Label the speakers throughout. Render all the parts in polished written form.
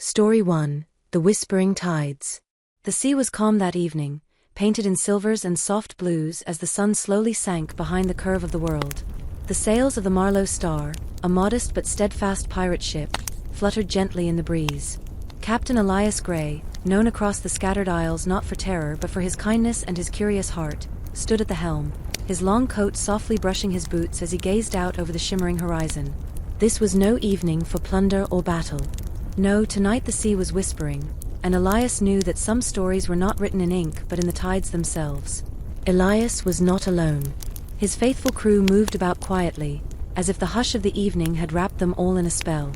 Speaker 1: Story 1. The Whispering Tides. The sea was calm that evening, painted in silvers and soft blues as the sun slowly sank behind the curve of the world. The sails of the Marlowe Star, a modest but steadfast pirate ship, fluttered gently in the breeze. Captain Elias Gray, known across the scattered isles not for terror but for his kindness and his curious heart, stood at the helm, his long coat softly brushing his boots as he gazed out over the shimmering horizon. This was no evening for plunder or battle. No, tonight the sea was whispering, and Elias knew that some stories were not written in ink but in the tides themselves. Elias was not alone. His faithful crew moved about quietly, as if the hush of the evening had wrapped them all in a spell.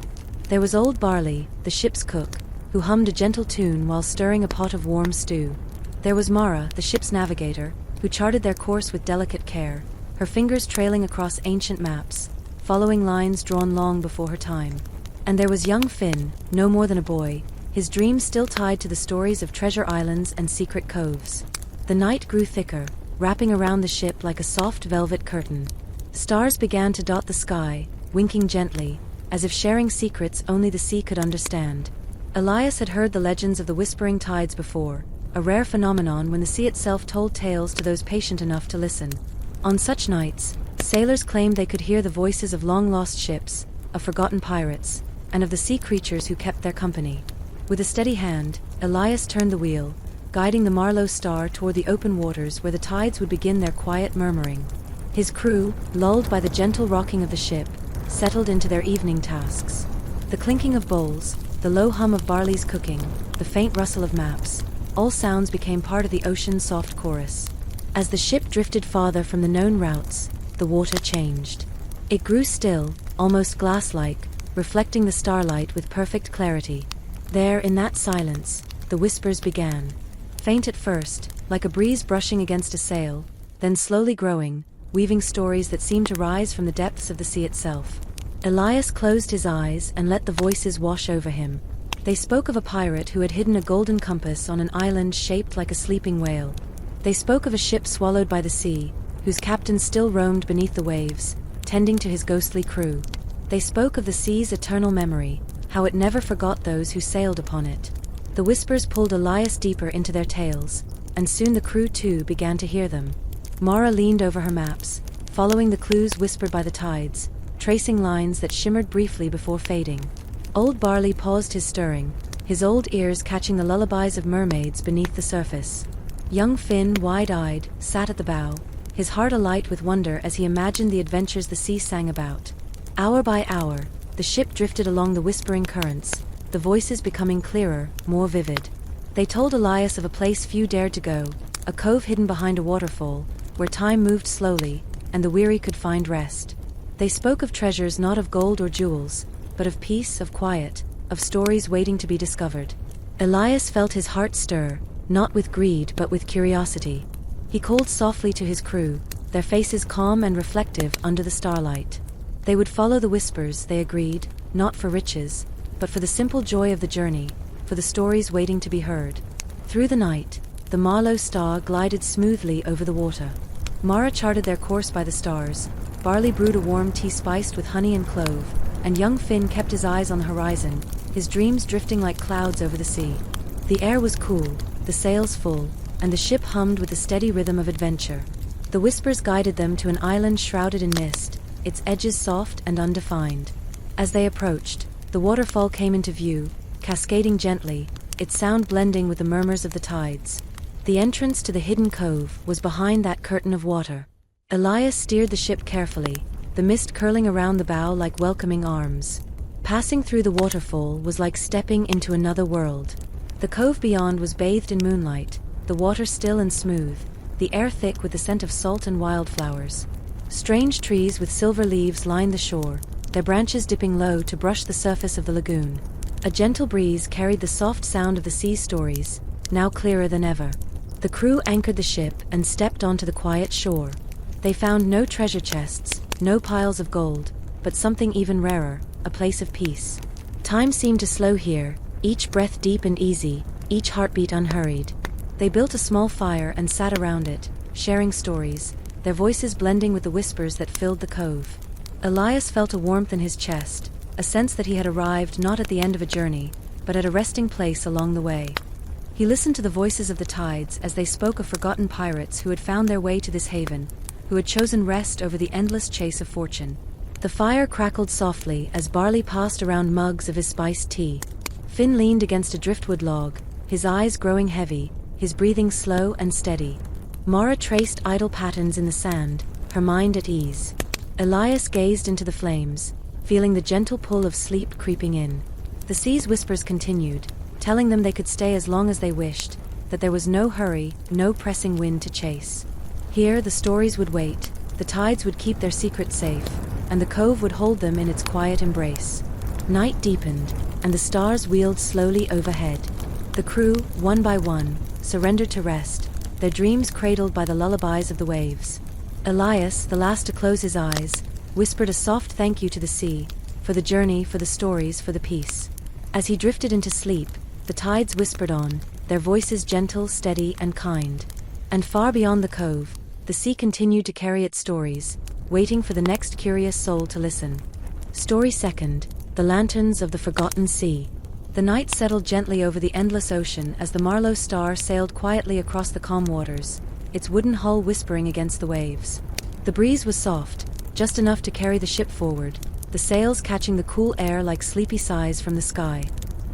Speaker 1: There was old Barley, the ship's cook, who hummed a gentle tune while stirring a pot of warm stew. There was Mara, the ship's navigator, who charted their course with delicate care, her fingers trailing across ancient maps, following lines drawn long before her time. And there was young Finn, no more than a boy, his dreams still tied to the stories of treasure islands and secret coves. The night grew thicker, wrapping around the ship like a soft velvet curtain. Stars began to dot the sky, winking gently, as if sharing secrets only the sea could understand. Elias had heard the legends of the whispering tides before, a rare phenomenon when the sea itself told tales to those patient enough to listen. On such nights, sailors claimed they could hear the voices of long-lost ships, of forgotten pirates, and of the sea creatures who kept their company. With a steady hand, Elias turned the wheel, guiding the Marlowe Star toward the open waters where the tides would begin their quiet murmuring. His crew, lulled by the gentle rocking of the ship, settled into their evening tasks. The clinking of bowls, the low hum of Barley's cooking, the faint rustle of maps, all sounds became part of the ocean's soft chorus. As the ship drifted farther from the known routes, the water changed. It grew still, almost glass-like, reflecting the starlight with perfect clarity. There, in that silence, the whispers began. Faint at first, like a breeze brushing against a sail, then slowly growing, weaving stories that seemed to rise from the depths of the sea itself. Elias closed his eyes and let the voices wash over him. They spoke of a pirate who had hidden a golden compass on an island shaped like a sleeping whale. They spoke of a ship swallowed by the sea, whose captain still roamed beneath the waves, tending to his ghostly crew. They spoke of the sea's eternal memory, how it never forgot those who sailed upon it. The whispers pulled Elias deeper into their tales, and soon the crew too began to hear them. Mara leaned over her maps, following the clues whispered by the tides, tracing lines that shimmered briefly before fading. Old Barley paused his stirring, his old ears catching the lullabies of mermaids beneath the surface. Young Finn, wide-eyed, sat at the bow, his heart alight with wonder as he imagined the adventures the sea sang about. Hour by hour, the ship drifted along the whispering currents, the voices becoming clearer, more vivid. They told Elias of a place few dared to go, a cove hidden behind a waterfall, where time moved slowly, and the weary could find rest. They spoke of treasures not of gold or jewels, but of peace, of quiet, of stories waiting to be discovered. Elias felt his heart stir, not with greed but with curiosity. He called softly to his crew, their faces calm and reflective under the starlight. They would follow the whispers, they agreed, not for riches, but for the simple joy of the journey, for the stories waiting to be heard. Through the night, the Marlowe Star glided smoothly over the water. Mara charted their course by the stars, Barley brewed a warm tea spiced with honey and clove, and young Finn kept his eyes on the horizon, his dreams drifting like clouds over the sea. The air was cool, the sails full, and the ship hummed with the steady rhythm of adventure. The whispers guided them to an island shrouded in mist, its edges soft and undefined. As they approached, the waterfall came into view, cascading gently, its sound blending with the murmurs of the tides. The entrance to the hidden cove was behind that curtain of water. Elias steered the ship carefully, the mist curling around the bow like welcoming arms. Passing through the waterfall was like stepping into another world. The cove beyond was bathed in moonlight, the water still and smooth, the air thick with the scent of salt and wildflowers. Strange trees with silver leaves lined the shore, their branches dipping low to brush the surface of the lagoon. A gentle breeze carried the soft sound of the sea stories, now clearer than ever. The crew anchored the ship and stepped onto the quiet shore. They found no treasure chests, no piles of gold, but something even rarer, a place of peace. Time seemed to slow here, each breath deep and easy, each heartbeat unhurried. They built a small fire and sat around it, sharing stories, their voices blending with the whispers that filled the cove. Elias felt a warmth in his chest, a sense that he had arrived not at the end of a journey, but at a resting place along the way. He listened to the voices of the tides as they spoke of forgotten pirates who had found their way to this haven, who had chosen rest over the endless chase of fortune. The fire crackled softly as Barley passed around mugs of his spiced tea. Finn leaned against a driftwood log, his eyes growing heavy, his breathing slow and steady. Mara traced idle patterns in the sand, her mind at ease. Elias gazed into the flames, feeling the gentle pull of sleep creeping in. The sea's whispers continued, telling them they could stay as long as they wished, that there was no hurry, no pressing wind to chase. Here the stories would wait, the tides would keep their secrets safe, and the cove would hold them in its quiet embrace. Night deepened, and the stars wheeled slowly overhead. The crew, one by one, surrendered to rest, their dreams cradled by the lullabies of the waves. Elias, the last to close his eyes, whispered a soft thank you to the sea, for the journey, for the stories, for the peace. As he drifted into sleep, the tides whispered on, their voices gentle, steady, and kind. And far beyond the cove, the sea continued to carry its stories, waiting for the next curious soul to listen. Story second, The Lanterns of the Forgotten Sea. The night settled gently over the endless ocean as the Marlowe star sailed quietly across the calm waters, its wooden hull whispering against the waves. The breeze was soft, just enough to carry the ship forward, the sails catching the cool air like sleepy sighs from the sky.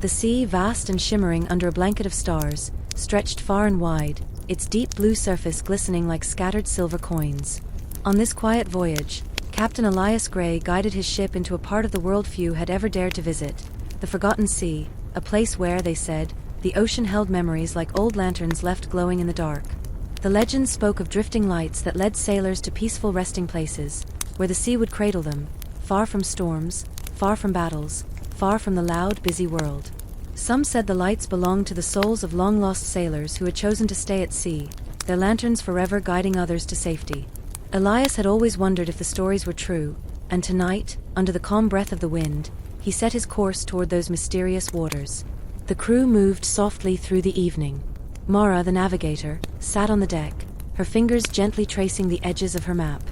Speaker 1: The sea, vast and shimmering under a blanket of stars, stretched far and wide, its deep blue surface glistening like scattered silver coins. On this quiet voyage, Captain Elias Gray guided his ship into a part of the world few had ever dared to visit, the Forgotten Sea, a place where, they said, the ocean held memories like old lanterns left glowing in the dark. The legends spoke of drifting lights that led sailors to peaceful resting places, where the sea would cradle them, far from storms, far from battles, far from the loud, busy world. Some said the lights belonged to the souls of long-lost sailors who had chosen to stay at sea, their lanterns forever guiding others to safety. Elias had always wondered if the stories were true, and tonight, under the calm breath of the wind, he set his course toward those mysterious waters. The crew moved softly through the evening. Mara, the navigator, sat on the deck, her fingers gently tracing the edges of her map.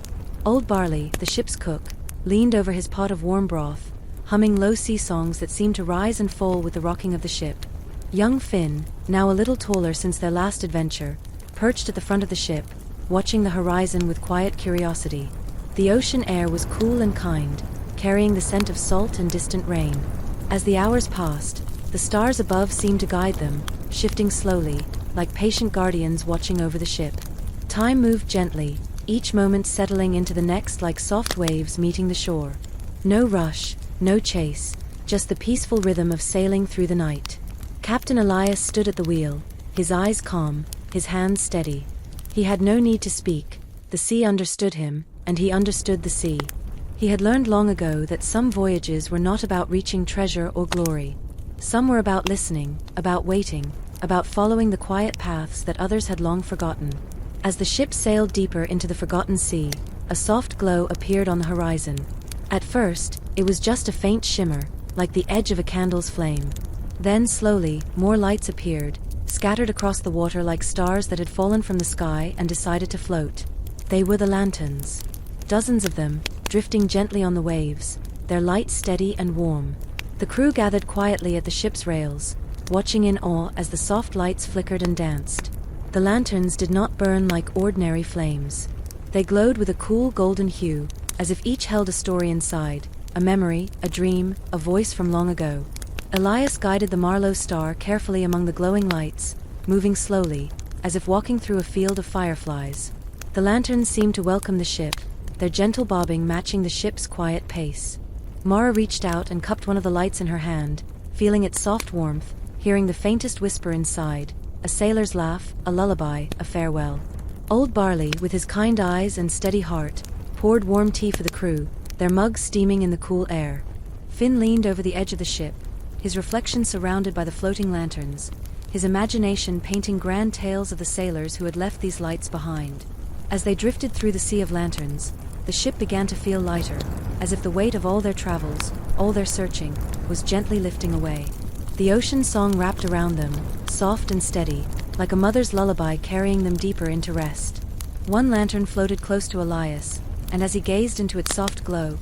Speaker 1: Old Barley, the ship's cook, leaned over his pot of warm broth, humming low sea songs that seemed to rise and fall with the rocking of the ship. Young Finn, now a little taller since their last adventure, perched at the front of the ship, watching the horizon with quiet curiosity. The ocean air was cool and kind, carrying the scent of salt and distant rain. As the hours passed, the stars above seemed to guide them, shifting slowly, like patient guardians watching over the ship. Time moved gently, each moment settling into the next like soft waves meeting the shore. No rush, no chase, just the peaceful rhythm of sailing through the night. Captain Elias stood at the wheel, his eyes calm, his hands steady. He had no need to speak, the sea understood him, and he understood the sea. He had learned long ago that some voyages were not about reaching treasure or glory. Some were about listening, about waiting, about following the quiet paths that others had long forgotten. As the ship sailed deeper into the Forgotten Sea, a soft glow appeared on the horizon. At first, it was just a faint shimmer, like the edge of a candle's flame. Then, slowly, more lights appeared, scattered across the water like stars that had fallen from the sky and decided to float. They were the lanterns. Dozens of them, drifting gently on the waves, their light steady and warm. The crew gathered quietly at the ship's rails, watching in awe as the soft lights flickered and danced. The lanterns did not burn like ordinary flames. They glowed with a cool golden hue, as if each held a story inside, a memory, a dream, a voice from long ago. Elias guided the Marlowe star carefully among the glowing lights, moving slowly, as if walking through a field of fireflies. The lanterns seemed to welcome the ship, their gentle bobbing matching the ship's quiet pace. Mara reached out and cupped one of the lights in her hand, feeling its soft warmth, hearing the faintest whisper inside, a sailor's laugh, a lullaby, a farewell. Old Barley, with his kind eyes and steady heart, poured warm tea for the crew, their mugs steaming in the cool air. Finn leaned over the edge of the ship, his reflection surrounded by the floating lanterns, his imagination painting grand tales of the sailors who had left these lights behind. As they drifted through the sea of lanterns, the ship began to feel lighter, as if the weight of all their travels, all their searching, was gently lifting away. The ocean song wrapped around them, soft and steady, like a mother's lullaby carrying them deeper into rest. One lantern floated close to Elias, and as he gazed into its soft glow,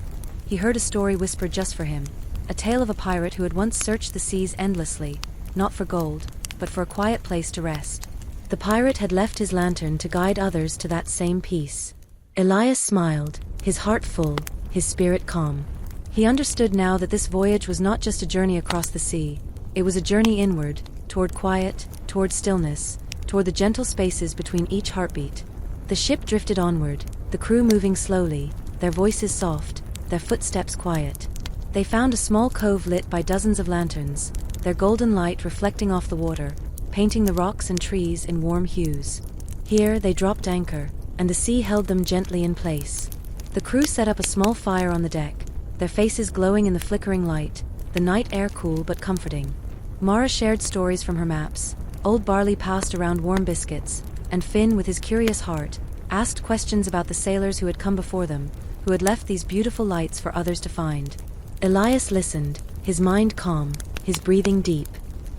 Speaker 1: he heard a story whispered just for him, a tale of a pirate who had once searched the seas endlessly, not for gold, but for a quiet place to rest. The pirate had left his lantern to guide others to that same peace. Elias smiled, his heart full, his spirit calm. He understood now that this voyage was not just a journey across the sea, it was a journey inward, toward quiet, toward stillness, toward the gentle spaces between each heartbeat. The ship drifted onward, the crew moving slowly, their voices soft, their footsteps quiet. They found a small cove lit by dozens of lanterns, their golden light reflecting off the water, painting the rocks and trees in warm hues. Here they dropped anchor, and the sea held them gently in place. The crew set up a small fire on the deck, their faces glowing in the flickering light, the night air cool but comforting. Mara shared stories from her maps, old Barley passed around warm biscuits, and Finn, with his curious heart, asked questions about the sailors who had come before them, who had left these beautiful lights for others to find. Elias listened, his mind calm, his breathing deep.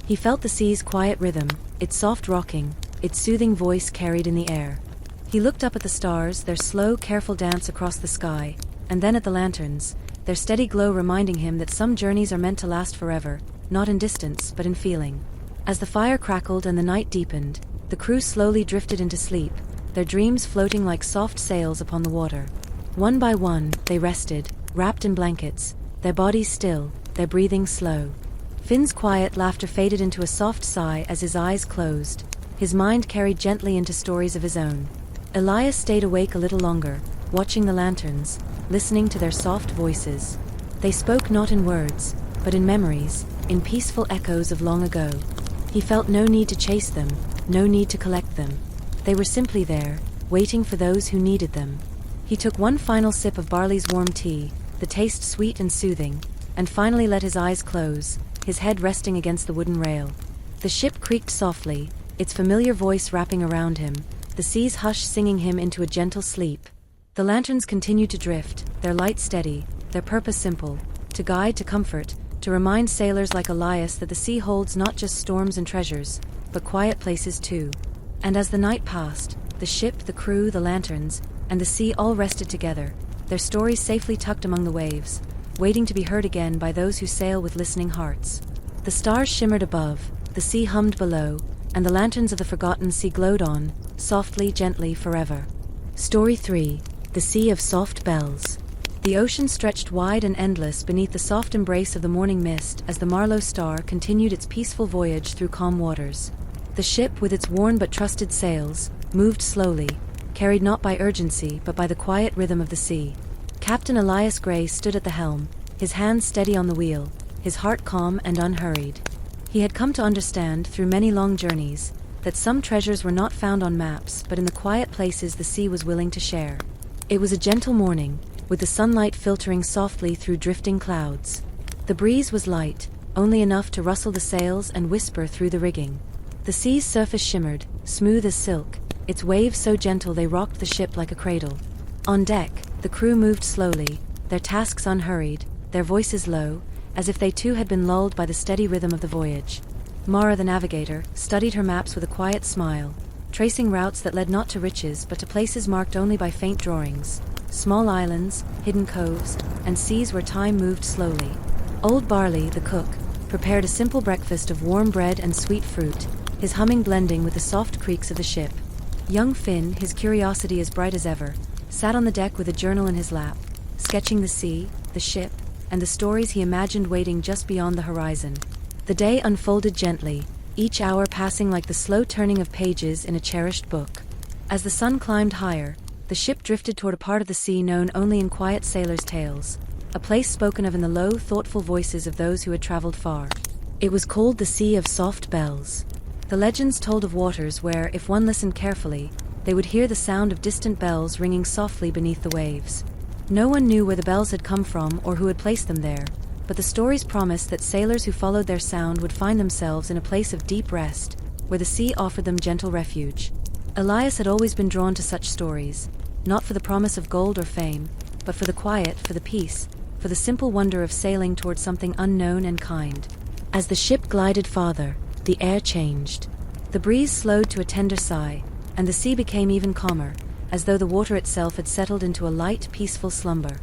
Speaker 1: He felt the sea's quiet rhythm, its soft rocking, its soothing voice carried in the air. He looked up at the stars, their slow, careful dance across the sky, and then at the lanterns, their steady glow reminding him that some journeys are meant to last forever, not in distance, but in feeling. As the fire crackled and the night deepened, the crew slowly drifted into sleep, their dreams floating like soft sails upon the water. One by one, they rested, wrapped in blankets, their bodies still, their breathing slow. Finn's quiet laughter faded into a soft sigh as his eyes closed, his mind carried gently into stories of his own. Elias stayed awake a little longer, watching the lanterns, listening to their soft voices. They spoke not in words, but in memories, in peaceful echoes of long ago. He felt no need to chase them, no need to collect them. They were simply there, waiting for those who needed them. He took one final sip of Barley's warm tea, the taste sweet and soothing, and finally let his eyes close, his head resting against the wooden rail. The ship creaked softly, its familiar voice wrapping around him, the sea's hush singing him into a gentle sleep. The lanterns continued to drift, their light steady, their purpose simple, to guide, to comfort, to remind sailors like Elias that the sea holds not just storms and treasures, but quiet places too. And as the night passed, the ship, the crew, the lanterns, and the sea all rested together, their stories safely tucked among the waves, waiting to be heard again by those who sail with listening hearts. The stars shimmered above, the sea hummed below, and the lanterns of the forgotten sea glowed on, softly, gently, forever. Story 3. The Sea of Soft Bells. The ocean stretched wide and endless beneath the soft embrace of the morning mist as the Marlowe Star continued its peaceful voyage through calm waters. The ship, with its worn but trusted sails, moved slowly, carried not by urgency but by the quiet rhythm of the sea. Captain Elias Gray stood at the helm, his hands steady on the wheel, his heart calm and unhurried. He had come to understand, through many long journeys, that some treasures were not found on maps but in the quiet places the sea was willing to share. It was a gentle morning, with the sunlight filtering softly through drifting clouds. The breeze was light, only enough to rustle the sails and whisper through the rigging. The sea's surface shimmered, smooth as silk, its waves so gentle they rocked the ship like a cradle. On deck, the crew moved slowly, their tasks unhurried, their voices low, as if they too had been lulled by the steady rhythm of the voyage. Mara, the navigator, studied her maps with a quiet smile, tracing routes that led not to riches but to places marked only by faint drawings, small islands, hidden coves, and seas where time moved slowly. Old Barley, the cook, prepared a simple breakfast of warm bread and sweet fruit, his humming blending with the soft creaks of the ship. Young Finn, his curiosity as bright as ever, sat on the deck with a journal in his lap, sketching the sea, the ship, and the stories he imagined waiting just beyond the horizon. The day unfolded gently, each hour passing like the slow turning of pages in a cherished book. As the sun climbed higher, the ship drifted toward a part of the sea known only in quiet sailors' tales, a place spoken of in the low, thoughtful voices of those who had traveled far. It was called the Sea of Soft Bells. The legends told of waters where, if one listened carefully, they would hear the sound of distant bells ringing softly beneath the waves. No one knew where the bells had come from or who had placed them there, but the stories promised that sailors who followed their sound would find themselves in a place of deep rest, where the sea offered them gentle refuge. Elias had always been drawn to such stories, not for the promise of gold or fame, but for the quiet, for the peace, for the simple wonder of sailing toward something unknown and kind. As the ship glided farther, the air changed. The breeze slowed to a tender sigh, and the sea became even calmer, as though the water itself had settled into a light, peaceful slumber.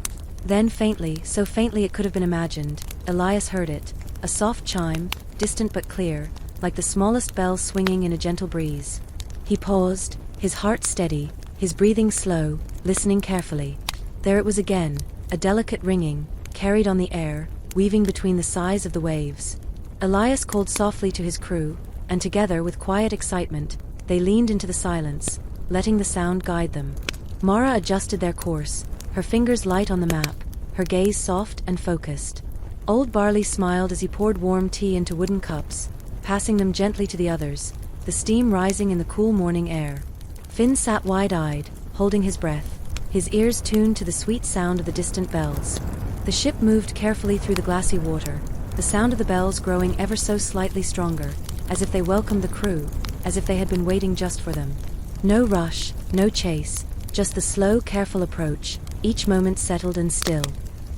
Speaker 1: Then faintly, so faintly it could have been imagined, Elias heard it, a soft chime, distant but clear, like the smallest bell swinging in a gentle breeze. He paused, his heart steady, his breathing slow, listening carefully. There it was again, a delicate ringing, carried on the air, weaving between the sighs of the waves. Elias called softly to his crew, and together, with quiet excitement, they leaned into the silence, letting the sound guide them. Mara adjusted their course, her fingers light on the map, her gaze soft and focused. Old Barley smiled as he poured warm tea into wooden cups, passing them gently to the others, the steam rising in the cool morning air. Finn sat wide-eyed, holding his breath, his ears tuned to the sweet sound of the distant bells. The ship moved carefully through the glassy water, the sound of the bells growing ever so slightly stronger, as if they welcomed the crew, as if they had been waiting just for them. No rush, no chase, just the slow, careful approach, each moment settled and still.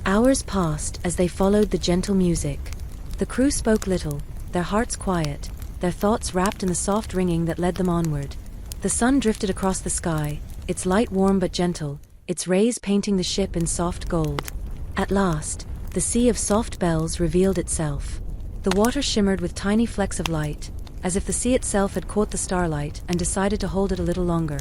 Speaker 1: Hours passed as they followed the gentle music. The crew spoke little, their hearts quiet, their thoughts wrapped in the soft ringing that led them onward. The sun drifted across the sky, its light warm but gentle, its rays painting the ship in soft gold. At last, the sea of soft bells revealed itself. The water shimmered with tiny flecks of light, as if the sea itself had caught the starlight and decided to hold it a little longer.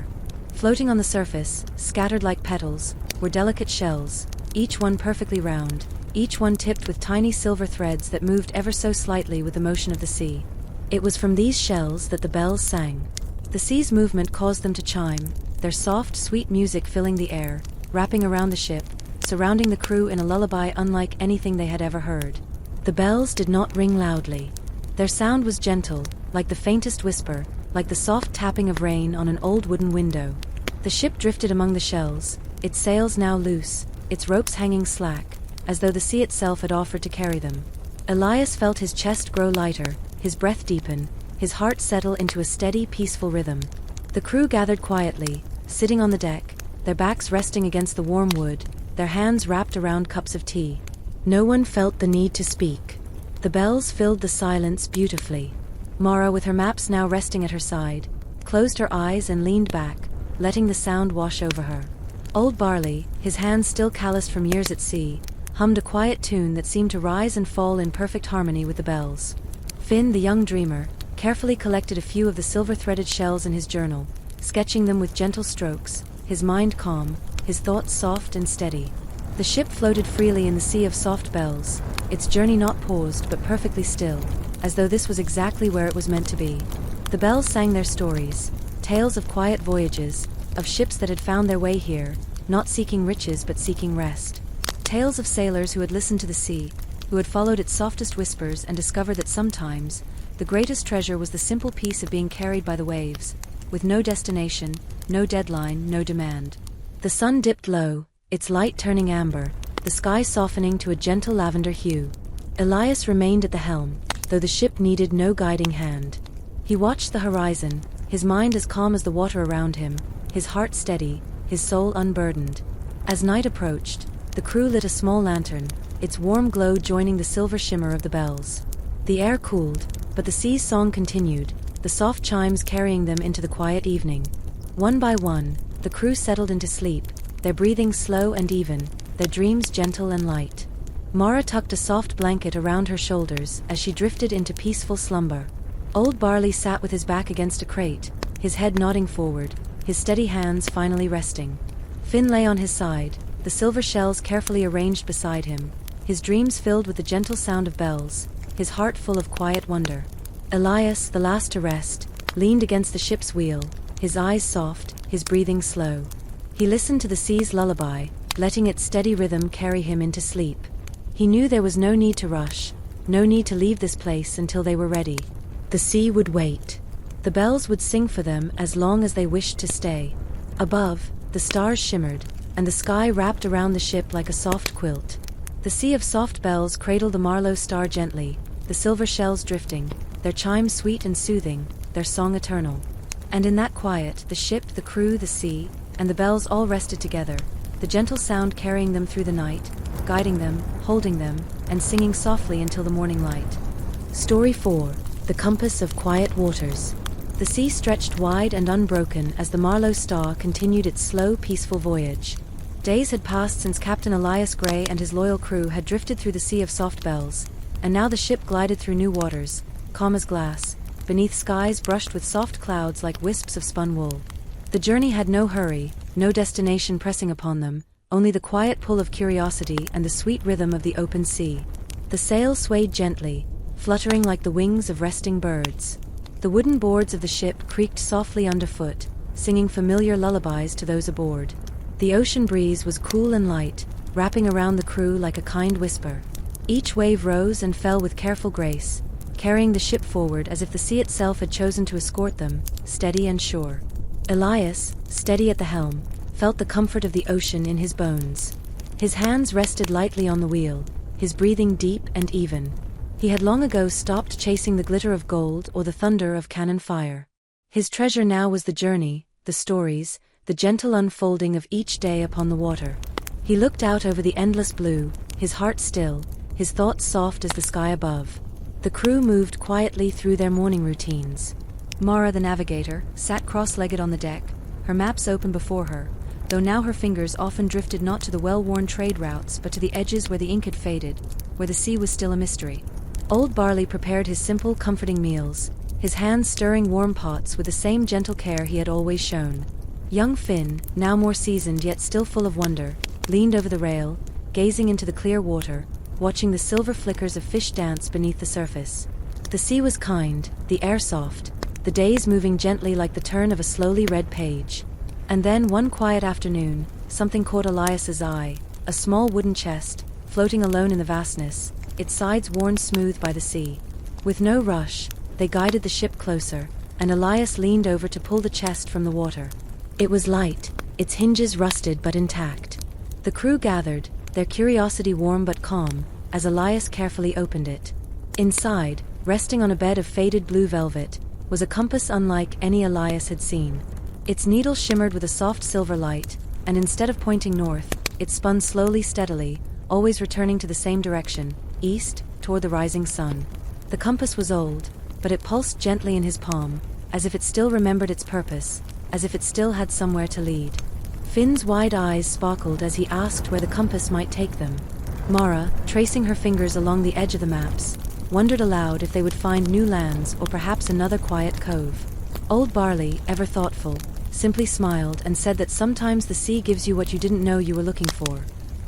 Speaker 1: Floating on the surface, scattered like petals, were delicate shells, each one perfectly round, each one tipped with tiny silver threads that moved ever so slightly with the motion of the sea. It was from these shells that the bells sang. The sea's movement caused them to chime, their soft, sweet music filling the air, wrapping around the ship, surrounding the crew in a lullaby unlike anything they had ever heard. The bells did not ring loudly. Their sound was gentle, like the faintest whisper, like the soft tapping of rain on an old wooden window. The ship drifted among the shells, its sails now loose, its ropes hanging slack, as though the sea itself had offered to carry them. Elias felt his chest grow lighter, his breath deepen, his heart settle into a steady, peaceful rhythm. The crew gathered quietly, sitting on the deck, their backs resting against the warm wood, their hands wrapped around cups of tea. No one felt the need to speak. The bells filled the silence beautifully. Mara, with her maps now resting at her side, closed her eyes and leaned back, letting the sound wash over her. Old Barley, his hands still calloused from years at sea, hummed a quiet tune that seemed to rise and fall in perfect harmony with the bells. Finn, the young dreamer, carefully collected a few of the silver-threaded shells in his journal, sketching them with gentle strokes, his mind calm, his thoughts soft and steady. The ship floated freely in the sea of soft bells, its journey not paused but perfectly still, as though this was exactly where it was meant to be. The bells sang their stories, tales of quiet voyages, of ships that had found their way here, not seeking riches but seeking rest. Tales of sailors who had listened to the sea, who had followed its softest whispers and discovered that sometimes the greatest treasure was the simple peace of being carried by the waves, with no destination, no deadline, no demand. The sun dipped low, its light turning amber, the sky softening to a gentle lavender hue. Elias remained at the helm, though the ship needed no guiding hand. He watched the horizon, his mind as calm as the water around him, his heart steady, his soul unburdened. As night approached, the crew lit a small lantern, its warm glow joining the silver shimmer of the bells. The air cooled, but the sea's song continued, the soft chimes carrying them into the quiet evening. One by one, the crew settled into sleep, their breathing slow and even, their dreams gentle and light. Mara tucked a soft blanket around her shoulders as she drifted into peaceful slumber. Old Barley sat with his back against a crate, his head nodding forward, his steady hands finally resting. Finn lay on his side, the silver shells carefully arranged beside him, his dreams filled with the gentle sound of bells, his heart full of quiet wonder. Elias, the last to rest, leaned against the ship's wheel, his eyes soft, his breathing slow. He listened to the sea's lullaby, letting its steady rhythm carry him into sleep. He knew there was no need to rush, no need to leave this place until they were ready. The sea would wait. The bells would sing for them as long as they wished to stay. Above, the stars shimmered, and the sky wrapped around the ship like a soft quilt. The sea of soft bells cradled the Marlow star gently, the silver shells drifting, their chimes sweet and soothing, their song eternal. And in that quiet, the ship, the crew, the sea, and the bells all rested together, the gentle sound carrying them through the night, guiding them, holding them, and singing softly until the morning light. Story 4. The Compass of Quiet Waters. The sea stretched wide and unbroken as the Marlow star continued its slow, peaceful voyage. Days had passed since Captain Elias Gray and his loyal crew had drifted through the sea of soft bells, and now the ship glided through new waters, calm as glass, beneath skies brushed with soft clouds like wisps of spun wool. The journey had no hurry, no destination pressing upon them, only the quiet pull of curiosity and the sweet rhythm of the open sea. The sails swayed gently, fluttering like the wings of resting birds. The wooden boards of the ship creaked softly underfoot, singing familiar lullabies to those aboard. The ocean breeze was cool and light, wrapping around the crew like a kind whisper. Each wave rose and fell with careful grace, carrying the ship forward as if the sea itself had chosen to escort them, steady and sure. Elias, steady at the helm, felt the comfort of the ocean in his bones. His hands rested lightly on the wheel, his breathing deep and even. He had long ago stopped chasing the glitter of gold or the thunder of cannon fire. His treasure now was the journey, the stories, the gentle unfolding of each day upon the water. He looked out over the endless blue, his heart still, his thoughts soft as the sky above. The crew moved quietly through their morning routines. Mara, the navigator, sat cross-legged on the deck, her maps open before her, though now her fingers often drifted not to the well-worn trade routes but to the edges where the ink had faded, where the sea was still a mystery. Old Barley prepared his simple, comforting meals, his hands stirring warm pots with the same gentle care he had always shown. Young Finn, now more seasoned yet still full of wonder, leaned over the rail, gazing into the clear water, watching the silver flickers of fish dance beneath the surface. The sea was kind, the air soft, the days moving gently like the turn of a slowly read page. And then one quiet afternoon, something caught Elias's eye, a small wooden chest, floating alone in the vastness, its sides worn smooth by the sea. With no rush, they guided the ship closer, and Elias leaned over to pull the chest from the water. It was light, its hinges rusted but intact. The crew gathered, their curiosity warm but calm, as Elias carefully opened it. Inside, resting on a bed of faded blue velvet, was a compass unlike any Elias had seen. Its needle shimmered with a soft silver light, and instead of pointing north, it spun slowly, steadily, always returning to the same direction, east, toward the rising sun. The compass was old, but it pulsed gently in his palm, as if it still remembered its purpose, as if it still had somewhere to lead. Finn's wide eyes sparkled as he asked where the compass might take them. Mara, tracing her fingers along the edge of the maps, wondered aloud if they would find new lands or perhaps another quiet cove. Old Barley, ever thoughtful, simply smiled and said that sometimes the sea gives you what you didn't know you were looking for.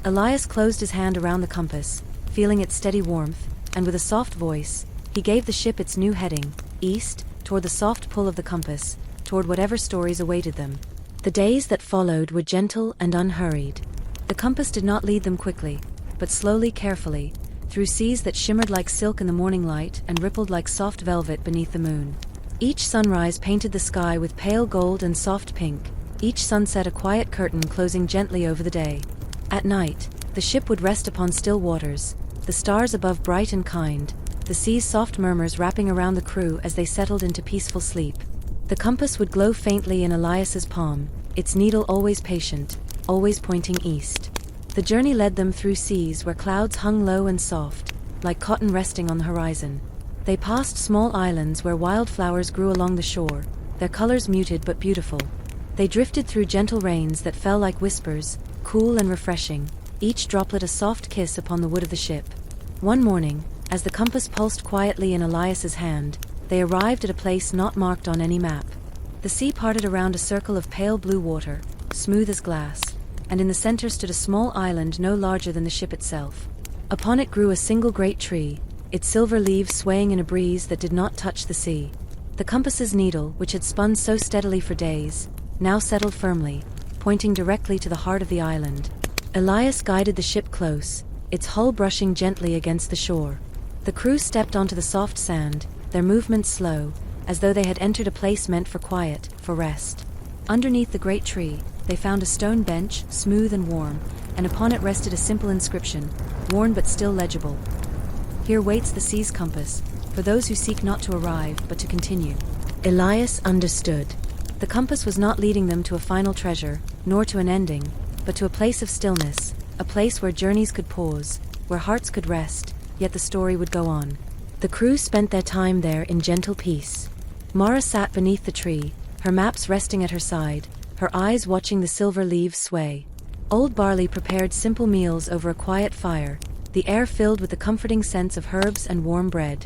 Speaker 1: Elias closed his hand around the compass, feeling its steady warmth, and with a soft voice, he gave the ship its new heading, east, toward the soft pull of the compass, toward whatever stories awaited them. The days that followed were gentle and unhurried. The compass did not lead them quickly, but slowly, carefully, through seas that shimmered like silk in the morning light and rippled like soft velvet beneath the moon. Each sunrise painted the sky with pale gold and soft pink, each sunset a quiet curtain closing gently over the day. At night, the ship would rest upon still waters, the stars above bright and kind, the sea's soft murmurs wrapping around the crew as they settled into peaceful sleep. The compass would glow faintly in Elias's palm, its needle always patient, always pointing east. The journey led them through seas where clouds hung low and soft, like cotton resting on the horizon. They passed small islands where wildflowers grew along the shore, their colors muted but beautiful. They drifted through gentle rains that fell like whispers, cool and refreshing, each droplet a soft kiss upon the wood of the ship. One morning, as the compass pulsed quietly in Elias's hand, they arrived at a place not marked on any map. The sea parted around a circle of pale blue water, smooth as glass, and in the center stood a small island no larger than the ship itself. Upon it grew a single great tree, its silver leaves swaying in a breeze that did not touch the sea. The compass's needle, which had spun so steadily for days, now settled firmly, pointing directly to the heart of the island. Elias guided the ship close, its hull brushing gently against the shore. The crew stepped onto the soft sand, their movements slow, as though they had entered a place meant for quiet, for rest. Underneath the great tree, they found a stone bench, smooth and warm, and upon it rested a simple inscription, worn but still legible. Here waits the sea's compass, for those who seek not to arrive, but to continue. Elias understood. The compass was not leading them to a final treasure, nor to an ending, but to a place of stillness, a place where journeys could pause, where hearts could rest, yet the story would go on. The crew spent their time there in gentle peace. Mara sat beneath the tree, her maps resting at her side, her eyes watching the silver leaves sway. Old Barley prepared simple meals over a quiet fire, the air filled with the comforting scents of herbs and warm bread.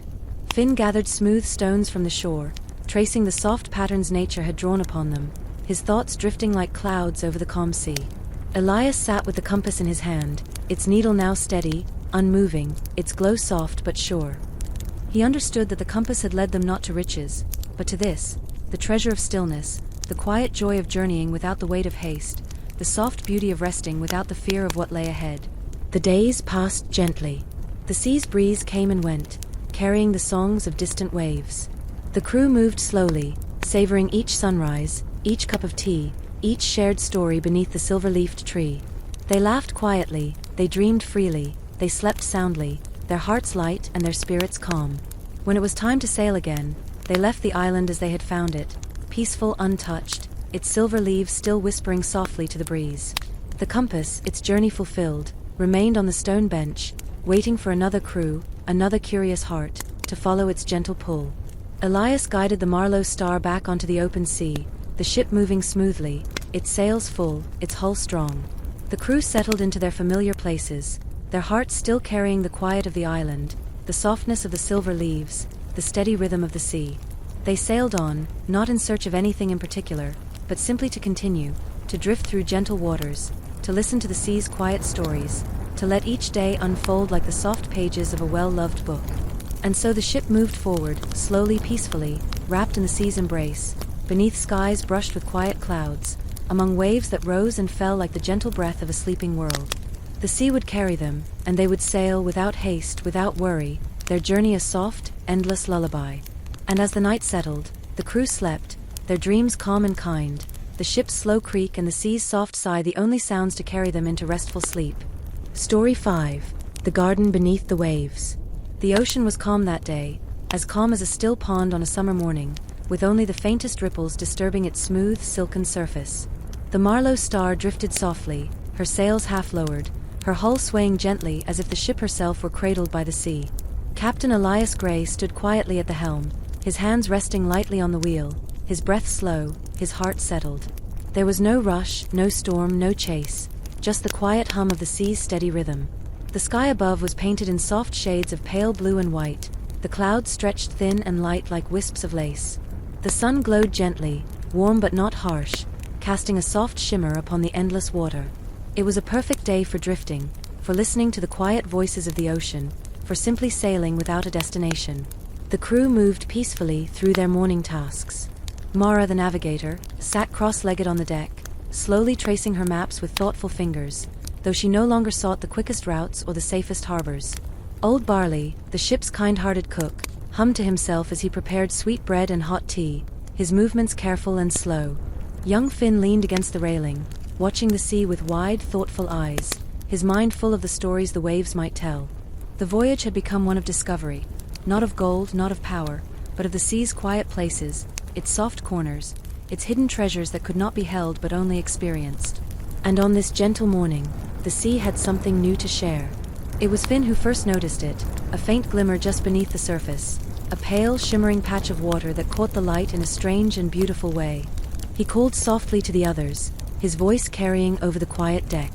Speaker 1: Finn gathered smooth stones from the shore, tracing the soft patterns nature had drawn upon them, his thoughts drifting like clouds over the calm sea. Elias sat with the compass in his hand, its needle now steady, unmoving, its glow soft but sure. He understood that the compass had led them not to riches, but to this, the treasure of stillness, the quiet joy of journeying without the weight of haste, the soft beauty of resting without the fear of what lay ahead. The days passed gently. The sea's breeze came and went, carrying the songs of distant waves. The crew moved slowly, savoring each sunrise, each cup of tea, each shared story beneath the silver-leafed tree. They laughed quietly, they dreamed freely, they slept soundly, their hearts light and their spirits calm. When it was time to sail again, they left the island as they had found it, peaceful, untouched, its silver leaves still whispering softly to the breeze. The compass, its journey fulfilled, remained on the stone bench, waiting for another crew, another curious heart, to follow its gentle pull. Elias guided the Marlow Star back onto the open sea, the ship moving smoothly, its sails full, its hull strong. The crew settled into their familiar places, their hearts still carrying the quiet of the island, the softness of the silver leaves, the steady rhythm of the sea. They sailed on, not in search of anything in particular, but simply to continue, to drift through gentle waters, to listen to the sea's quiet stories, to let each day unfold like the soft pages of a well-loved book. And so the ship moved forward, slowly, peacefully, wrapped in the sea's embrace, beneath skies brushed with quiet clouds, among waves that rose and fell like the gentle breath of a sleeping world. The sea would carry them, and they would sail without haste, without worry, their journey a soft, endless lullaby. And as the night settled, the crew slept, their dreams calm and kind, the ship's slow creak and the sea's soft sigh the only sounds to carry them into restful sleep. Story 5. The Garden Beneath the Waves. The ocean was calm that day, as calm as a still pond on a summer morning, with only the faintest ripples disturbing its smooth, silken surface. The Marlow Star drifted softly, her sails half lowered, her hull swaying gently as if the ship herself were cradled by the sea. Captain Elias Gray stood quietly at the helm, his hands resting lightly on the wheel, his breath slow, his heart settled. There was no rush, no storm, no chase, just the quiet hum of the sea's steady rhythm. The sky above was painted in soft shades of pale blue and white, the clouds stretched thin and light like wisps of lace. The sun glowed gently, warm but not harsh, casting a soft shimmer upon the endless water. It was a perfect day for drifting, for listening to the quiet voices of the ocean, for simply sailing without a destination. The crew moved peacefully through their morning tasks. Mara, the navigator, sat cross-legged on the deck, slowly tracing her maps with thoughtful fingers, though she no longer sought the quickest routes or the safest harbors. Old Barley, the ship's kind-hearted cook, hummed to himself as he prepared sweet bread and hot tea, his movements careful and slow. Young Finn leaned against the railing, watching the sea with wide, thoughtful eyes, his mind full of the stories the waves might tell. The voyage had become one of discovery, not of gold, not of power, but of the sea's quiet places, its soft corners, its hidden treasures that could not be held but only experienced. And on this gentle morning, the sea had something new to share. It was Finn who first noticed it, a faint glimmer just beneath the surface, a pale, shimmering patch of water that caught the light in a strange and beautiful way. He called softly to the others, his voice carrying over the quiet deck.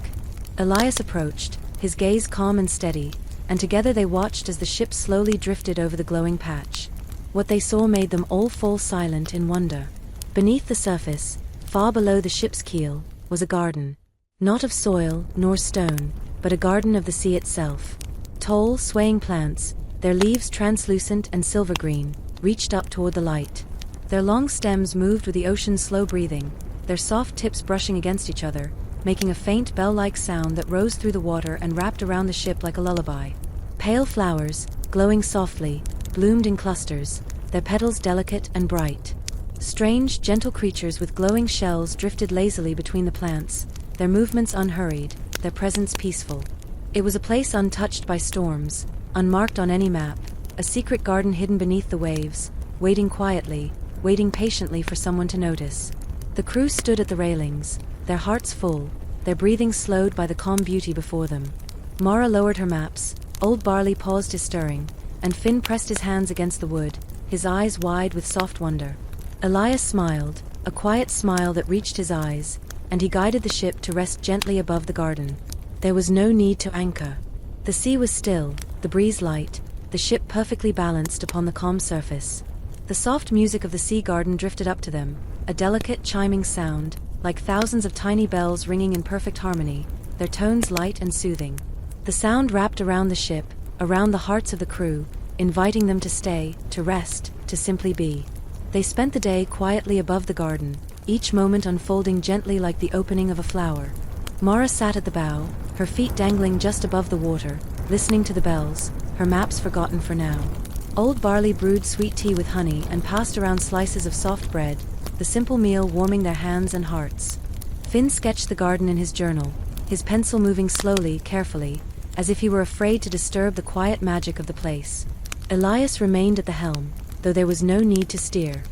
Speaker 1: Elias approached, his gaze calm and steady, and together they watched as the ship slowly drifted over the glowing patch. What they saw made them all fall silent in wonder. Beneath the surface, far below the ship's keel, was a garden. Not of soil, nor stone, but a garden of the sea itself. Tall, swaying plants, their leaves translucent and silver-green, reached up toward the light. Their long stems moved with the ocean's slow breathing, their soft tips brushing against each other, making a faint bell-like sound that rose through the water and wrapped around the ship like a lullaby. Pale flowers, glowing softly, bloomed in clusters, their petals delicate and bright. Strange, gentle creatures with glowing shells drifted lazily between the plants, their movements unhurried, their presence peaceful. It was a place untouched by storms, unmarked on any map, a secret garden hidden beneath the waves, waiting quietly, waiting patiently for someone to notice. The crew stood at the railings, their hearts full, their breathing slowed by the calm beauty before them. Mara lowered her maps, Old Barley paused his stirring, and Finn pressed his hands against the wood, his eyes wide with soft wonder. Elias smiled, a quiet smile that reached his eyes, and he guided the ship to rest gently above the garden. There was no need to anchor. The sea was still, the breeze light, the ship perfectly balanced upon the calm surface. The soft music of the sea garden drifted up to them, a delicate chiming sound, like thousands of tiny bells ringing in perfect harmony, their tones light and soothing. The sound wrapped around the ship, around the hearts of the crew, inviting them to stay, to rest, to simply be. They spent the day quietly above the garden, each moment unfolding gently like the opening of a flower. Mara sat at the bow, her feet dangling just above the water, listening to the bells, her maps forgotten for now. Old Barley brewed sweet tea with honey and passed around slices of soft bread, the simple meal warming their hands and hearts. Finn sketched the garden in his journal, his pencil moving slowly, carefully, as if he were afraid to disturb the quiet magic of the place. Elias remained at the helm, though there was no need to steer.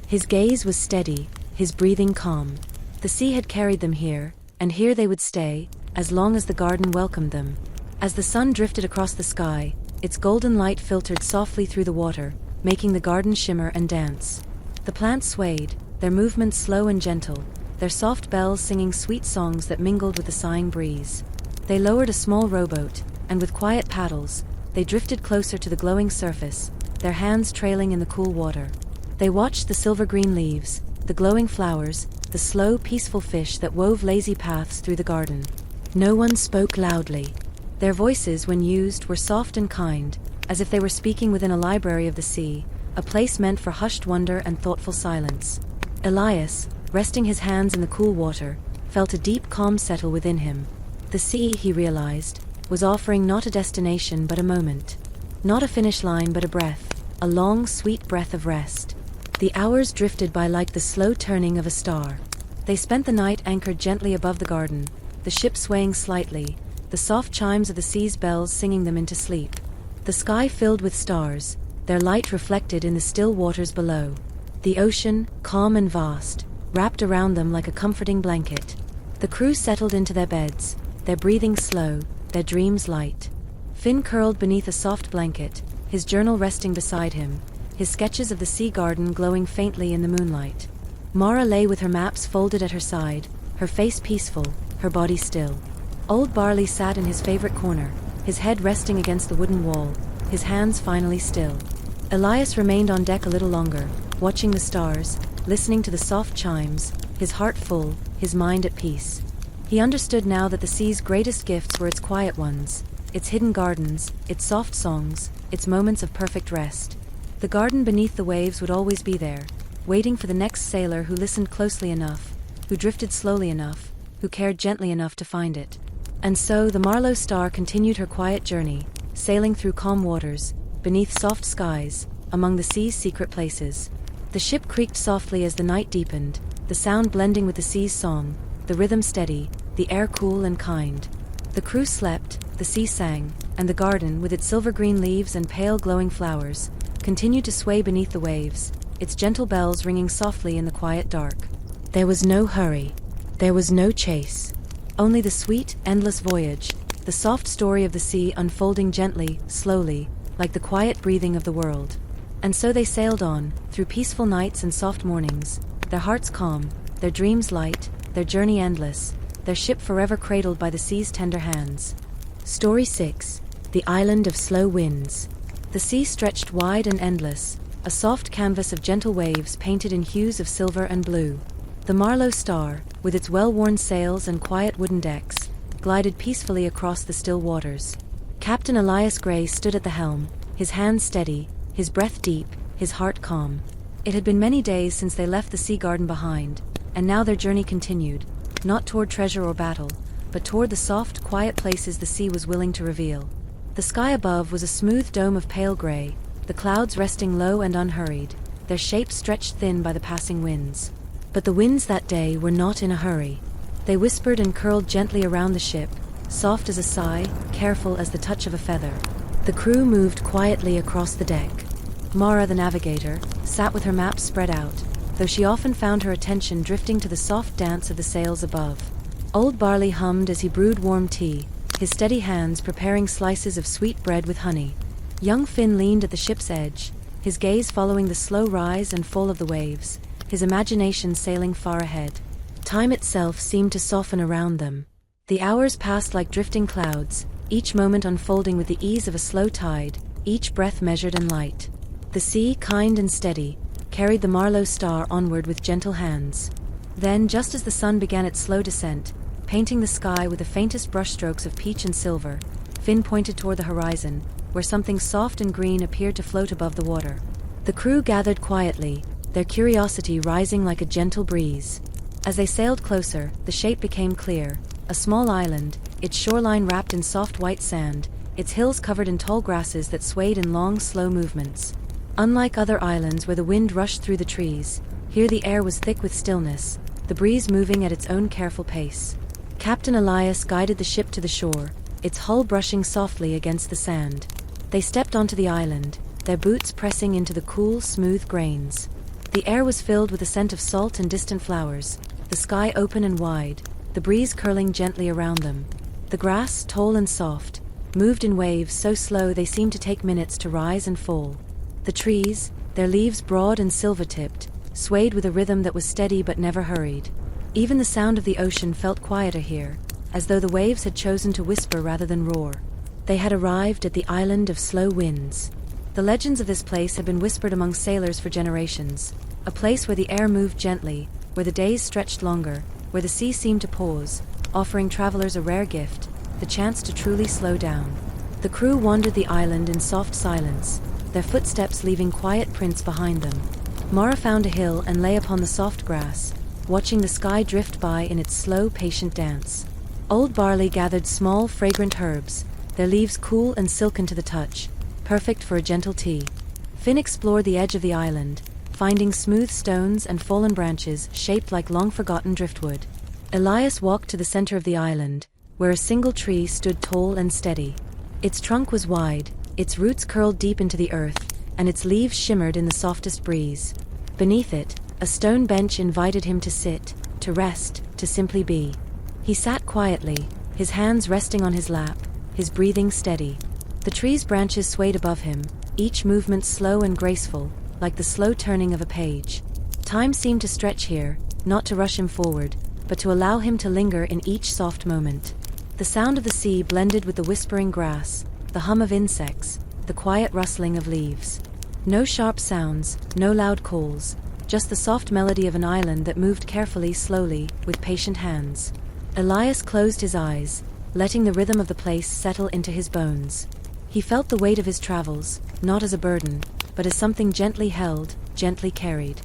Speaker 1: His gaze was steady, his breathing calm. The sea had carried them here, and here they would stay, as long as the garden welcomed them. As the sun drifted across the sky, its golden light filtered softly through the water, making the garden shimmer and dance. The plants swayed, their movements slow and gentle, their soft bells singing sweet songs that mingled with the sighing breeze. They lowered a small rowboat, and with quiet paddles, they drifted closer to the glowing surface, their hands trailing in the cool water. They watched the silver-green leaves, the glowing flowers, the slow, peaceful fish that wove lazy paths through the garden. No one spoke loudly. Their voices, when used, were soft and kind, as if they were speaking within a library of the sea, a place meant for hushed wonder and thoughtful silence. Elias, resting his hands in the cool water, felt a deep calm settle within him. The sea, he realized, was offering not a destination but a moment. Not a finish line but a breath, a long, sweet breath of rest. The hours drifted by like the slow turning of a star. They spent the night anchored gently above the garden, the ship swaying slightly, the soft chimes of the sea's bells singing them into sleep. The sky filled with stars, their light reflected in the still waters below. The ocean, calm and vast, wrapped around them like a comforting blanket. The crew settled into their beds, their breathing slow, their dreams light. Finn curled beneath a soft blanket, his journal resting beside him, his sketches of the sea garden glowing faintly in the moonlight. Mara lay with her maps folded at her side, her face peaceful, her body still. Old Barley sat in his favorite corner, his head resting against the wooden wall, his hands finally still. Elias remained on deck a little longer, watching the stars, listening to the soft chimes, his heart full, his mind at peace. He understood now that the sea's greatest gifts were its quiet ones, its hidden gardens, its soft songs, its moments of perfect rest. The garden beneath the waves would always be there, waiting for the next sailor who listened closely enough, who drifted slowly enough, who cared gently enough to find it. And so the Marlowe Star continued her quiet journey, sailing through calm waters, beneath soft skies, among the sea's secret places. The ship creaked softly as the night deepened, the sound blending with the sea's song, the rhythm steady, the air cool and kind. The crew slept, the sea sang, and the garden, with its silver-green leaves and pale glowing flowers, continued to sway beneath the waves, its gentle bells ringing softly in the quiet dark. There was no hurry. There was no chase. Only the sweet, endless voyage, the soft story of the sea unfolding gently, slowly, like the quiet breathing of the world. And so they sailed on, through peaceful nights and soft mornings, their hearts calm, their dreams light, their journey endless, their ship forever cradled by the sea's tender hands. Story 6. The Island of Slow Winds. The sea stretched wide and endless, a soft canvas of gentle waves painted in hues of silver and blue. The Marlowe Star, with its well-worn sails and quiet wooden decks, glided peacefully across the still waters. Captain Elias Gray stood at the helm, his hands steady, his breath deep, his heart calm. It had been many days since they left the sea garden behind, and now their journey continued, not toward treasure or battle, but toward the soft, quiet places the sea was willing to reveal. The sky above was a smooth dome of pale gray, the clouds resting low and unhurried, their shapes stretched thin by the passing winds. But the winds that day were not in a hurry. They whispered and curled gently around the ship, soft as a sigh, careful as the touch of a feather. The crew moved quietly across the deck. Mara, the navigator, sat with her maps spread out, though she often found her attention drifting to the soft dance of the sails above. Old Barley hummed as he brewed warm tea, his steady hands preparing slices of sweet bread with honey. Young Finn leaned at the ship's edge, his gaze following the slow rise and fall of the waves, his imagination sailing far ahead. Time itself seemed to soften around them. The hours passed like drifting clouds, each moment unfolding with the ease of a slow tide, each breath measured and light. The sea, kind and steady, carried the Marlowe star onward with gentle hands. Then, just as the sun began its slow descent, painting the sky with the faintest brushstrokes of peach and silver, Finn pointed toward the horizon, where something soft and green appeared to float above the water. The crew gathered quietly, their curiosity rising like a gentle breeze. As they sailed closer, the shape became clear, a small island, its shoreline wrapped in soft white sand, its hills covered in tall grasses that swayed in long, slow movements. Unlike other islands where the wind rushed through the trees, here the air was thick with stillness, the breeze moving at its own careful pace. Captain Elias guided the ship to the shore, its hull brushing softly against the sand. They stepped onto the island, their boots pressing into the cool, smooth grains. The air was filled with the scent of salt and distant flowers, the sky open and wide, the breeze curling gently around them. The grass, tall and soft, moved in waves so slow they seemed to take minutes to rise and fall. The trees, their leaves broad and silver-tipped, swayed with a rhythm that was steady but never hurried. Even the sound of the ocean felt quieter here, as though the waves had chosen to whisper rather than roar. They had arrived at the island of slow winds. The legends of this place had been whispered among sailors for generations, a place where the air moved gently, where the days stretched longer, where the sea seemed to pause, offering travelers a rare gift, the chance to truly slow down. The crew wandered the island in soft silence, their footsteps leaving quiet prints behind them. Mara found a hill and lay upon the soft grass, watching the sky drift by in its slow, patient dance. Old barley gathered small, fragrant herbs, their leaves cool and silken to the touch, perfect for a gentle tea. Finn explored the edge of the island, finding smooth stones and fallen branches shaped like long-forgotten driftwood. Elias walked to the center of the island, where a single tree stood tall and steady. Its trunk was wide, its roots curled deep into the earth, and its leaves shimmered in the softest breeze. Beneath it, a stone bench invited him to sit, to rest, to simply be. He sat quietly, his hands resting on his lap, his breathing steady. The tree's branches swayed above him, each movement slow and graceful, like the slow turning of a page. Time seemed to stretch here, not to rush him forward, but to allow him to linger in each soft moment. The sound of the sea blended with the whispering grass, the hum of insects, the quiet rustling of leaves. No sharp sounds, no loud calls, just the soft melody of an island that moved carefully, slowly, with patient hands. Elias closed his eyes, letting the rhythm of the place settle into his bones. He felt the weight of his travels, not as a burden, but as something gently held, gently carried.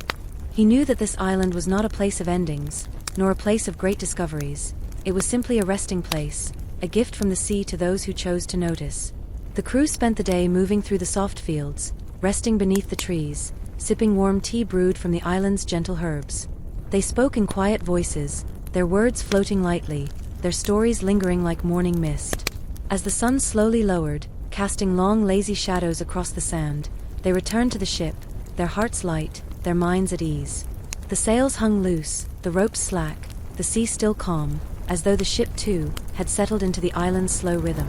Speaker 1: He knew that this island was not a place of endings, nor a place of great discoveries. It was simply a resting place, a gift from the sea to those who chose to notice. The crew spent the day moving through the soft fields, resting beneath the trees, sipping warm tea brewed from the island's gentle herbs. They spoke in quiet voices, their words floating lightly, their stories lingering like morning mist. As the sun slowly lowered, casting long lazy shadows across the sand, they returned to the ship, their hearts light, their minds at ease. The sails hung loose, the ropes slack, the sea still calm, as though the ship, too, had settled into the island's slow rhythm.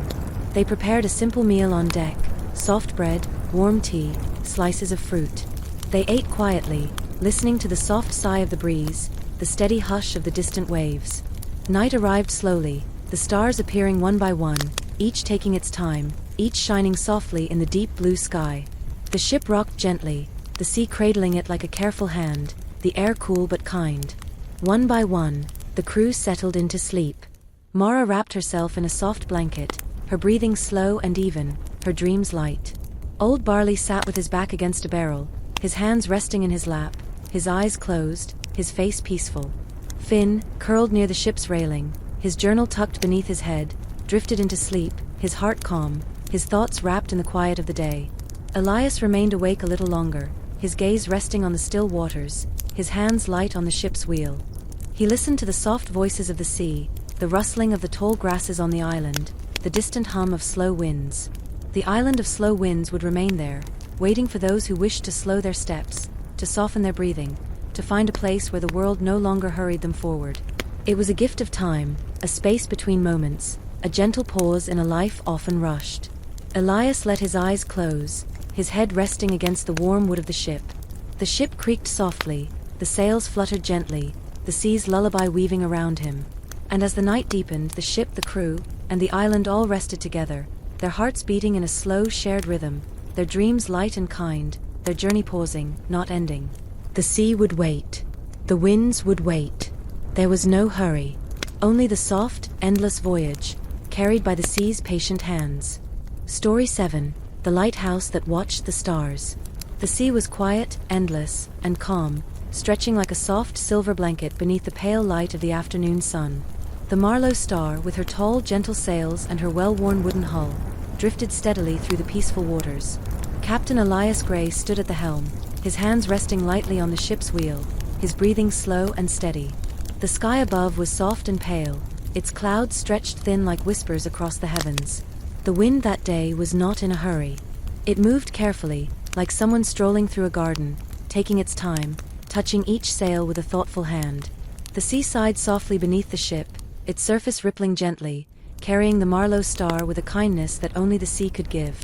Speaker 1: They prepared a simple meal on deck, soft bread, warm tea, slices of fruit. They ate quietly, listening to the soft sigh of the breeze, the steady hush of the distant waves. Night arrived slowly, the stars appearing one by one, each taking its time, each shining softly in the deep blue sky. The ship rocked gently, the sea cradling it like a careful hand, the air cool but kind. One by one, the crew settled into sleep. Mara wrapped herself in a soft blanket, her breathing slow and even, her dreams light. Old Barley sat with his back against a barrel, his hands resting in his lap, his eyes closed, his face peaceful. Finn, curled near the ship's railing, his journal tucked beneath his head, drifted into sleep, his heart calm, his thoughts wrapped in the quiet of the day. Elias remained awake a little longer, his gaze resting on the still waters, his hands light on the ship's wheel. He listened to the soft voices of the sea, the rustling of the tall grasses on the island, the distant hum of slow winds. The island of slow winds would remain there, waiting for those who wished to slow their steps, to soften their breathing, to find a place where the world no longer hurried them forward. It was a gift of time, a space between moments, a gentle pause in a life often rushed. Elias let his eyes close, his head resting against the warm wood of the ship. The ship creaked softly, the sails fluttered gently, the sea's lullaby weaving around him. And as the night deepened, the ship, the crew, and the island all rested together, their hearts beating in a slow, shared rhythm, their dreams light and kind, their journey pausing, not ending. The sea would wait. The winds would wait. There was no hurry. Only the soft, endless voyage, carried by the sea's patient hands. Story 7. The Lighthouse That Watched the Stars. The sea was quiet, endless, and calm, stretching like a soft silver blanket beneath the pale light of the afternoon sun. The Marlowe Star, with her tall, gentle sails and her well-worn wooden hull, drifted steadily through the peaceful waters. Captain Elias Gray stood at the helm, his hands resting lightly on the ship's wheel, his breathing slow and steady. The sky above was soft and pale, its clouds stretched thin like whispers across the heavens. The wind that day was not in a hurry. It moved carefully, like someone strolling through a garden, taking its time, touching each sail with a thoughtful hand. The sea sighed softly beneath the ship, its surface rippling gently, carrying the Marlowe Star with a kindness that only the sea could give.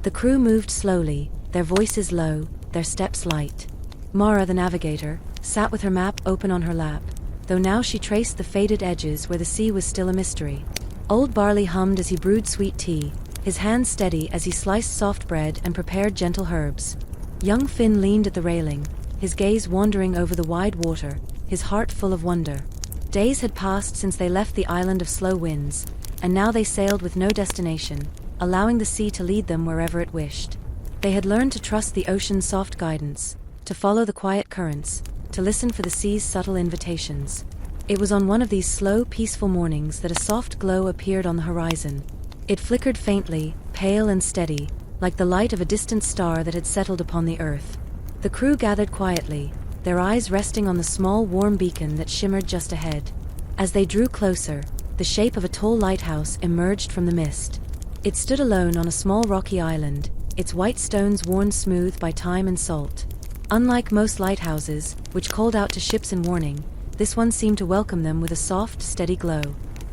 Speaker 1: The crew moved slowly, their voices low, their steps light. Mara, the navigator, sat with her map open on her lap, though now she traced the faded edges where the sea was still a mystery. Old Barley hummed as he brewed sweet tea, his hands steady as he sliced soft bread and prepared gentle herbs. Young Finn leaned at the railing, his gaze wandering over the wide water, his heart full of wonder. Days had passed since they left the island of slow winds, and now they sailed with no destination, allowing the sea to lead them wherever it wished. They had learned to trust the ocean's soft guidance, to follow the quiet currents, to listen for the sea's subtle invitations. It was on one of these slow, peaceful mornings that a soft glow appeared on the horizon. It flickered faintly, pale and steady, like the light of a distant star that had settled upon the earth. The crew gathered quietly, their eyes resting on the small, warm beacon that shimmered just ahead. As they drew closer, the shape of a tall lighthouse emerged from the mist. It stood alone on a small rocky island, its white stones worn smooth by time and salt. Unlike most lighthouses, which called out to ships in warning, this one seemed to welcome them with a soft, steady glow.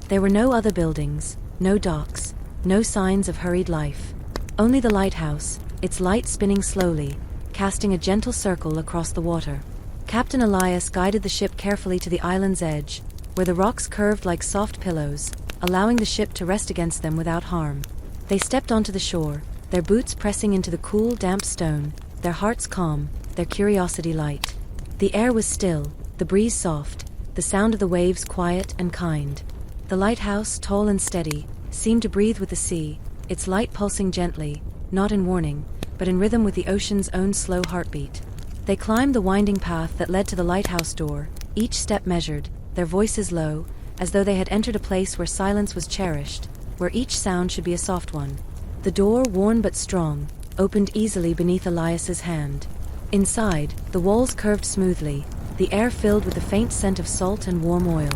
Speaker 1: There were no other buildings, no docks, no signs of hurried life. Only the lighthouse, its light spinning slowly, casting a gentle circle across the water. Captain Elias guided the ship carefully to the island's edge, where the rocks curved like soft pillows, allowing the ship to rest against them without harm. They stepped onto the shore, their boots pressing into the cool, damp stone, their hearts calm, their curiosity light. The air was still, the breeze soft, the sound of the waves quiet and kind. The lighthouse, tall and steady, seemed to breathe with the sea, its light pulsing gently, not in warning, but in rhythm with the ocean's own slow heartbeat. They climbed the winding path that led to the lighthouse door, each step measured, their voices low, as though they had entered a place where silence was cherished, where each sound should be a soft one. The door, worn but strong, opened easily beneath Elias's hand. Inside, the walls curved smoothly, the air filled with the faint scent of salt and warm oil.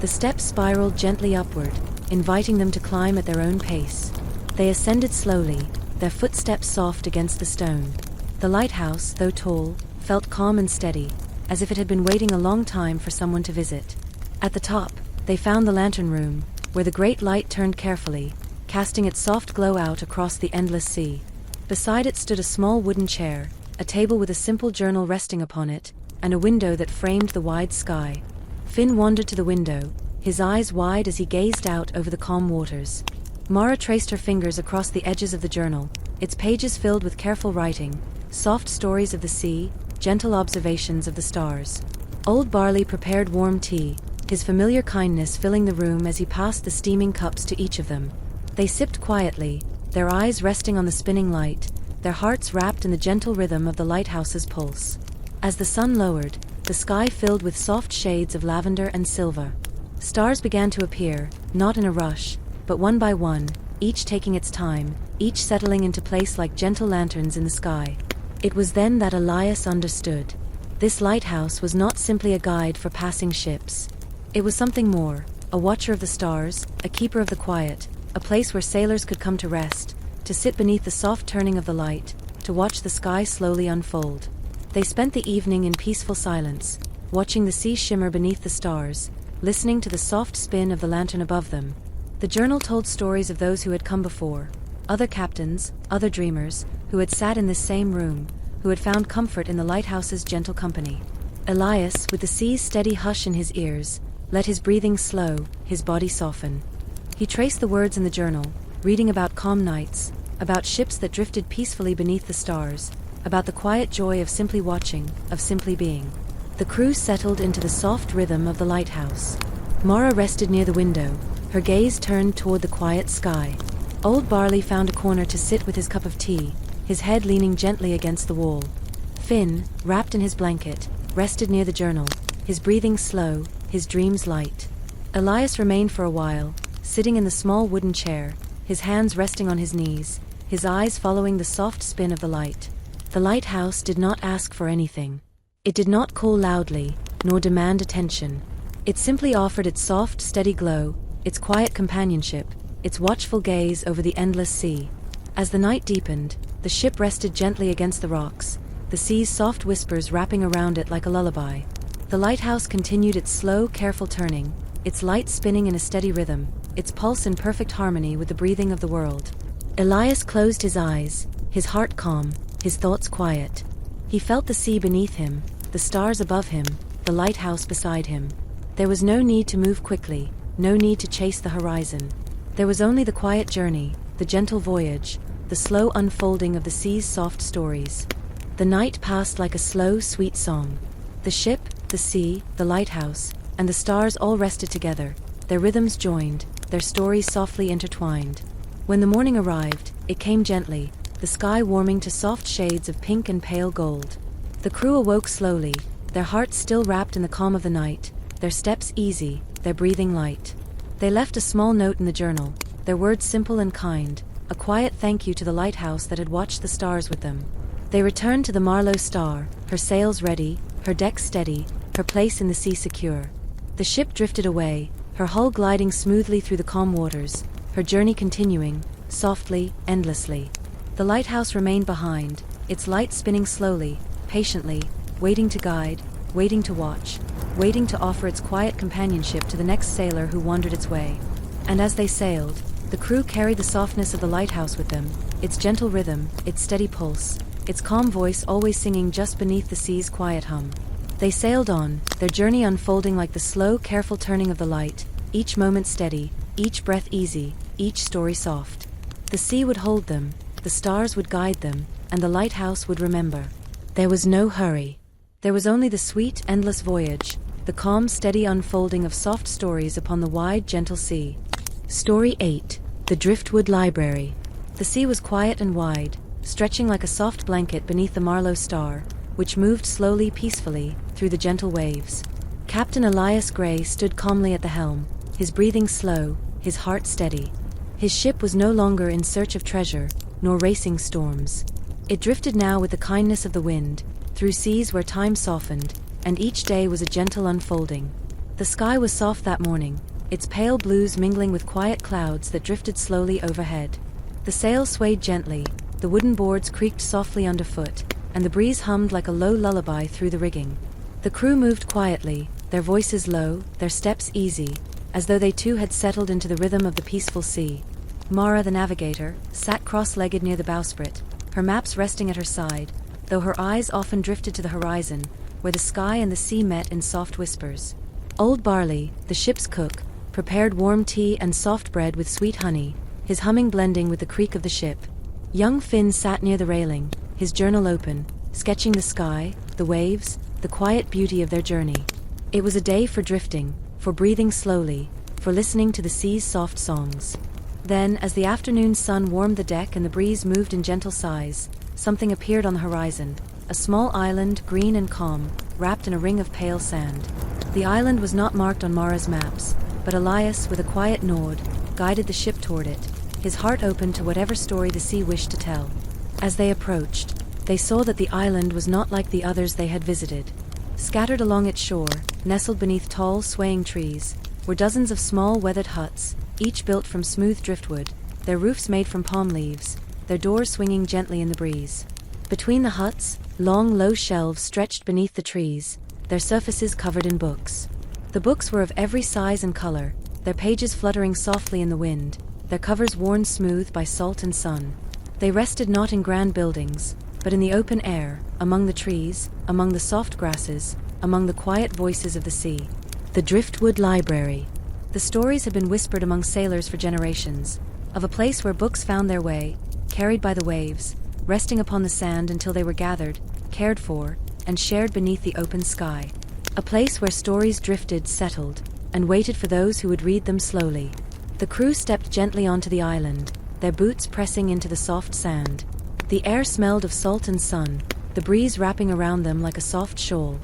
Speaker 1: The steps spiraled gently upward, inviting them to climb at their own pace. They ascended slowly, their footsteps soft against the stone. The lighthouse, though tall, felt calm and steady, as if it had been waiting a long time for someone to visit. At the top, they found the lantern room, where the great light turned carefully, casting its soft glow out across the endless sea. Beside it stood a small wooden chair, a table with a simple journal resting upon it, and a window that framed the wide sky. Finn wandered to the window, his eyes wide as he gazed out over the calm waters. Mara traced her fingers across the edges of the journal, its pages filled with careful writing, soft stories of the sea, gentle observations of the stars. Old Barley prepared warm tea, his familiar kindness filling the room as he passed the steaming cups to each of them. They sipped quietly, their eyes resting on the spinning light, their hearts wrapped in the gentle rhythm of the lighthouse's pulse. As the sun lowered, the sky filled with soft shades of lavender and silver. Stars began to appear, not in a rush, but one by one, each taking its time, each settling into place like gentle lanterns in the sky. It was then that Elias understood. This lighthouse was not simply a guide for passing ships. It was something more, a watcher of the stars, a keeper of the quiet, a place where sailors could come to rest, to sit beneath the soft turning of the light, to watch the sky slowly unfold. They spent the evening in peaceful silence, watching the sea shimmer beneath the stars, listening to the soft spin of the lantern above them. The journal told stories of those who had come before, other captains, other dreamers, who had sat in this same room, who had found comfort in the lighthouse's gentle company. Elias, with the sea's steady hush in his ears, let his breathing slow, his body soften. He traced the words in the journal, reading about calm nights, about ships that drifted peacefully beneath the stars, about the quiet joy of simply watching, of simply being. The crew settled into the soft rhythm of the lighthouse. Mara rested near the window, her gaze turned toward the quiet sky. Old Barley found a corner to sit with his cup of tea, his head leaning gently against the wall. Finn, wrapped in his blanket, rested near the journal, his breathing slow, his dreams light. Elias remained for a while, sitting in the small wooden chair, his hands resting on his knees, his eyes following the soft spin of the light. The lighthouse did not ask for anything. It did not call loudly, nor demand attention. It simply offered its soft, steady glow, its quiet companionship, its watchful gaze over the endless sea. As the night deepened, the ship rested gently against the rocks, the sea's soft whispers wrapping around it like a lullaby. The lighthouse continued its slow, careful turning, its light spinning in a steady rhythm, its pulse in perfect harmony with the breathing of the world. Elias closed his eyes, his heart calm, his thoughts quiet. He felt the sea beneath him, the stars above him, the lighthouse beside him. There was no need to move quickly, no need to chase the horizon. There was only the quiet journey, the gentle voyage, the slow unfolding of the sea's soft stories. The night passed like a slow, sweet song. The ship, the sea, the lighthouse, and the stars all rested together, their rhythms joined, their stories softly intertwined. When the morning arrived, it came gently, the sky warming to soft shades of pink and pale gold. The crew awoke slowly, their hearts still wrapped in the calm of the night, their steps easy, their breathing light. They left a small note in the journal, their words simple and kind, a quiet thank you to the lighthouse that had watched the stars with them. They returned to the Marlow Star, her sails ready, her deck steady, her place in the sea secure. The ship drifted away, her hull gliding smoothly through the calm waters, her journey continuing, softly, endlessly. The lighthouse remained behind, its light spinning slowly, patiently, waiting to guide, waiting to watch, waiting to offer its quiet companionship to the next sailor who wandered its way. And as they sailed, the crew carried the softness of the lighthouse with them, its gentle rhythm, its steady pulse, its calm voice always singing just beneath the sea's quiet hum. They sailed on, their journey unfolding like the slow, careful turning of the light, each moment steady, each breath easy, each story soft. The sea would hold them, the stars would guide them, and the lighthouse would remember. There was no hurry. There was only the sweet, endless voyage, the calm, steady unfolding of soft stories upon the wide, gentle sea. Story 8. The Driftwood Library. The sea was quiet and wide, stretching like a soft blanket beneath the Marlow Star, which moved slowly, peacefully, through the gentle waves. Captain Elias Gray stood calmly at the helm, his breathing slow, his heart steady. His ship was no longer in search of treasure, nor racing storms. It drifted now with the kindness of the wind, through seas where time softened, and each day was a gentle unfolding. The sky was soft that morning, its pale blues mingling with quiet clouds that drifted slowly overhead. The sails swayed gently, the wooden boards creaked softly underfoot, and the breeze hummed like a low lullaby through the rigging. The crew moved quietly, their voices low, their steps easy, as though they too had settled into the rhythm of the peaceful sea. Mara, the navigator, sat cross-legged near the bowsprit, her maps resting at her side, though her eyes often drifted to the horizon, where the sky and the sea met in soft whispers. Old Barley, the ship's cook, prepared warm tea and soft bread with sweet honey, his humming blending with the creak of the ship. Young Finn sat near the railing, his journal open, sketching the sky, the waves, the quiet beauty of their journey. It was a day for drifting, for breathing slowly, for listening to the sea's soft songs. Then, as the afternoon sun warmed the deck and the breeze moved in gentle sighs, something appeared on the horizon, a small island, green and calm, wrapped in a ring of pale sand. The island was not marked on Mara's maps, but Elias, with a quiet nod, guided the ship toward it, his heart open to whatever story the sea wished to tell. As they approached, they saw that the island was not like the others they had visited. Scattered along its shore, nestled beneath tall, swaying trees, were dozens of small, weathered huts, each built from smooth driftwood, their roofs made from palm leaves, their doors swinging gently in the breeze. Between the huts, long, low shelves stretched beneath the trees, their surfaces covered in books. The books were of every size and color, their pages fluttering softly in the wind, their covers worn smooth by salt and sun. They rested not in grand buildings, but in the open air, among the trees, among the soft grasses, among the quiet voices of the sea. The Driftwood Library. The stories had been whispered among sailors for generations, of a place where books found their way, carried by the waves, resting upon the sand until they were gathered, cared for, and shared beneath the open sky. A place where stories drifted, settled, and waited for those who would read them slowly. The crew stepped gently onto the island, their boots pressing into the soft sand. The air smelled of salt and sun, the breeze wrapping around them like a soft shawl.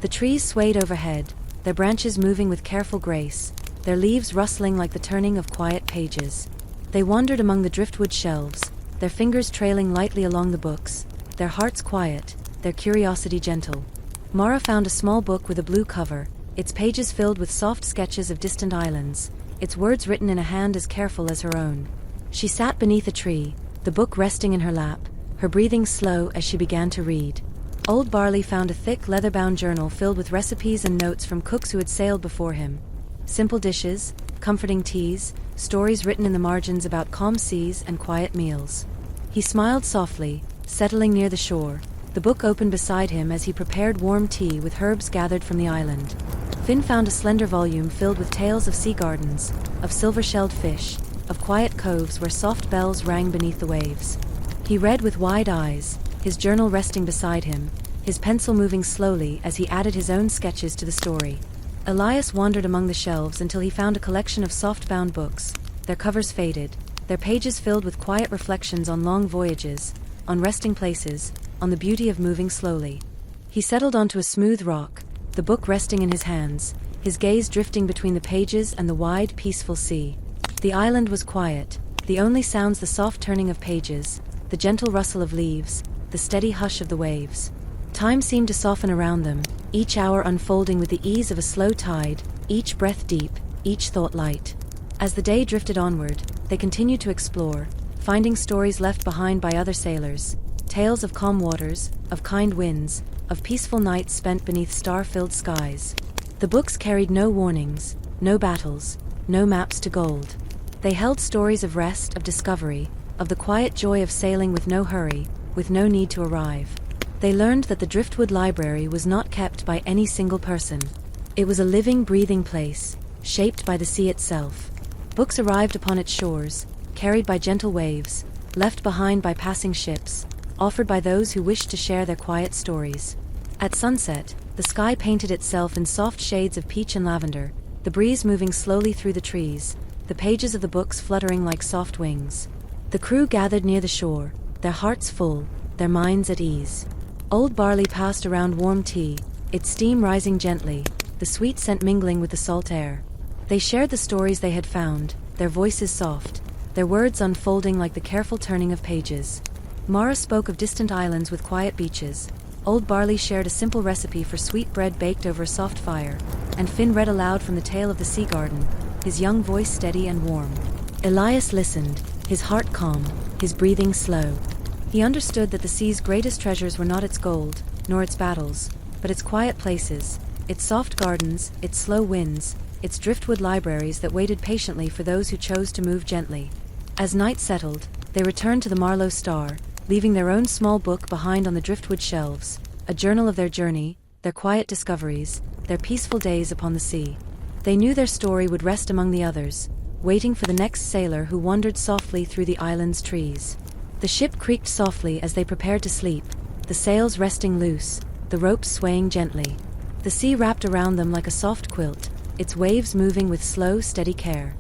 Speaker 1: The trees swayed overhead, their branches moving with careful grace, their leaves rustling like the turning of quiet pages. They wandered among the driftwood shelves, their fingers trailing lightly along the books, their hearts quiet, their curiosity gentle. Mara found a small book with a blue cover, its pages filled with soft sketches of distant islands, its words written in a hand as careful as her own. She sat beneath a tree, the book resting in her lap, her breathing slow as she began to read. Old Barley found a thick, leather-bound journal filled with recipes and notes from cooks who had sailed before him. Simple dishes, comforting teas, stories written in the margins about calm seas and quiet meals. He smiled softly, settling near the shore, the book open beside him as he prepared warm tea with herbs gathered from the island. Finn found a slender volume filled with tales of sea gardens, of silver-shelled fish, of quiet coves where soft bells rang beneath the waves. He read with wide eyes, his journal resting beside him, his pencil moving slowly as he added his own sketches to the story. Elias wandered among the shelves until he found a collection of soft-bound books, their covers faded, their pages filled with quiet reflections on long voyages, on resting places, on the beauty of moving slowly. He settled onto a smooth rock, the book resting in his hands, his gaze drifting between the pages and the wide, peaceful sea. The island was quiet, the only sounds the soft turning of pages, the gentle rustle of leaves, the steady hush of the waves. Time seemed to soften around them, each hour unfolding with the ease of a slow tide, each breath deep, each thought light. As the day drifted onward, they continued to explore, finding stories left behind by other sailors, tales of calm waters, of kind winds, of peaceful nights spent beneath star-filled skies. The books carried no warnings, no battles, no maps to gold. They held stories of rest, of discovery, of the quiet joy of sailing with no hurry, with no need to arrive. They learned that the Driftwood Library was not kept by any single person. It was a living, breathing place, shaped by the sea itself. Books arrived upon its shores, carried by gentle waves, left behind by passing ships, offered by those who wished to share their quiet stories. At sunset, the sky painted itself in soft shades of peach and lavender, the breeze moving slowly through the trees, the pages of the books fluttering like soft wings. The crew gathered near the shore, their hearts full, their minds at ease. Old Barley passed around warm tea, its steam rising gently, the sweet scent mingling with the salt air. They shared the stories they had found, their voices soft, their words unfolding like the careful turning of pages. Mara spoke of distant islands with quiet beaches. Old Barley shared a simple recipe for sweet bread baked over a soft fire, and Finn read aloud from the tale of the sea garden, his young voice steady and warm. Elias listened, his heart calm, his breathing slow. He understood that the sea's greatest treasures were not its gold, nor its battles, but its quiet places, its soft gardens, its slow winds, its driftwood libraries that waited patiently for those who chose to move gently. As night settled, they returned to the Marlow Star, leaving their own small book behind on the driftwood shelves, a journal of their journey, their quiet discoveries, their peaceful days upon the sea. They knew their story would rest among the others, waiting for the next sailor who wandered softly through the island's trees. The ship creaked softly as they prepared to sleep, the sails resting loose, the ropes swaying gently. The sea wrapped around them like a soft quilt, its waves moving with slow, steady care.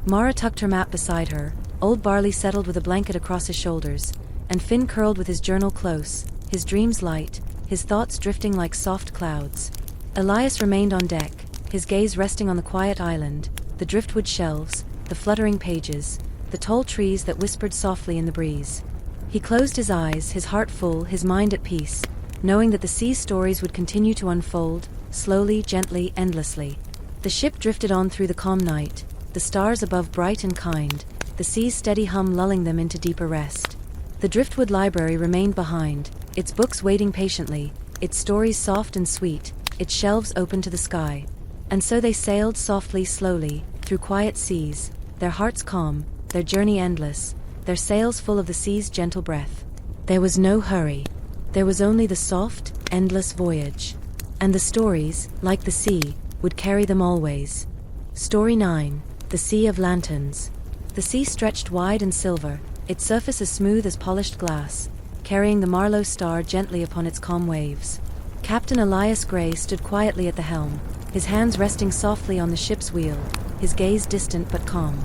Speaker 1: Mara tucked her map beside her, Old Barley settled with a blanket across his shoulders, and Finn curled with his journal close, his dreams light, his thoughts drifting like soft clouds. Elias remained on deck, his gaze resting on the quiet island, the driftwood shelves, the fluttering pages, the tall trees that whispered softly in the breeze. He closed his eyes, his heart full, his mind at peace, knowing that the sea's stories would continue to unfold, slowly, gently, endlessly. The ship drifted on through the calm night, the stars above bright and kind, the sea's steady hum lulling them into deeper rest. The Driftwood Library remained behind, its books waiting patiently, its stories soft and sweet, its shelves open to the sky. And so they sailed softly, slowly, through quiet seas, their hearts calm, their journey endless, their sails full of the sea's gentle breath. There was no hurry. There was only the soft, endless voyage. And the stories, like the sea, would carry them always. Story 9. The Sea of Lanterns. The sea stretched wide and silver, its surface as smooth as polished glass, carrying the Marlowe star gently upon its calm waves. Captain Elias Gray stood quietly at the helm, his hands resting softly on the ship's wheel, his gaze distant but calm.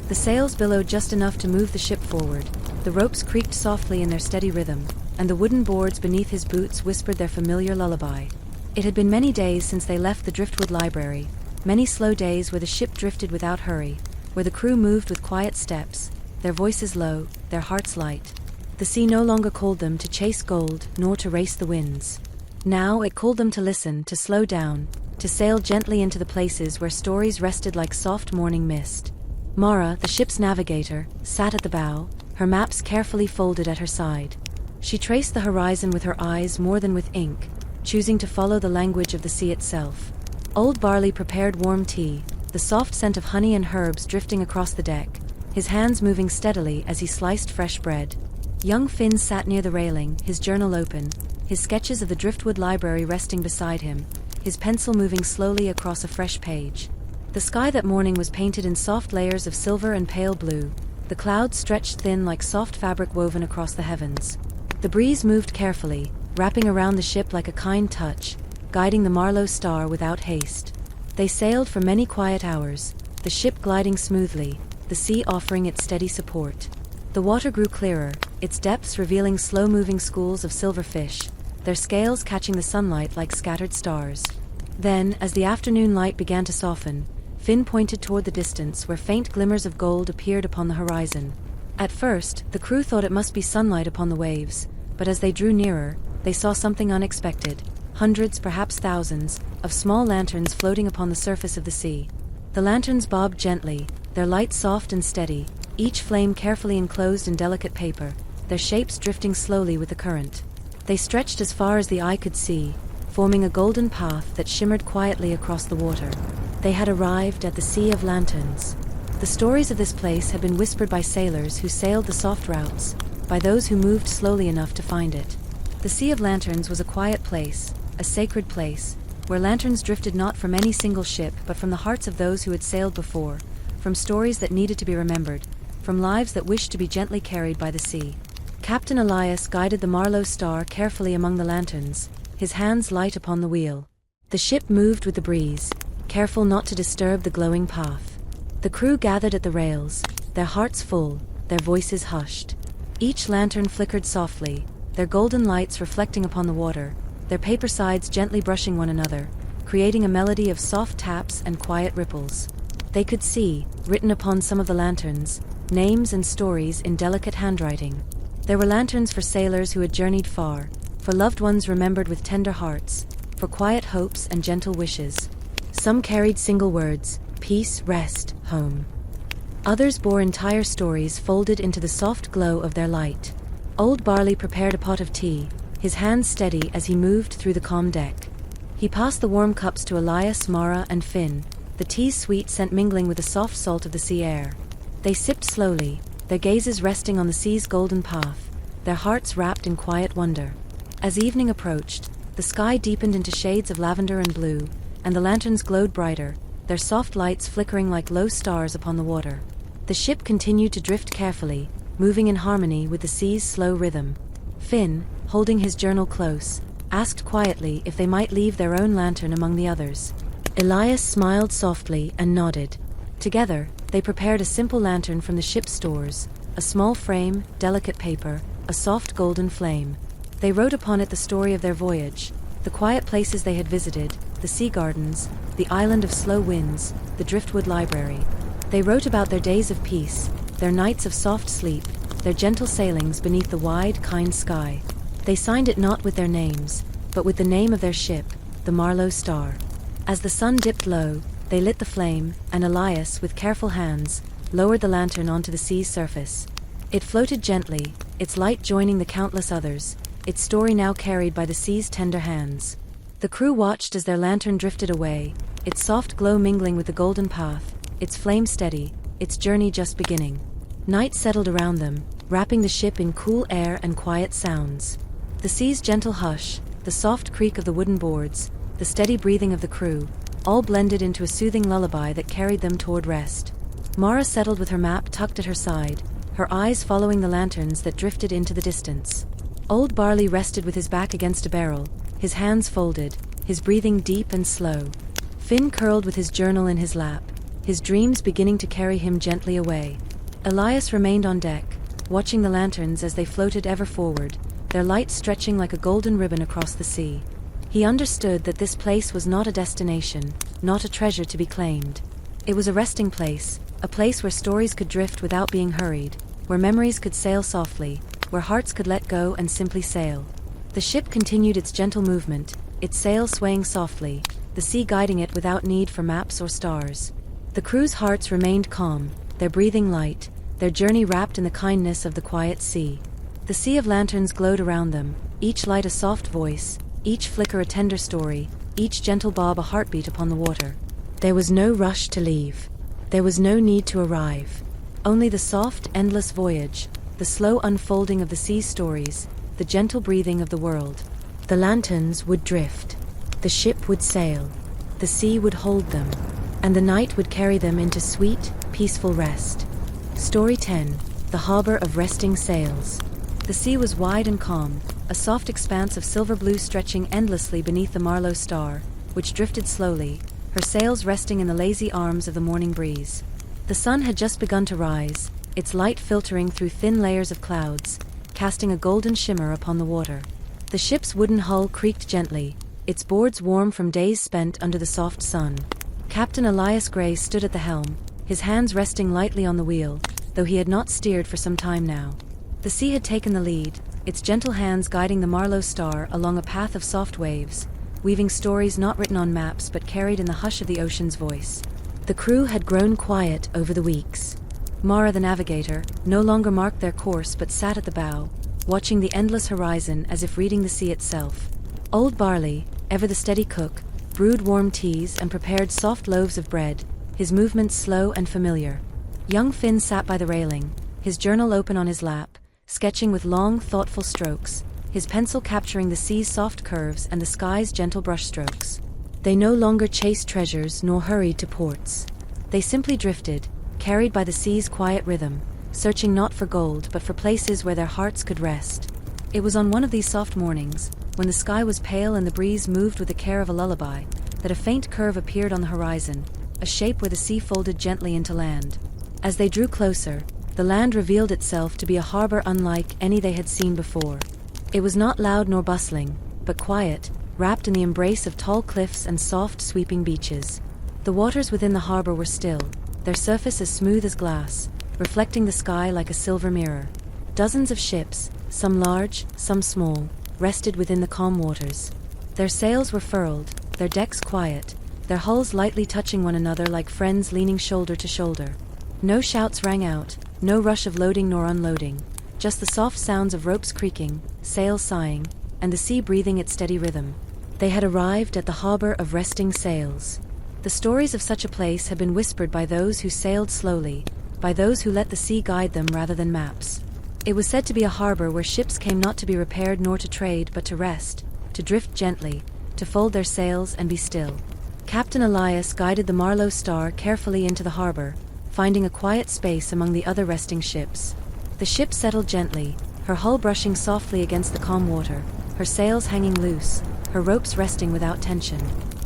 Speaker 1: The sails billowed just enough to move the ship forward, the ropes creaked softly in their steady rhythm, and the wooden boards beneath his boots whispered their familiar lullaby. It had been many days since they left the driftwood library, many slow days where the ship drifted without hurry, where the crew moved with quiet steps, their voices low, their hearts light. The sea no longer called them to chase gold, nor to race the winds. Now it called them to listen, to slow down, to sail gently into the places where stories rested like soft morning mist. Mara, the ship's navigator, sat at the bow, her maps carefully folded at her side. She traced the horizon with her eyes more than with ink, choosing to follow the language of the sea itself. Old Barley prepared warm tea, the soft scent of honey and herbs drifting across the deck, his hands moving steadily as he sliced fresh bread. Young Finn sat near the railing, his journal open, his sketches of the driftwood library resting beside him, his pencil moving slowly across a fresh page. The sky that morning was painted in soft layers of silver and pale blue, the clouds stretched thin like soft fabric woven across the heavens. The breeze moved carefully, wrapping around the ship like a kind touch, guiding the Marlowe star without haste. They sailed for many quiet hours, the ship gliding smoothly, the sea offering its steady support. The water grew clearer, its depths revealing slow-moving schools of silver fish, their scales catching the sunlight like scattered stars. Then, as the afternoon light began to soften, Finn pointed toward the distance where faint glimmers of gold appeared upon the horizon. At first, the crew thought it must be sunlight upon the waves, but as they drew nearer, they saw something unexpected. Hundreds, perhaps thousands, of small lanterns floating upon the surface of the sea. The lanterns bobbed gently, their light soft and steady, each flame carefully enclosed in delicate paper, their shapes drifting slowly with the current. They stretched as far as the eye could see, forming a golden path that shimmered quietly across the water. They had arrived at the Sea of Lanterns. The stories of this place had been whispered by sailors who sailed the soft routes, by those who moved slowly enough to find it. The Sea of Lanterns was a quiet place, a sacred place, where lanterns drifted not from any single ship but from the hearts of those who had sailed before, from stories that needed to be remembered, from lives that wished to be gently carried by the sea. Captain Elias guided the Marlowe star carefully among the lanterns, his hands light upon the wheel. The ship moved with the breeze, careful not to disturb the glowing path. The crew gathered at the rails, their hearts full, their voices hushed. Each lantern flickered softly, their golden lights reflecting upon the water, their paper sides gently brushing one another, creating a melody of soft taps and quiet ripples. They could see, written upon some of the lanterns, names and stories in delicate handwriting. There were lanterns for sailors who had journeyed far, for loved ones remembered with tender hearts, for quiet hopes and gentle wishes. Some carried single words: peace, rest, home. Others bore entire stories folded into the soft glow of their light. Old Barley prepared a pot of tea, his hands steady as he moved through the calm deck. He passed the warm cups to Elias, Mara, and Finn, the tea's sweet scent mingling with the soft salt of the sea air. They sipped slowly, their gazes resting on the sea's golden path, their hearts wrapped in quiet wonder. As evening approached, the sky deepened into shades of lavender and blue, and the lanterns glowed brighter, their soft lights flickering like low stars upon the water. The ship continued to drift carefully, moving in harmony with the sea's slow rhythm. Finn, holding his journal close, asked quietly if they might leave their own lantern among the others. Elias smiled softly and nodded. Together, they prepared a simple lantern from the ship's stores, a small frame, delicate paper, a soft golden flame. They wrote upon it the story of their voyage, the quiet places they had visited, the sea gardens, the island of slow winds, the driftwood library. They wrote about their days of peace, their nights of soft sleep, their gentle sailings beneath the wide, kind sky. They signed it not with their names, but with the name of their ship, the Marlowe Star. As the sun dipped low, they lit the flame, and Elias, with careful hands, lowered the lantern onto the sea's surface. It floated gently, its light joining the countless others, its story now carried by the sea's tender hands. The crew watched as their lantern drifted away, its soft glow mingling with the golden path, its flame steady, its journey just beginning. Night settled around them, wrapping the ship in cool air and quiet sounds. The sea's gentle hush, the soft creak of the wooden boards, the steady breathing of the crew, all blended into a soothing lullaby that carried them toward rest. Mara settled with her map tucked at her side, her eyes following the lanterns that drifted into the distance. Old Barley rested with his back against a barrel, his hands folded, his breathing deep and slow. Finn curled with his journal in his lap, his dreams beginning to carry him gently away. Elias remained on deck, watching the lanterns as they floated ever forward, their light stretching like a golden ribbon across the sea. He understood that this place was not a destination, not a treasure to be claimed. It was a resting place, a place where stories could drift without being hurried, where memories could sail softly, where hearts could let go and simply sail. The ship continued its gentle movement, its sails swaying softly, the sea guiding it without need for maps or stars. The crew's hearts remained calm, their breathing light, their journey wrapped in the kindness of the quiet sea. The sea of lanterns glowed around them, each light a soft voice, each flicker a tender story, each gentle bob a heartbeat upon the water. There was no rush to leave. There was no need to arrive. Only the soft, endless voyage, the slow unfolding of the sea's stories, the gentle breathing of the world. The lanterns would drift. The ship would sail. The sea would hold them. And the night would carry them into sweet, peaceful rest. Story 10. The Harbor of Resting Sails. The sea was wide and calm, a soft expanse of silver blue stretching endlessly beneath the Marlowe star, which drifted slowly, her sails resting in the lazy arms of the morning breeze. The sun had just begun to rise, its light filtering through thin layers of clouds, casting a golden shimmer upon the water. The ship's wooden hull creaked gently, its boards warm from days spent under the soft sun. Captain Elias Gray stood at the helm, his hands resting lightly on the wheel, though he had not steered for some time now. The sea had taken the lead, its gentle hands guiding the Marlowe star along a path of soft waves, weaving stories not written on maps but carried in the hush of the ocean's voice. The crew had grown quiet over the weeks. Mara, the navigator, no longer marked their course but sat at the bow, watching the endless horizon as if reading the sea itself. Old Barley, ever the steady cook, brewed warm teas and prepared soft loaves of bread, his movements slow and familiar. Young Finn sat by the railing, his journal open on his lap, sketching with long, thoughtful strokes, his pencil capturing the sea's soft curves and the sky's gentle brushstrokes. They no longer chased treasures nor hurried to ports. They simply drifted, carried by the sea's quiet rhythm, searching not for gold but for places where their hearts could rest. It was on one of these soft mornings, when the sky was pale and the breeze moved with the care of a lullaby, that a faint curve appeared on the horizon, a shape where the sea folded gently into land. As they drew closer, the land revealed itself to be a harbor unlike any they had seen before. It was not loud nor bustling, but quiet, wrapped in the embrace of tall cliffs and soft, sweeping beaches. The waters within the harbor were still, their surface as smooth as glass, reflecting the sky like a silver mirror. Dozens of ships, some large, some small, rested within the calm waters. Their sails were furled, their decks quiet, their hulls lightly touching one another like friends leaning shoulder to shoulder. No shouts rang out, no rush of loading nor unloading, just the soft sounds of ropes creaking, sails sighing, and the sea breathing its steady rhythm. They had arrived at the Harbor of Resting Sails. The stories of such a place had been whispered by those who sailed slowly, by those who let the sea guide them rather than maps. It was said to be a harbor where ships came not to be repaired nor to trade but to rest, to drift gently, to fold their sails and be still. Captain Elias guided the Marlowe star carefully into the harbor, finding a quiet space among the other resting ships. The ship settled gently, her hull brushing softly against the calm water, her sails hanging loose, her ropes resting without tension.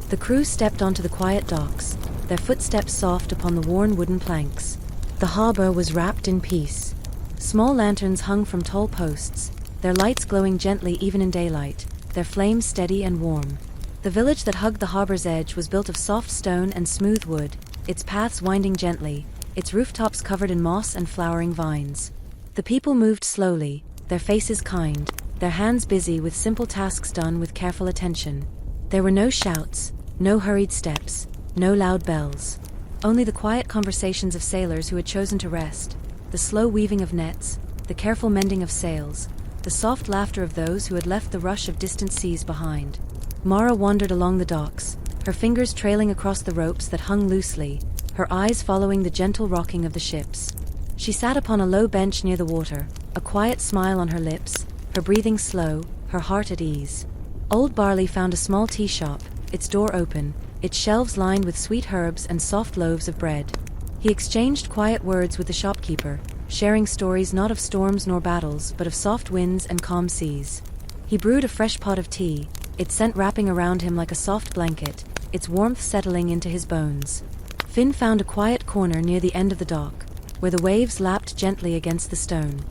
Speaker 1: The crew stepped onto the quiet docks, their footsteps soft upon the worn wooden planks. The harbor was wrapped in peace. Small lanterns hung from tall posts, their lights glowing gently even in daylight, their flames steady and warm. The village that hugged the harbor's edge was built of soft stone and smooth wood, its paths winding gently, its rooftops covered in moss and flowering vines. The people moved slowly, their faces kind, their hands busy with simple tasks done with careful attention. There were no shouts, no hurried steps, no loud bells. Only the quiet conversations of sailors who had chosen to rest, the slow weaving of nets, the careful mending of sails, the soft laughter of those who had left the rush of distant seas behind. Mara wandered along the docks, her fingers trailing across the ropes that hung loosely, her eyes following the gentle rocking of the ships. She sat upon a low bench near the water, a quiet smile on her lips, her breathing slow, her heart at ease. Old Barley found a small tea shop, its door open, its shelves lined with sweet herbs and soft loaves of bread. He exchanged quiet words with the shopkeeper, sharing stories not of storms nor battles but of soft winds and calm seas. He brewed a fresh pot of tea, its scent wrapping around him like a soft blanket, its warmth settling into his bones. Finn found a quiet corner near the end of the dock, where the waves lapped gently against the stone.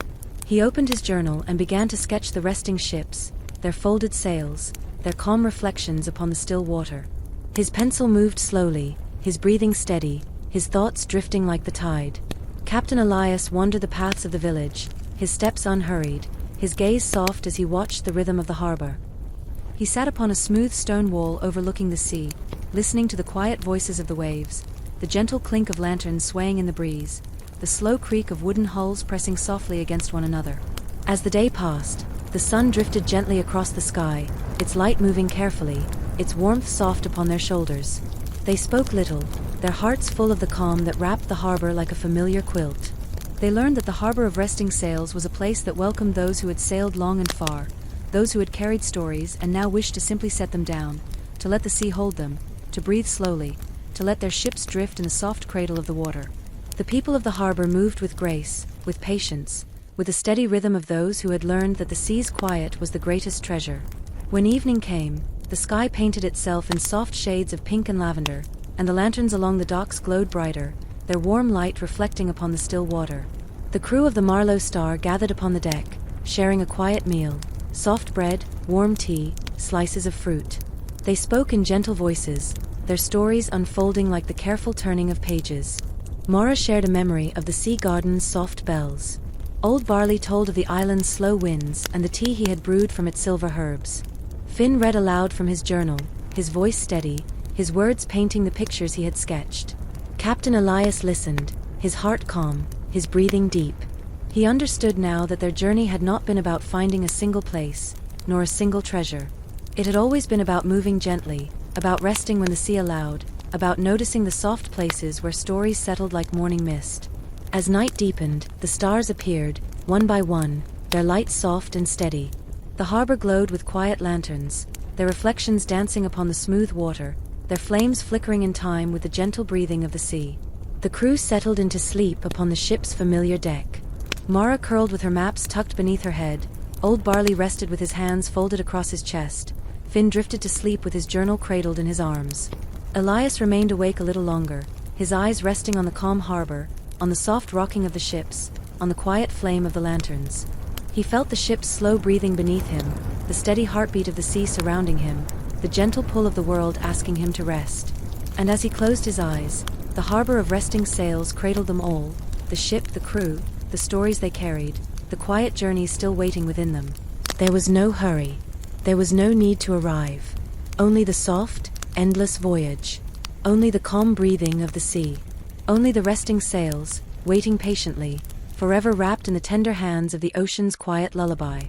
Speaker 1: He opened his journal and began to sketch the resting ships, their folded sails, their calm reflections upon the still water. His pencil moved slowly, his breathing steady, his thoughts drifting like the tide. Captain Elias wandered the paths of the village, his steps unhurried, his gaze soft as he watched the rhythm of the harbor. He sat upon a smooth stone wall overlooking the sea, listening to the quiet voices of the waves, the gentle clink of lanterns swaying in the breeze, the slow creak of wooden hulls pressing softly against one another. As the day passed, the sun drifted gently across the sky, its light moving carefully, its warmth soft upon their shoulders. They spoke little, their hearts full of the calm that wrapped the harbor like a familiar quilt. They learned that the harbor of resting sails was a place that welcomed those who had sailed long and far, those who had carried stories and now wished to simply set them down, to let the sea hold them, to breathe slowly, to let their ships drift in the soft cradle of the water. The people of the harbor moved with grace, with patience, with the steady rhythm of those who had learned that the sea's quiet was the greatest treasure. When evening came, the sky painted itself in soft shades of pink and lavender, and the lanterns along the docks glowed brighter, their warm light reflecting upon the still water. The crew of the Marlow Star gathered upon the deck, sharing a quiet meal, soft bread, warm tea, slices of fruit. They spoke in gentle voices, their stories unfolding like the careful turning of pages. Mara shared a memory of the sea garden's soft bells. Old Barley told of the island's slow winds and the tea he had brewed from its silver herbs. Finn read aloud from his journal, his voice steady, his words painting the pictures he had sketched. Captain Elias listened, his heart calm, his breathing deep. He understood now that their journey had not been about finding a single place, nor a single treasure. It had always been about moving gently, about resting when the sea allowed, about noticing the soft places where stories settled like morning mist. As night deepened, the stars appeared, one by one, their light soft and steady. The harbor glowed with quiet lanterns, their reflections dancing upon the smooth water, their flames flickering in time with the gentle breathing of the sea. The crew settled into sleep upon the ship's familiar deck. Mara curled with her maps tucked beneath her head, Old Barley rested with his hands folded across his chest, Finn drifted to sleep with his journal cradled in his arms. Elias remained awake a little longer, his eyes resting on the calm harbor, on the soft rocking of the ships, on the quiet flame of the lanterns. He felt the ship's slow breathing beneath him, the steady heartbeat of the sea surrounding him, the gentle pull of the world asking him to rest. And as he closed his eyes, the harbor of resting sails cradled them all, the ship, the crew, the stories they carried, the quiet journeys still waiting within them. There was no hurry. There was no need to arrive. Only the soft, endless voyage. Only the calm breathing of the sea. Only the resting sails, waiting patiently, forever wrapped in the tender hands of the ocean's quiet lullaby.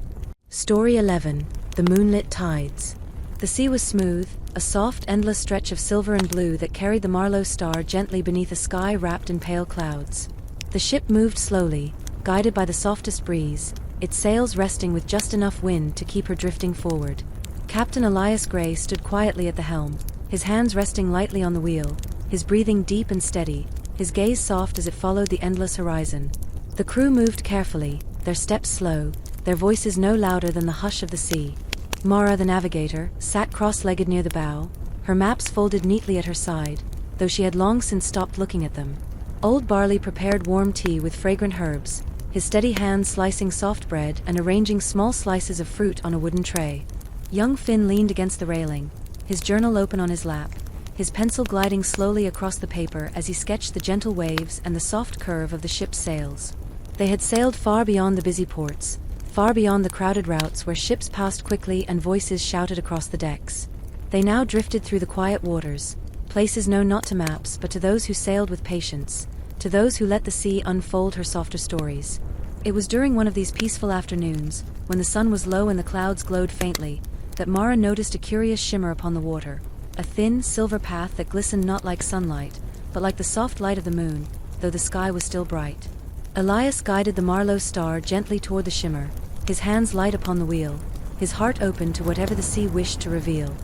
Speaker 1: Story 11. The Moonlit Tides. The sea was smooth, a soft, endless stretch of silver and blue that carried the Marlow Star gently beneath a sky wrapped in pale clouds. The ship moved slowly, guided by the softest breeze, its sails resting with just enough wind to keep her drifting forward. Captain Elias Gray stood quietly at the helm, his hands resting lightly on the wheel, his breathing deep and steady, his gaze soft as it followed the endless horizon. The crew moved carefully, their steps slow, their voices no louder than the hush of the sea. Mara, the navigator, sat cross-legged near the bow, her maps folded neatly at her side, though she had long since stopped looking at them. Old Barley prepared warm tea with fragrant herbs, his steady hands slicing soft bread and arranging small slices of fruit on a wooden tray. Young Finn leaned against the railing, his journal open on his lap, his pencil gliding slowly across the paper as he sketched the gentle waves and the soft curve of the ship's sails. They had sailed far beyond the busy ports, far beyond the crowded routes where ships passed quickly and voices shouted across the decks. They now drifted through the quiet waters, places known not to maps but to those who sailed with patience, to those who let the sea unfold her softer stories. It was during one of these peaceful afternoons, when the sun was low and the clouds glowed faintly, that Mara noticed a curious shimmer upon the water, a thin, silver path that glistened not like sunlight, but like the soft light of the moon, though the sky was still bright. Elias guided the Marlow Star gently toward the shimmer, his hands light upon the wheel, his heart open to whatever the sea wished to reveal.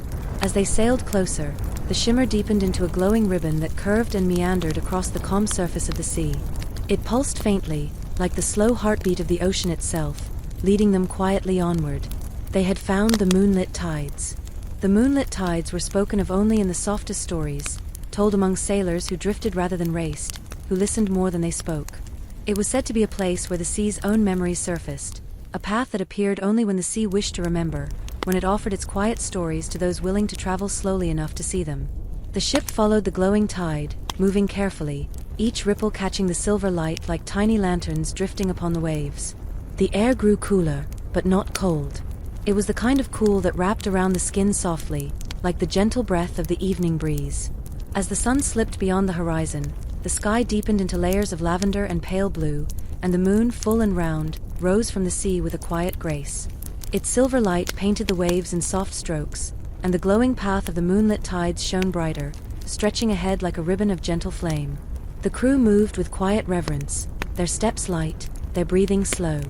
Speaker 1: As they sailed closer, the shimmer deepened into a glowing ribbon that curved and meandered across the calm surface of the sea. It pulsed faintly, like the slow heartbeat of the ocean itself, leading them quietly onward. They had found the moonlit tides. The moonlit tides were spoken of only in the softest stories, told among sailors who drifted rather than raced, who listened more than they spoke. It was said to be a place where the sea's own memories surfaced, a path that appeared only when the sea wished to remember, when it offered its quiet stories to those willing to travel slowly enough to see them. The ship followed the glowing tide, moving carefully, each ripple catching the silver light like tiny lanterns drifting upon the waves. The air grew cooler, but not cold. It was the kind of cool that wrapped around the skin softly, like the gentle breath of the evening breeze. As the sun slipped beyond the horizon, the sky deepened into layers of lavender and pale blue, and the moon, full and round, rose from the sea with a quiet grace. Its silver light painted the waves in soft strokes, and the glowing path of the moonlit tides shone brighter, stretching ahead like a ribbon of gentle flame. The crew moved with quiet reverence, their steps light, their breathing slow.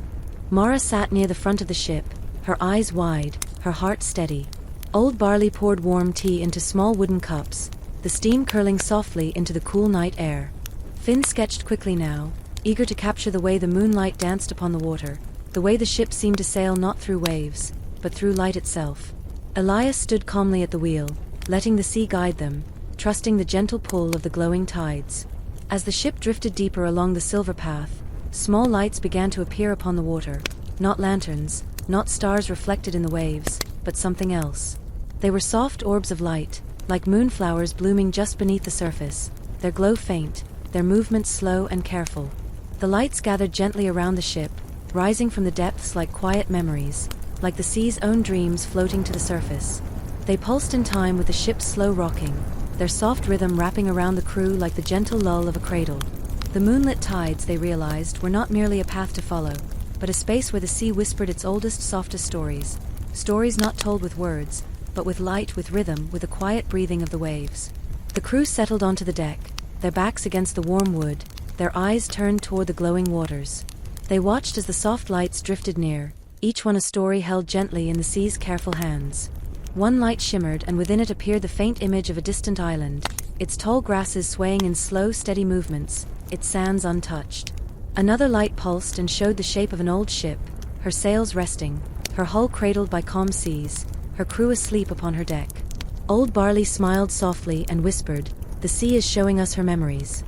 Speaker 1: Mara sat near the front of the ship, her eyes wide, her heart steady. Old Barley poured warm tea into small wooden cups, the steam curling softly into the cool night air. Finn sketched quickly now, eager to capture the way the moonlight danced upon the water, the way the ship seemed to sail not through waves, but through light itself. Elias stood calmly at the wheel, letting the sea guide them, trusting the gentle pull of the glowing tides. As the ship drifted deeper along the silver path, small lights began to appear upon the water, not lanterns, not stars reflected in the waves, but something else. They were soft orbs of light, like moonflowers blooming just beneath the surface, their glow faint, their movements slow and careful. The lights gathered gently around the ship, rising from the depths like quiet memories, like the sea's own dreams floating to the surface. They pulsed in time with the ship's slow rocking, their soft rhythm wrapping around the crew like the gentle lull of a cradle. The moonlit tides, they realized, were not merely a path to follow, but a space where the sea whispered its oldest, softest stories. Stories not told with words, but with light, with rhythm, with the quiet breathing of the waves. The crew settled onto the deck, their backs against the warm wood, their eyes turned toward the glowing waters. They watched as the soft lights drifted near, each one a story held gently in the sea's careful hands. One light shimmered, and within it appeared the faint image of a distant island, its tall grasses swaying in slow, steady movements, its sands untouched. Another light pulsed and showed the shape of an old ship, her sails resting, her hull cradled by calm seas, her crew asleep upon her deck. Old Barley smiled softly and whispered, "The sea is showing us her memories."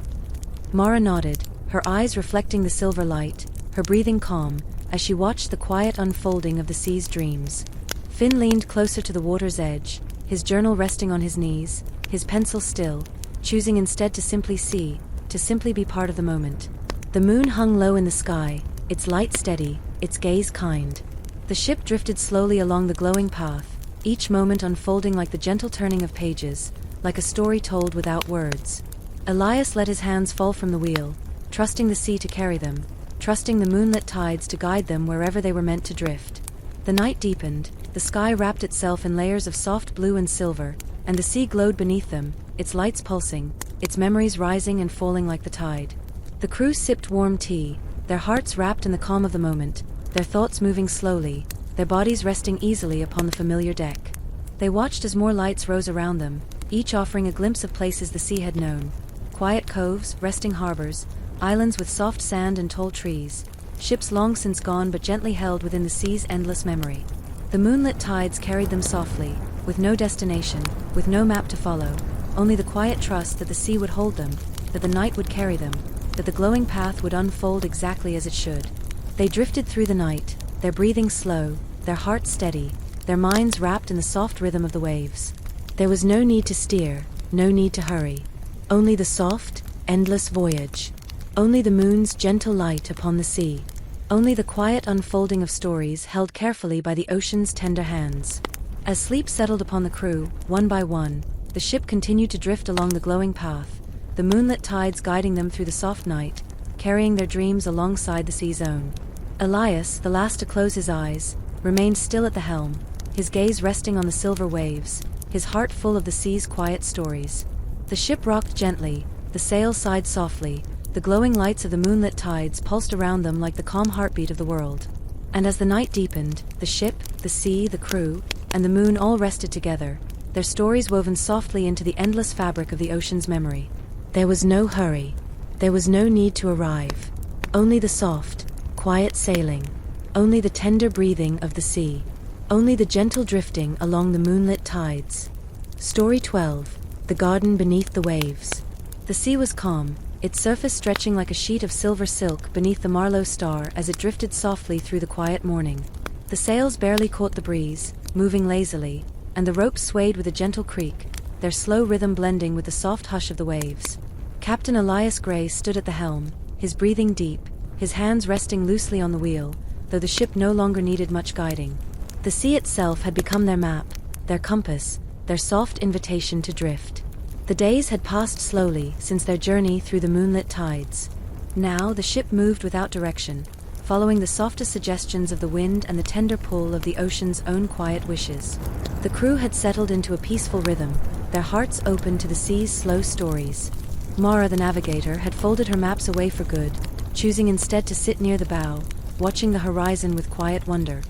Speaker 1: Mara nodded, her eyes reflecting the silver light, her breathing calm, as she watched the quiet unfolding of the sea's dreams. Finn leaned closer to the water's edge, his journal resting on his knees, his pencil still, choosing instead to simply see, to simply be part of the moment. The moon hung low in the sky, its light steady, its gaze kind. The ship drifted slowly along the glowing path, each moment unfolding like the gentle turning of pages, like a story told without words. Elias let his hands fall from the wheel, trusting the sea to carry them, trusting the moonlit tides to guide them wherever they were meant to drift. The night deepened, the sky wrapped itself in layers of soft blue and silver, and the sea glowed beneath them, its lights pulsing, its memories rising and falling like the tide. The crew sipped warm tea, their hearts wrapped in the calm of the moment, their thoughts moving slowly, their bodies resting easily upon the familiar deck. They watched as more lights rose around them, each offering a glimpse of places the sea had known. Quiet coves, resting harbors, islands with soft sand and tall trees, ships long since gone but gently held within the sea's endless memory. The moonlit tides carried them softly, with no destination, with no map to follow, only the quiet trust that the sea would hold them, that the night would carry them, that the glowing path would unfold exactly as it should. They drifted through the night, their breathing slow, their hearts steady, their minds wrapped in the soft rhythm of the waves. There was no need to steer, no need to hurry. Only the soft, endless voyage. Only the moon's gentle light upon the sea. Only the quiet unfolding of stories held carefully by the ocean's tender hands. As sleep settled upon the crew, one by one, the ship continued to drift along the glowing path, the moonlit tides guiding them through the soft night, carrying their dreams alongside the sea's own. Elias, the last to close his eyes, remained still at the helm, his gaze resting on the silver waves, his heart full of the sea's quiet stories. The ship rocked gently, the sails sighed softly, the glowing lights of the moonlit tides pulsed around them like the calm heartbeat of the world. And as the night deepened, the ship, the sea, the crew, and the moon all rested together, their stories woven softly into the endless fabric of the ocean's memory. There was no hurry. There was no need to arrive. Only the soft, quiet sailing. Only the tender breathing of the sea. Only the gentle drifting along the moonlit tides. Story 12. The Garden Beneath the Waves. The sea was calm, its surface stretching like a sheet of silver silk beneath the Marlowe star as it drifted softly through the quiet morning. The sails barely caught the breeze, moving lazily, and the ropes swayed with a gentle creak, their slow rhythm blending with the soft hush of the waves. Captain Elias Gray stood at the helm, his breathing deep, his hands resting loosely on the wheel, though the ship no longer needed much guiding. The sea itself had become their map, their compass, their soft invitation to drift. The days had passed slowly since their journey through the moonlit tides. Now the ship moved without direction, following the softest suggestions of the wind and the tender pull of the ocean's own quiet wishes. The crew had settled into a peaceful rhythm, their hearts open to the sea's slow stories. Mara, the navigator, had folded her maps away for good, choosing instead to sit near the bow, watching the horizon with quiet wonder.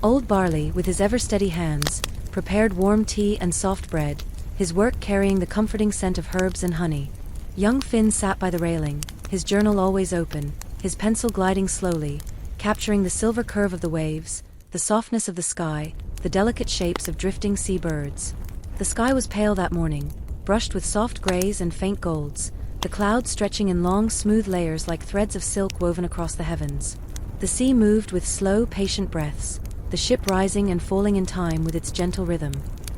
Speaker 1: Old Barley, with his ever-steady hands, prepared warm tea and soft bread, his work carrying the comforting scent of herbs and honey. Young Finn sat by the railing, his journal always open, his pencil gliding slowly, capturing the silver curve of the waves, the softness of the sky, the delicate shapes of drifting sea birds. The sky was pale that morning, brushed with soft grays and faint golds, the clouds stretching in long, smooth layers like threads of silk woven across the heavens. The sea moved with slow, patient breaths, the ship rising and falling in time with its gentle rhythm.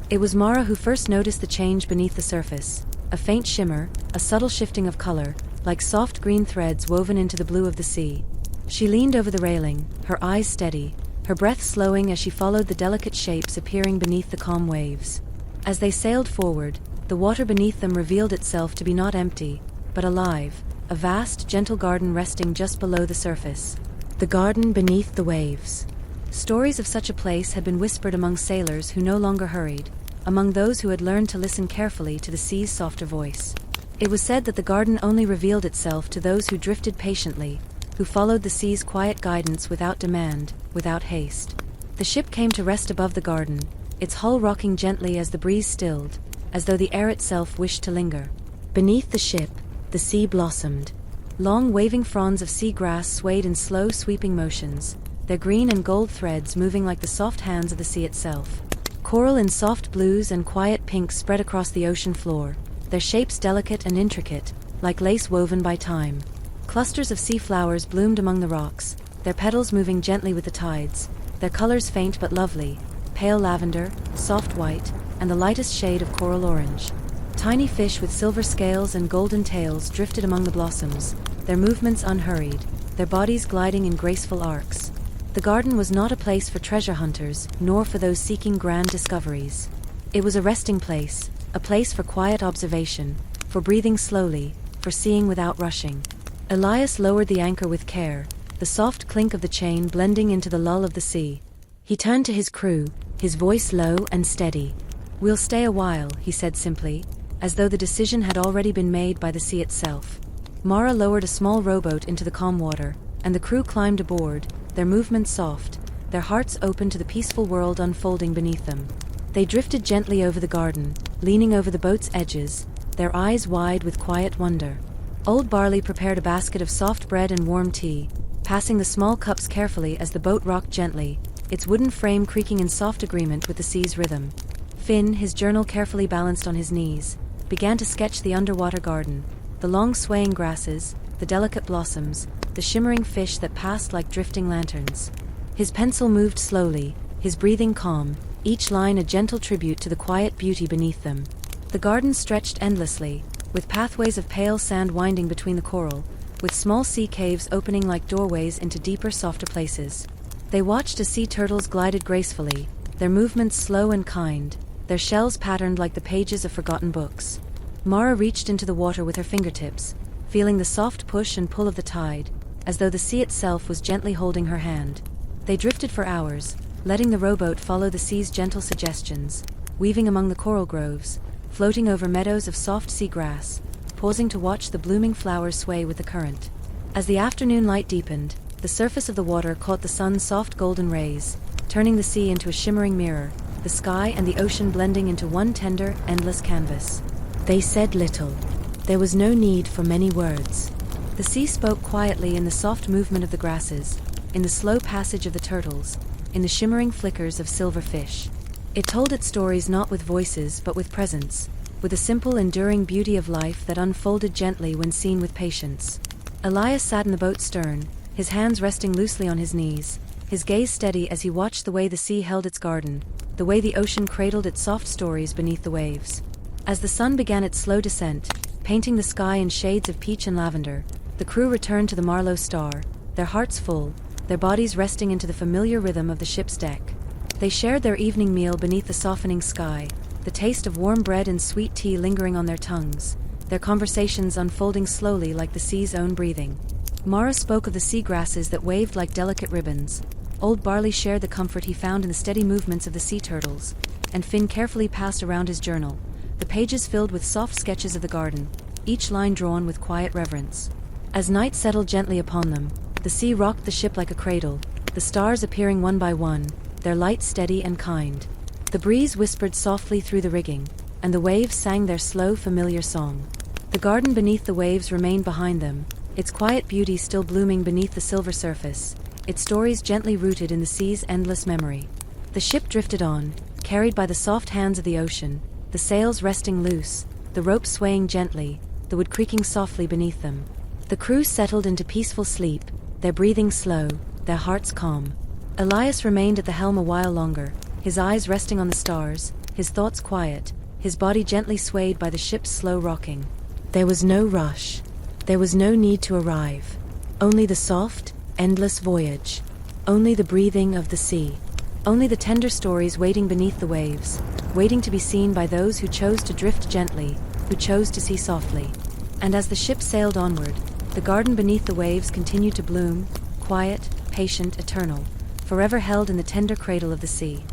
Speaker 1: It was Mara who first noticed the change beneath the surface, a faint shimmer, a subtle shifting of color, like soft green threads woven into the blue of the sea. She leaned over the railing, her eyes steady, her breath slowing as she followed the delicate shapes appearing beneath the calm waves. As they sailed forward, the water beneath them revealed itself to be not empty, but alive, a vast, gentle garden resting just below the surface. The garden beneath the waves. Stories of such a place had been whispered among sailors who no longer hurried, among those who had learned to listen carefully to the sea's softer voice. It was said that the garden only revealed itself to those who drifted patiently, who followed the sea's quiet guidance without demand, without haste. The ship came to rest above the garden, its hull rocking gently as the breeze stilled, as though the air itself wished to linger. Beneath the ship, the sea blossomed. Long waving fronds of sea grass swayed in slow sweeping motions, their green and gold threads moving like the soft hands of the sea itself. Coral in soft blues and quiet pinks spread across the ocean floor, their shapes delicate and intricate, like lace woven by time. Clusters of sea flowers bloomed among the rocks, their petals moving gently with the tides, their colors faint but lovely, pale lavender, soft white, and the lightest shade of coral orange. Tiny fish with silver scales and golden tails drifted among the blossoms, their movements unhurried, their bodies gliding in graceful arcs. The garden was not a place for treasure hunters, nor for those seeking grand discoveries. It was a resting place, a place for quiet observation, for breathing slowly, for seeing without rushing. Elias lowered the anchor with care, the soft clink of the chain blending into the lull of the sea. He turned to his crew, his voice low and steady. "We'll stay a while," he said simply, as though the decision had already been made by the sea itself. Mara lowered a small rowboat into the calm water, and the crew climbed aboard, their movements soft, their hearts open to the peaceful world unfolding beneath them. They drifted gently over the garden, leaning over the boat's edges, their eyes wide with quiet wonder. Old Barley prepared a basket of soft bread and warm tea, passing the small cups carefully as the boat rocked gently, its wooden frame creaking in soft agreement with the sea's rhythm. Finn, his journal carefully balanced on his knees, began to sketch the underwater garden, the long swaying grasses, the delicate blossoms, the shimmering fish that passed like drifting lanterns. His pencil moved slowly, his breathing calm, each line a gentle tribute to the quiet beauty beneath them. The garden stretched endlessly, with pathways of pale sand winding between the coral, with small sea caves opening like doorways into deeper, softer places. They watched as sea turtles glided gracefully, their movements slow and kind, their shells patterned like the pages of forgotten books. Mara reached into the water with her fingertips, feeling the soft push and pull of the tide, as though the sea itself was gently holding her hand. They drifted for hours, letting the rowboat follow the sea's gentle suggestions, weaving among the coral groves, floating over meadows of soft sea grass, pausing to watch the blooming flowers sway with the current. As the afternoon light deepened, the surface of the water caught the sun's soft golden rays, turning the sea into a shimmering mirror, the sky and the ocean blending into one tender, endless canvas. They said little. There was no need for many words. The sea spoke quietly in the soft movement of the grasses, in the slow passage of the turtles, in the shimmering flickers of silver fish. It told its stories not with voices but with presence, with a simple enduring beauty of life that unfolded gently when seen with patience. Elias sat in the boat's stern, his hands resting loosely on his knees, his gaze steady as he watched the way the sea held its garden, the way the ocean cradled its soft stories beneath the waves. As the sun began its slow descent, painting the sky in shades of peach and lavender, the crew returned to the Marlow Star, their hearts full, their bodies resting into the familiar rhythm of the ship's deck. They shared their evening meal beneath the softening sky, the taste of warm bread and sweet tea lingering on their tongues, their conversations unfolding slowly like the sea's own breathing. Mara spoke of the sea grasses that waved like delicate ribbons. Old Barley shared the comfort he found in the steady movements of the sea turtles, and Finn carefully passed around his journal, the pages filled with soft sketches of the garden, each line drawn with quiet reverence. As night settled gently upon them, the sea rocked the ship like a cradle, the stars appearing one by one, their light steady and kind. The breeze whispered softly through the rigging, and the waves sang their slow, familiar song. The garden beneath the waves remained behind them, its quiet beauty still blooming beneath the silver surface, its stories gently rooted in the sea's endless memory. The ship drifted on, carried by the soft hands of the ocean, the sails resting loose, the ropes swaying gently, the wood creaking softly beneath them. The crew settled into peaceful sleep, their breathing slow, their hearts calm. Elias remained at the helm a while longer, his eyes resting on the stars, his thoughts quiet, his body gently swayed by the ship's slow rocking. There was no rush. There was no need to arrive. Only the soft, endless voyage. Only the breathing of the sea. Only the tender stories waiting beneath the waves, waiting to be seen by those who chose to drift gently, who chose to see softly. And as the ship sailed onward, the garden beneath the waves continued to bloom, quiet, patient, eternal, forever held in the tender cradle of the sea.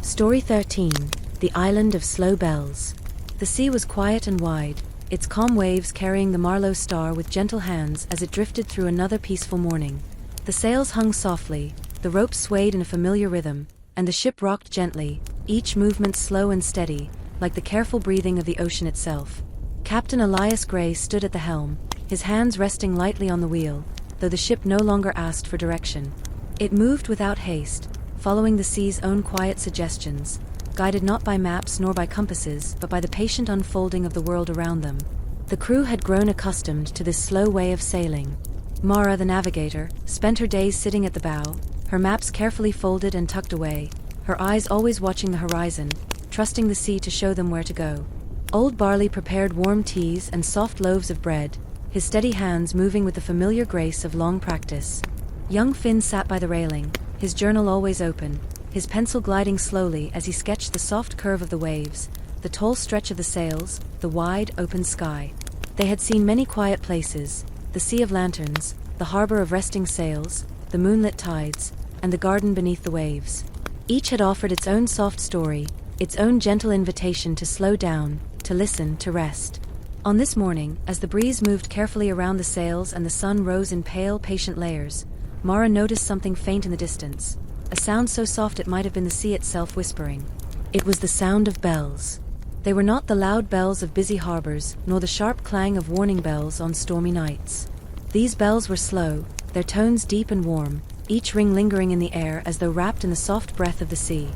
Speaker 1: Story 13. The Island of Slow Bells. The sea was quiet and wide, its calm waves carrying the Marlow Star with gentle hands as it drifted through another peaceful morning. The sails hung softly, the ropes swayed in a familiar rhythm, and the ship rocked gently, each movement slow and steady, like the careful breathing of the ocean itself. Captain Elias Gray stood at the helm, his hands resting lightly on the wheel, though the ship no longer asked for direction. It moved without haste, following the sea's own quiet suggestions, guided not by maps nor by compasses, but by the patient unfolding of the world around them. The crew had grown accustomed to this slow way of sailing. Mara, the navigator, spent her days sitting at the bow, her maps carefully folded and tucked away, her eyes always watching the horizon, trusting the sea to show them where to go. Old Barley prepared warm teas and soft loaves of bread, his steady hands moving with the familiar grace of long practice. Young Finn sat by the railing, his journal always open, his pencil gliding slowly as he sketched the soft curve of the waves, the tall stretch of the sails, the wide, open sky. They had seen many quiet places, the sea of lanterns, the harbor of resting sails, the moonlit tides, and the garden beneath the waves. Each had offered its own soft story, its own gentle invitation to slow down, to listen, to rest. On this morning, as the breeze moved carefully around the sails and the sun rose in pale, patient layers, Mara noticed something faint in the distance, a sound so soft it might have been the sea itself whispering. It was the sound of bells. They were not the loud bells of busy harbors, nor the sharp clang of warning bells on stormy nights. These bells were slow, their tones deep and warm, each ring lingering in the air as though wrapped in the soft breath of the sea.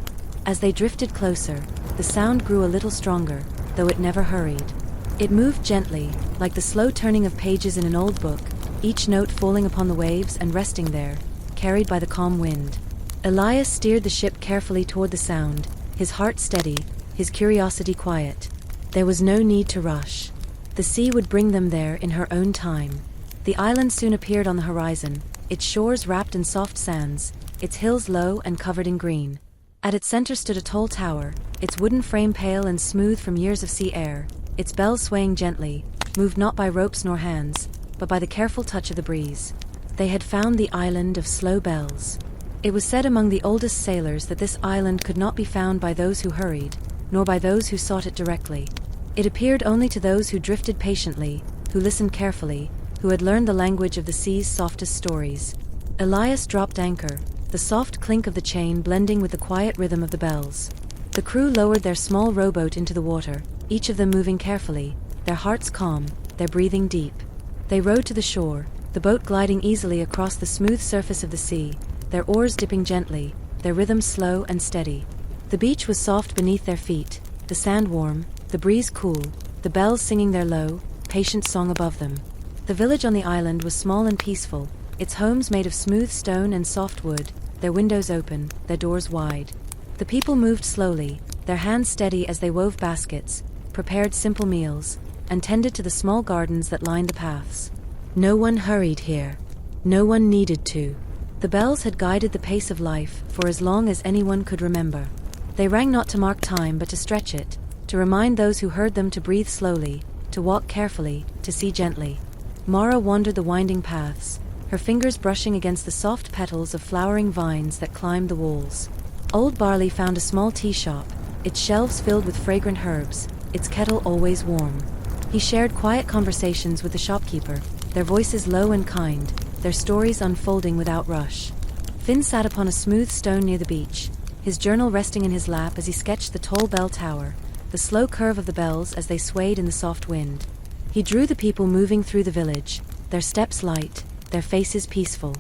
Speaker 1: As they drifted closer, the sound grew a little stronger, though it never hurried. It moved gently, like the slow turning of pages in an old book, each note falling upon the waves and resting there, carried by the calm wind. Elias steered the ship carefully toward the sound, his heart steady, his curiosity quiet. There was no need to rush. The sea would bring them there in her own time. The island soon appeared on the horizon, its shores wrapped in soft sands, its hills low and covered in green. At its center stood a tall tower, its wooden frame pale and smooth from years of sea air, its bells swaying gently, moved not by ropes nor hands, but by the careful touch of the breeze. They had found the Island of Slow Bells. It was said among the oldest sailors that this island could not be found by those who hurried, nor by those who sought it directly. It appeared only to those who drifted patiently, who listened carefully, who had learned the language of the sea's softest stories. Elias dropped anchor, the soft clink of the chain blending with the quiet rhythm of the bells. The crew lowered their small rowboat into the water, each of them moving carefully, their hearts calm, their breathing deep. They rowed to the shore, the boat gliding easily across the smooth surface of the sea, their oars dipping gently, their rhythm slow and steady. The beach was soft beneath their feet, the sand warm, the breeze cool, the bells singing their low, patient song above them. The village on the island was small and peaceful, its homes made of smooth stone and soft wood, their windows open, their doors wide. The people moved slowly, their hands steady as they wove baskets, prepared simple meals, and tended to the small gardens that lined the paths. No one hurried here. No one needed to. The bells had guided the pace of life for as long as anyone could remember. They rang not to mark time but to stretch it, to remind those who heard them to breathe slowly, to walk carefully, to see gently. Mara wandered the winding paths, her fingers brushing against the soft petals of flowering vines that climbed the walls. Old Barley found a small tea shop, its shelves filled with fragrant herbs, its kettle always warm. He shared quiet conversations with the shopkeeper, their voices low and kind, their stories unfolding without rush. Finn sat upon a smooth stone near the beach, his journal resting in his lap as he sketched the tall bell tower, the slow curve of the bells as they swayed in the soft wind. He drew the people moving through the village, their steps light, their faces peaceful.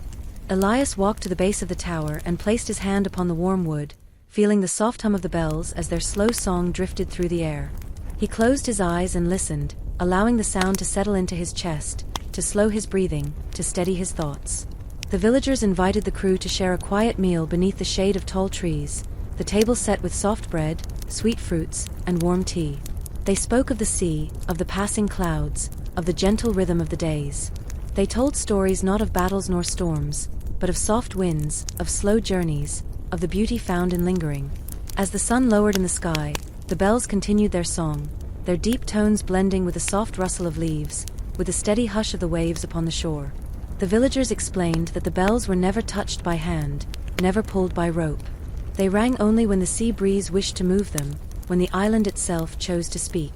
Speaker 1: Elias walked to the base of the tower and placed his hand upon the warm wood, feeling the soft hum of the bells as their slow song drifted through the air. He closed his eyes and listened, allowing the sound to settle into his chest, to slow his breathing, to steady his thoughts. The villagers invited the crew to share a quiet meal beneath the shade of tall trees, the table set with soft bread, sweet fruits, and warm tea. They spoke of the sea, of the passing clouds, of the gentle rhythm of the days. They told stories not of battles nor storms, but of soft winds, of slow journeys, of the beauty found in lingering. As the sun lowered in the sky, the bells continued their song, their deep tones blending with the soft rustle of leaves, with the steady hush of the waves upon the shore. The villagers explained that the bells were never touched by hand, never pulled by rope. They rang only when the sea breeze wished to move them, when the island itself chose to speak.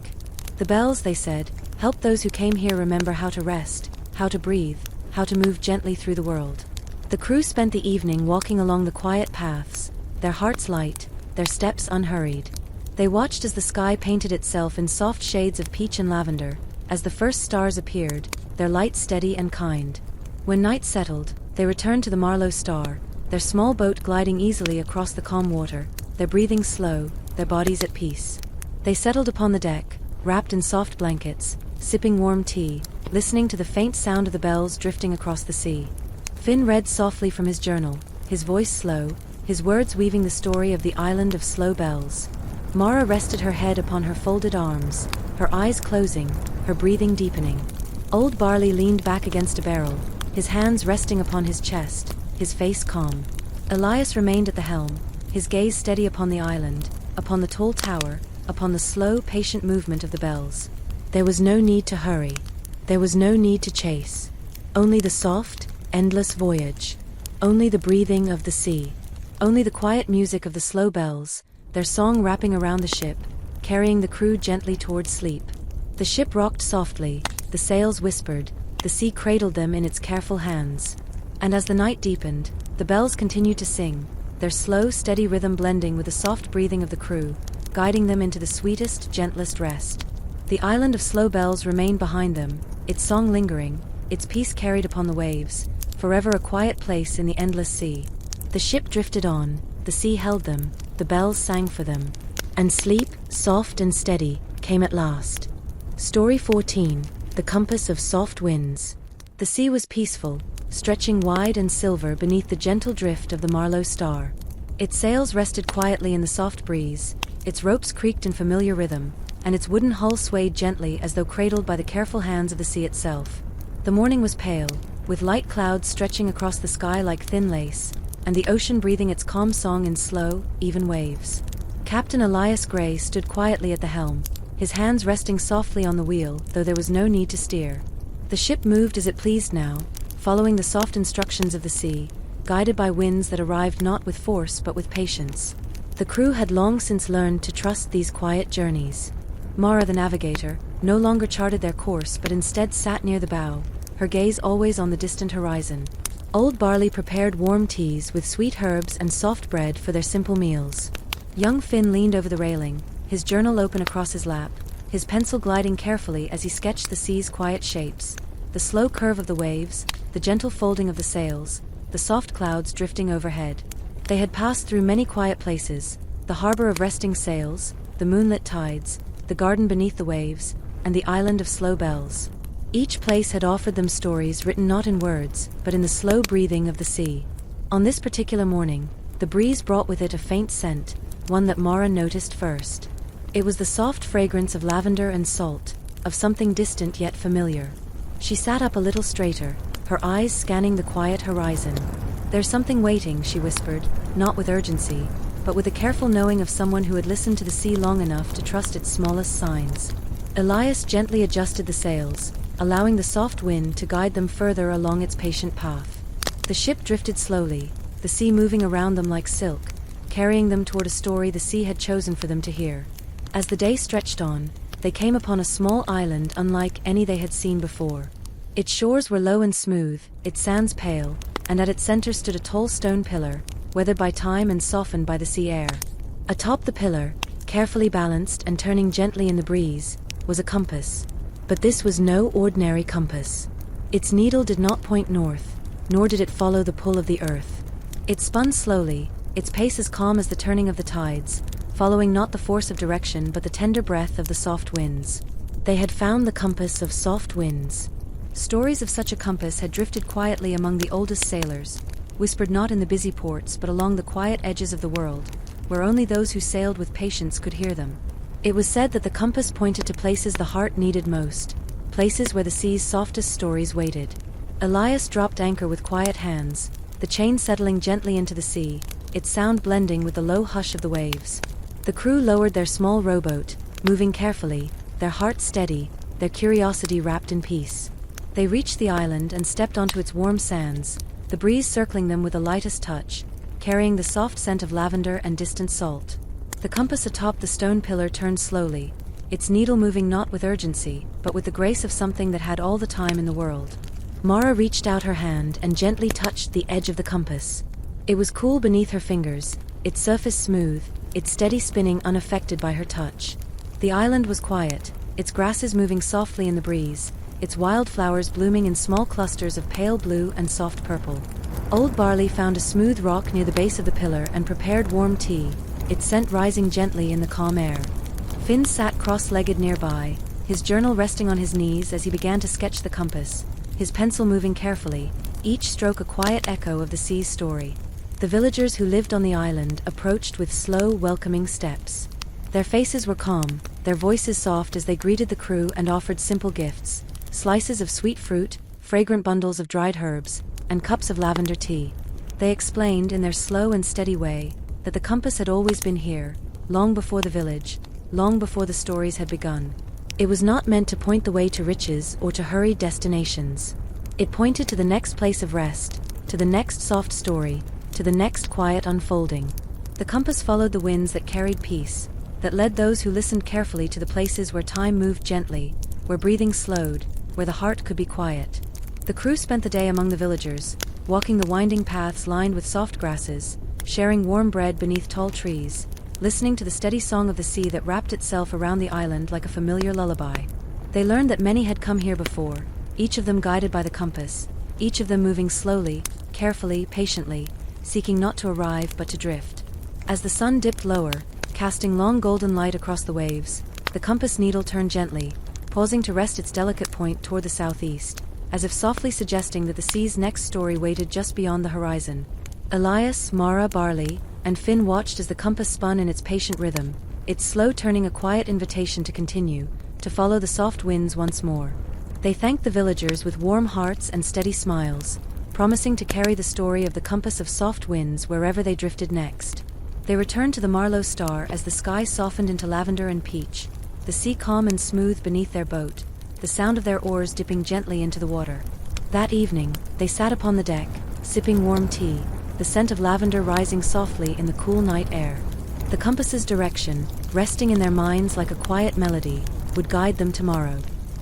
Speaker 1: The bells, they said, helped those who came here remember how to rest, how to breathe, how to move gently through the world. The crew spent the evening walking along the quiet paths, their hearts light, their steps unhurried. They watched as the sky painted itself in soft shades of peach and lavender, as the first stars appeared, their light steady and kind. When night settled, they returned to the Marlow Star, their small boat gliding easily across the calm water, their breathing slow, their bodies at peace. They settled upon the deck, wrapped in soft blankets, sipping warm tea, listening to the faint sound of the bells drifting across the sea. Finn read softly from his journal, his voice slow, his words weaving the story of the island of slow bells. Mara rested her head upon her folded arms, her eyes closing, her breathing deepening. Old Barley leaned back against a barrel, his hands resting upon his chest, his face calm. Elias remained at the helm, his gaze steady upon the island, upon the tall tower, upon the slow, patient movement of the bells. There was no need to hurry. There was no need to chase. Only the soft, endless voyage. Only the breathing of the sea. Only the quiet music of the slow bells, their song wrapping around the ship, carrying the crew gently toward sleep. The ship rocked softly, the sails whispered, the sea cradled them in its careful hands. And as the night deepened, the bells continued to sing, their slow, steady rhythm blending with the soft breathing of the crew, guiding them into the sweetest, gentlest rest. The island of slow bells remained behind them, its song lingering, its peace carried upon the waves, forever a quiet place in the endless sea. The ship drifted on, the sea held them, the bells sang for them. And sleep, soft and steady, came at last. Story 14, The Compass of Soft Winds. The sea was peaceful, stretching wide and silver beneath the gentle drift of the Marlow Star. Its sails rested quietly in the soft breeze, its ropes creaked in familiar rhythm, and its wooden hull swayed gently as though cradled by the careful hands of the sea itself. The morning was pale, with light clouds stretching across the sky like thin lace, and the ocean breathing its calm song in slow, even waves. Captain Elias Gray stood quietly at the helm, his hands resting softly on the wheel, though there was no need to steer. The ship moved as it pleased now, following the soft instructions of the sea, guided by winds that arrived not with force but with patience. The crew had long since learned to trust these quiet journeys. Mara, the navigator, no longer charted their course but instead sat near the bow, her gaze always on the distant horizon. Old Barley prepared warm teas with sweet herbs and soft bread for their simple meals. Young Finn leaned over the railing, his journal open across his lap, his pencil gliding carefully as he sketched the sea's quiet shapes, the slow curve of the waves, the gentle folding of the sails, the soft clouds drifting overhead. They had passed through many quiet places, the harbor of resting sails, the moonlit tides, the garden beneath the waves, and the island of slow bells. Each place had offered them stories written not in words, but in the slow breathing of the sea. On this particular morning, the breeze brought with it a faint scent, one that Mara noticed first. It was the soft fragrance of lavender and salt, of something distant yet familiar. She sat up a little straighter, her eyes scanning the quiet horizon. "There's something waiting," she whispered, not with urgency, but with the careful knowing of someone who had listened to the sea long enough to trust its smallest signs. Elias gently adjusted the sails, allowing the soft wind to guide them further along its patient path. The ship drifted slowly, the sea moving around them like silk, carrying them toward a story the sea had chosen for them to hear. As the day stretched on, they came upon a small island unlike any they had seen before. Its shores were low and smooth, its sands pale, and at its center stood a tall stone pillar, weathered by time and softened by the sea air. Atop the pillar, carefully balanced and turning gently in the breeze, was a compass. But this was no ordinary compass. Its needle did not point north, nor did it follow the pull of the earth. It spun slowly, its pace as calm as the turning of the tides, following not the force of direction but the tender breath of the soft winds. They had found the compass of soft winds. Stories of such a compass had drifted quietly among the oldest sailors, whispered not in the busy ports but along the quiet edges of the world, where only those who sailed with patience could hear them. It was said that the compass pointed to places the heart needed most, places where the sea's softest stories waited. Elias dropped anchor with quiet hands, the chain settling gently into the sea, its sound blending with the low hush of the waves. The crew lowered their small rowboat, moving carefully, their hearts steady, their curiosity wrapped in peace. They reached the island and stepped onto its warm sands, the breeze circling them with the lightest touch, carrying the soft scent of lavender and distant salt. The compass atop the stone pillar turned slowly, its needle moving not with urgency, but with the grace of something that had all the time in the world. Mara reached out her hand and gently touched the edge of the compass. It was cool beneath her fingers, its surface smooth, its steady spinning unaffected by her touch. The island was quiet, its grasses moving softly in the breeze, its wildflowers blooming in small clusters of pale blue and soft purple. Old Barley found a smooth rock near the base of the pillar and prepared warm tea, its scent rising gently in the calm air. Finn sat cross-legged nearby, his journal resting on his knees as he began to sketch the compass, his pencil moving carefully, each stroke a quiet echo of the sea's story. The villagers who lived on the island approached with slow, welcoming steps. Their faces were calm, their voices soft as they greeted the crew and offered simple gifts, slices of sweet fruit, fragrant bundles of dried herbs, and cups of lavender tea. They explained, in their slow and steady way, that the compass had always been here, long before the village, long before the stories had begun. It was not meant to point the way to riches or to hurried destinations. It pointed to the next place of rest, to the next soft story, to the next quiet unfolding. The compass followed the winds that carried peace, that led those who listened carefully to the places where time moved gently, where breathing slowed, where the heart could be quiet. The crew spent the day among the villagers, walking the winding paths lined with soft grasses, sharing warm bread beneath tall trees, listening to the steady song of the sea that wrapped itself around the island like a familiar lullaby. They learned that many had come here before, each of them guided by the compass, each of them moving slowly, carefully, patiently, seeking not to arrive but to drift. As the sun dipped lower, casting long golden light across the waves, the compass needle turned gently, pausing to rest its delicate point toward the southeast, as if softly suggesting that the sea's next story waited just beyond the horizon. Elias, Mara, Barley, and Finn watched as the compass spun in its patient rhythm, its slow turning a quiet invitation to continue, to follow the soft winds once more. They thanked the villagers with warm hearts and steady smiles, promising to carry the story of the compass of soft winds wherever they drifted next. They returned to the Marlow Star as the sky softened into lavender and peach, the sea calm and smooth beneath their boat, the sound of their oars dipping gently into the water. That evening, they sat upon the deck, sipping warm tea, the scent of lavender rising softly in the cool night air. The compass's direction, resting in their minds like a quiet melody, would guide them tomorrow.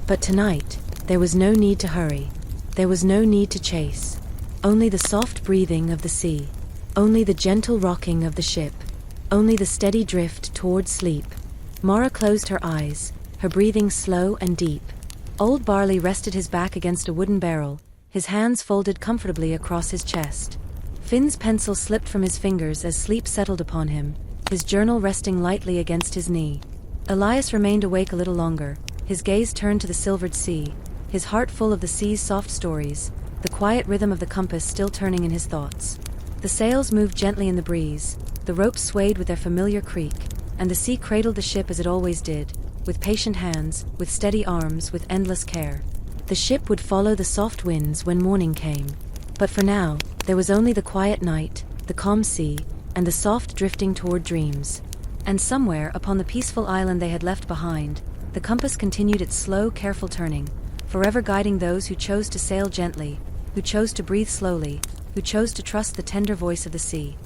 Speaker 1: But tonight, there was no need to hurry. There was no need to chase. Only the soft breathing of the sea. Only the gentle rocking of the ship. only the steady drift toward sleep. Mara closed her eyes, her breathing slow and deep. Old Barley rested his back against a wooden barrel, his hands folded comfortably across his chest. Finn's pencil slipped from his fingers as sleep settled upon him, his journal resting lightly against his knee. Elias remained awake a little longer, his gaze turned to the silvered sea, his heart full of the sea's soft stories, the quiet rhythm of the compass still turning in his thoughts. The sails moved gently in the breeze, the ropes swayed with their familiar creak, and the sea cradled the ship as it always did, with patient hands, with steady arms, with endless care. The ship would follow the soft winds when morning came. But for now, there was only the quiet night, the calm sea, and the soft drifting toward dreams. And somewhere upon the peaceful island they had left behind, the compass continued its slow, careful turning, forever guiding those who chose to sail gently, who chose to breathe slowly, who chose to trust the tender voice of the sea.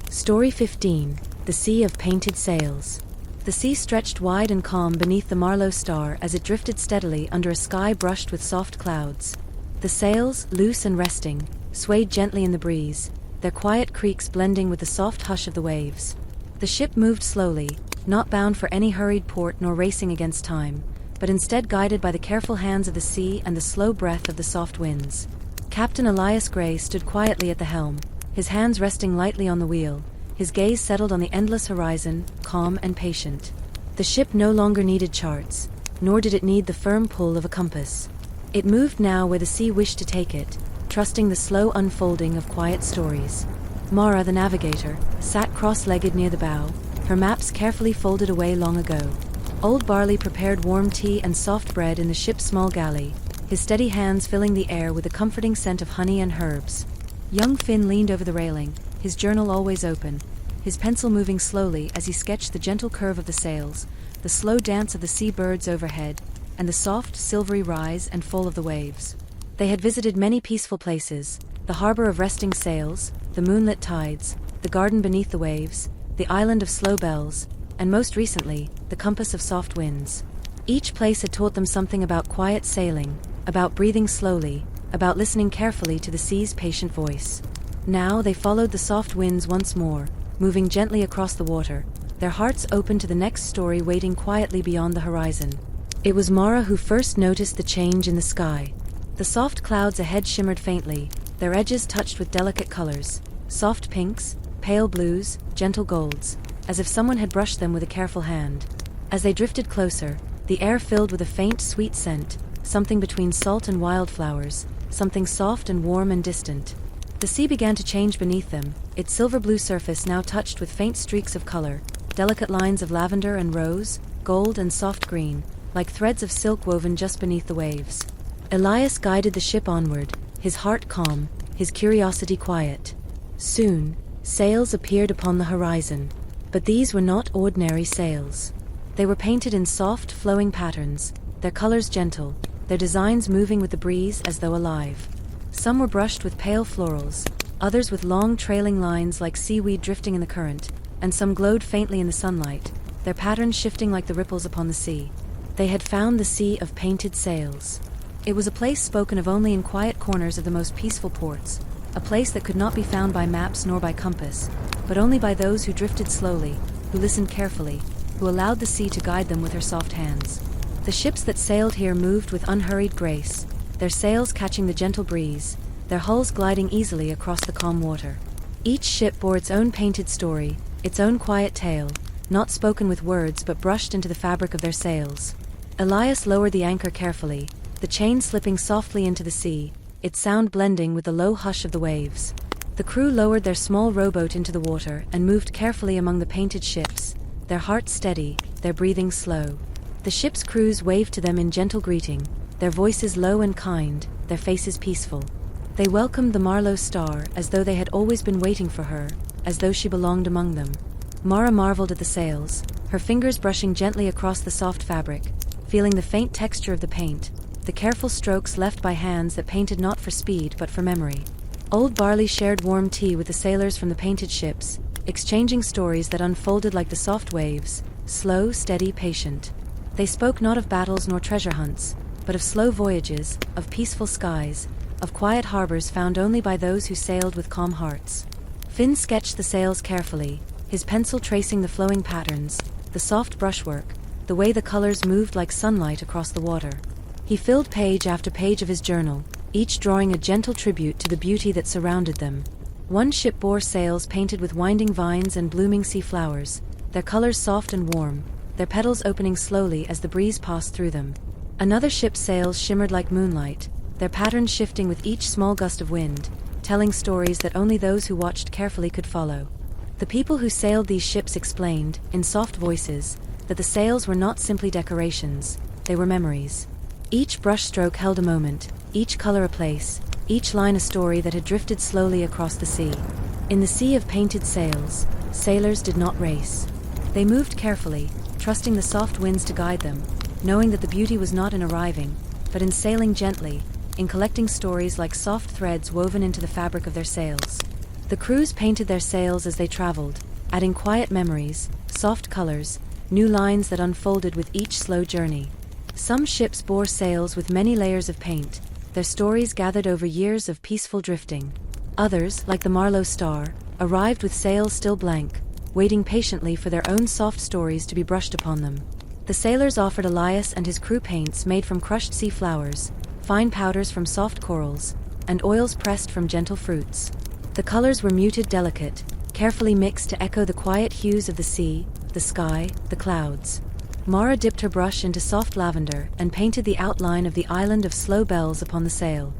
Speaker 1: Story 15. The Sea of Painted Sails. The sea stretched wide and calm beneath the Marlow star as it drifted steadily under a sky brushed with soft clouds. The sails, loose and resting, swayed gently in the breeze, their quiet creaks blending with the soft hush of the waves. The ship moved slowly, not bound for any hurried port nor racing against time, but instead guided by the careful hands of the sea and the slow breath of the soft winds. Captain Elias Gray stood quietly at the helm, his hands resting lightly on the wheel, his gaze settled on the endless horizon, calm and patient. The ship no longer needed charts, nor did it need the firm pull of a compass. It moved now where the sea wished to take it, trusting the slow unfolding of quiet stories. Mara, the navigator, sat cross-legged near the bow, her maps carefully folded away long ago. Old Barley prepared warm tea and soft bread in the ship's small galley, his steady hands filling the air with the comforting scent of honey and herbs. Young Finn leaned over the railing, his journal always open, his pencil moving slowly as he sketched the gentle curve of the sails, the slow dance of the sea birds overhead, and the soft, silvery rise and fall of the waves. They had visited many peaceful places, the harbor of resting sails, the moonlit tides, the garden beneath the waves, the island of slow bells, and most recently, the compass of soft winds. Each place had taught them something about quiet sailing, about breathing slowly, about listening carefully to the sea's patient voice. Now they followed the soft winds once more, moving gently across the water, their hearts open to the next story waiting quietly beyond the horizon. It was Mara who first noticed the change in the sky. The soft clouds ahead shimmered faintly, their edges touched with delicate colors, soft pinks, pale blues, gentle golds, as if someone had brushed them with a careful hand. As they drifted closer, the air filled with a faint, sweet scent, something between salt and wildflowers, something soft and warm and distant. The sea began to change beneath them, its silver-blue surface now touched with faint streaks of color, delicate lines of lavender and rose, gold and soft green, like threads of silk woven just beneath the waves. Elias guided the ship onward, his heart calm, his curiosity quiet. Soon, sails appeared upon the horizon, but these were not ordinary sails. They were painted in soft, flowing patterns, their colors gentle, their designs moving with the breeze as though alive. Some were brushed with pale florals, others with long trailing lines like seaweed drifting in the current, and some glowed faintly in the sunlight, their patterns shifting like the ripples upon the sea. They had found the Sea of Painted Sails. It was a place spoken of only in quiet corners of the most peaceful ports, a place that could not be found by maps nor by compass, but only by those who drifted slowly, who listened carefully, who allowed the sea to guide them with her soft hands. The ships that sailed here moved with unhurried grace, their sails catching the gentle breeze, their hulls gliding easily across the calm water. Each ship bore its own painted story, its own quiet tale, not spoken with words but brushed into the fabric of their sails. Elias lowered the anchor carefully, the chain slipping softly into the sea, its sound blending with the low hush of the waves. The crew lowered their small rowboat into the water and moved carefully among the painted ships, their hearts steady, their breathing slow. The ship's crews waved to them in gentle greeting, their voices low and kind, their faces peaceful. They welcomed the Marlow star as though they had always been waiting for her, as though she belonged among them. Mara marveled at the sails, her fingers brushing gently across the soft fabric, feeling the faint texture of the paint, the careful strokes left by hands that painted not for speed but for memory. Old Barley shared warm tea with the sailors from the painted ships, exchanging stories that unfolded like the soft waves, slow, steady, patient. They spoke not of battles nor treasure hunts, but of slow voyages, of peaceful skies, of quiet harbors found only by those who sailed with calm hearts. Finn sketched the sails carefully, his pencil tracing the flowing patterns, the soft brushwork, the way the colors moved like sunlight across the water. He filled page after page of his journal, each drawing a gentle tribute to the beauty that surrounded them. One ship bore sails painted with winding vines and blooming sea flowers, their colors soft and warm, their petals opening slowly as the breeze passed through them. Another ship's sails shimmered like moonlight, their patterns shifting with each small gust of wind, telling stories that only those who watched carefully could follow. The people who sailed these ships explained, in soft voices, that the sails were not simply decorations, they were memories. Each brushstroke held a moment, each color a place, each line a story that had drifted slowly across the sea. In the sea of painted sails, sailors did not race. They moved carefully, trusting the soft winds to guide them, knowing that the beauty was not in arriving, but in sailing gently, in collecting stories like soft threads woven into the fabric of their sails. The crews painted their sails as they traveled, adding quiet memories, soft colors, new lines that unfolded with each slow journey. Some ships bore sails with many layers of paint, their stories gathered over years of peaceful drifting. Others, like the Marlowe Star, arrived with sails still blank, waiting patiently for their own soft stories to be brushed upon them. The sailors offered Elias and his crew paints made from crushed sea flowers, fine powders from soft corals, and oils pressed from gentle fruits. The colors were muted, delicate, carefully mixed to echo the quiet hues of the sea, the sky, the clouds. Mara dipped her brush into soft lavender and painted the outline of the island of slow bells upon the sail.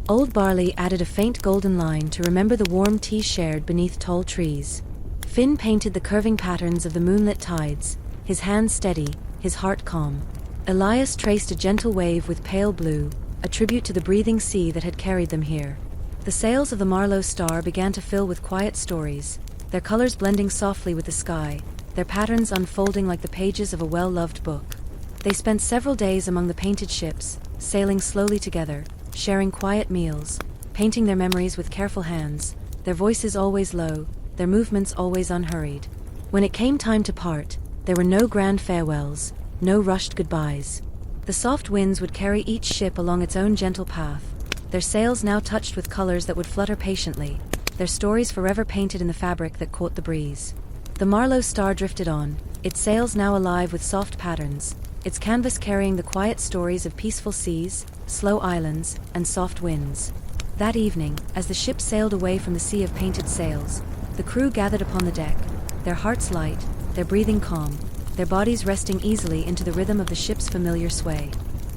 Speaker 1: Old Barley added a faint golden line to remember the warm tea shared beneath tall trees. Finn painted the curving patterns of the moonlit tides, his hands steady, his heart calm. Elias traced a gentle wave with pale blue, a tribute to the breathing sea that had carried them here. The sails of the Marlowe Star began to fill with quiet stories, their colors blending softly with the sky, their patterns unfolding like the pages of a well-loved book. They spent several days among the painted ships, sailing slowly together, sharing quiet meals, painting their memories with careful hands, their voices always low, their movements always unhurried. When it came time to part, there were no grand farewells, no rushed goodbyes. The soft winds would carry each ship along its own gentle path, their sails now touched with colors that would flutter patiently, their stories forever painted in the fabric that caught the breeze. The Marlowe Star drifted on, its sails now alive with soft patterns, its canvas carrying the quiet stories of peaceful seas, slow islands, and soft winds. That evening, as the ship sailed away from the sea of painted sails, the crew gathered upon the deck, their hearts light, their breathing calm, their bodies resting easily into the rhythm of the ship's familiar sway.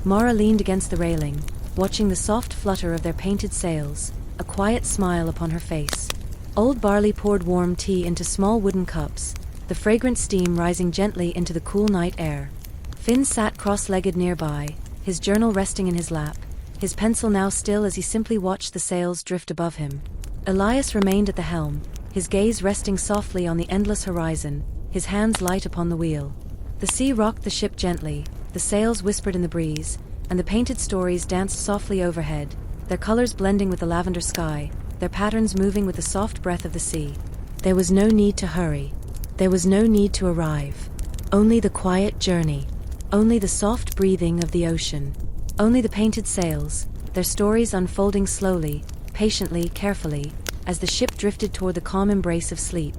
Speaker 1: Mara leaned against the railing, watching the soft flutter of their painted sails, a quiet smile upon her face. Old Barley poured warm tea into small wooden cups, the fragrant steam rising gently into the cool night air. Finn sat cross-legged nearby, his journal resting in his lap, his pencil now still as he simply watched the sails drift above him. Elias remained at the helm, his gaze resting softly on the endless horizon, his hands light upon the wheel. The sea rocked the ship gently, the sails whispered in the breeze, and the painted stories danced softly overhead, their colors blending with the lavender sky, their patterns moving with the soft breath of the sea. There was no need to hurry. There was no need to arrive. Only the quiet journey. Only the soft breathing of the ocean. Only the painted sails, their stories unfolding slowly, patiently, carefully, as the ship drifted toward the calm embrace of sleep.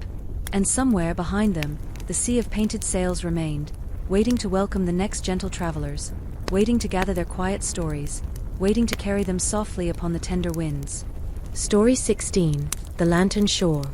Speaker 1: And somewhere behind them, the sea of painted sails remained, waiting to welcome the next gentle travelers, waiting to gather their quiet stories, waiting to carry them softly upon the tender winds. Story 16, The Lantern Shore.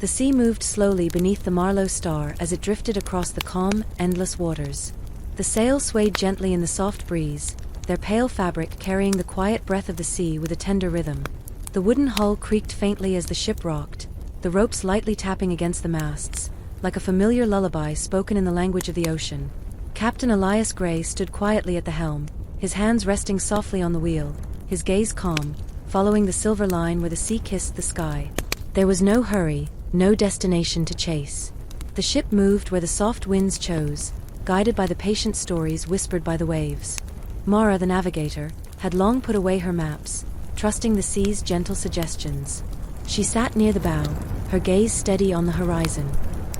Speaker 1: The sea moved slowly beneath the Marlowe Star as it drifted across the calm, endless waters. The sails swayed gently in the soft breeze, their pale fabric carrying the quiet breath of the sea with a tender rhythm. The wooden hull creaked faintly as the ship rocked, the ropes lightly tapping against the masts, like a familiar lullaby spoken in the language of the ocean. Captain Elias Gray stood quietly at the helm, his hands resting softly on the wheel, his gaze calm, following the silver line where the sea kissed the sky. There was no hurry, no destination to chase. The ship moved where the soft winds chose, guided by the patient stories whispered by the waves. Mara, the navigator, had long put away her maps, trusting the sea's gentle suggestions. She sat near the bow, her gaze steady on the horizon.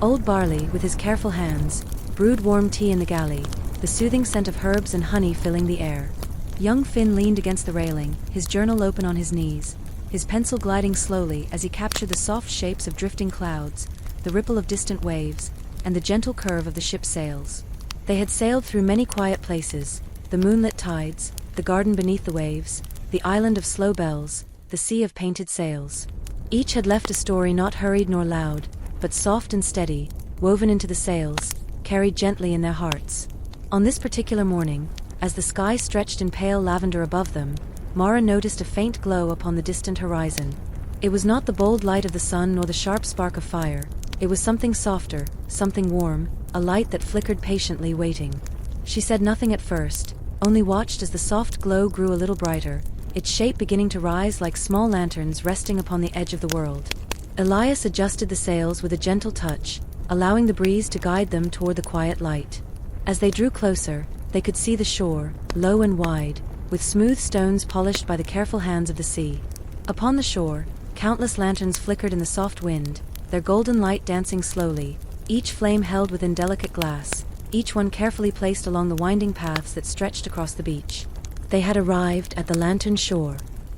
Speaker 1: Old Barley, with his careful hands, brewed warm tea in the galley, the soothing scent of herbs and honey filling the air. Young Finn leaned against the railing, his journal open on his knees, his pencil gliding slowly as he captured the soft shapes of drifting clouds, the ripple of distant waves, and the gentle curve of the ship's sails. They had sailed through many quiet places, the moonlit tides, the garden beneath the waves, the island of slow bells, the sea of painted sails. Each had left a story not hurried nor loud, but soft and steady, woven into the sails, carried gently in their hearts. On this particular morning, as the sky stretched in pale lavender above them, Mara noticed a faint glow upon the distant horizon. It was not the bold light of the sun nor the sharp spark of fire. It was something softer, something warm, a light that flickered patiently, waiting. She said nothing at first, only watched as the soft glow grew a little brighter, its shape beginning to rise like small lanterns resting upon the edge of the world. Elias adjusted the sails with a gentle touch, allowing the breeze to guide them toward the quiet light. As they drew closer, they could see the shore, low and wide, with smooth stones polished by the careful hands of the sea. Upon the shore, countless lanterns flickered in the soft wind, their golden light dancing slowly, each flame held within delicate glass, each one carefully placed along the winding paths that stretched across the beach. They had arrived at the lantern shore.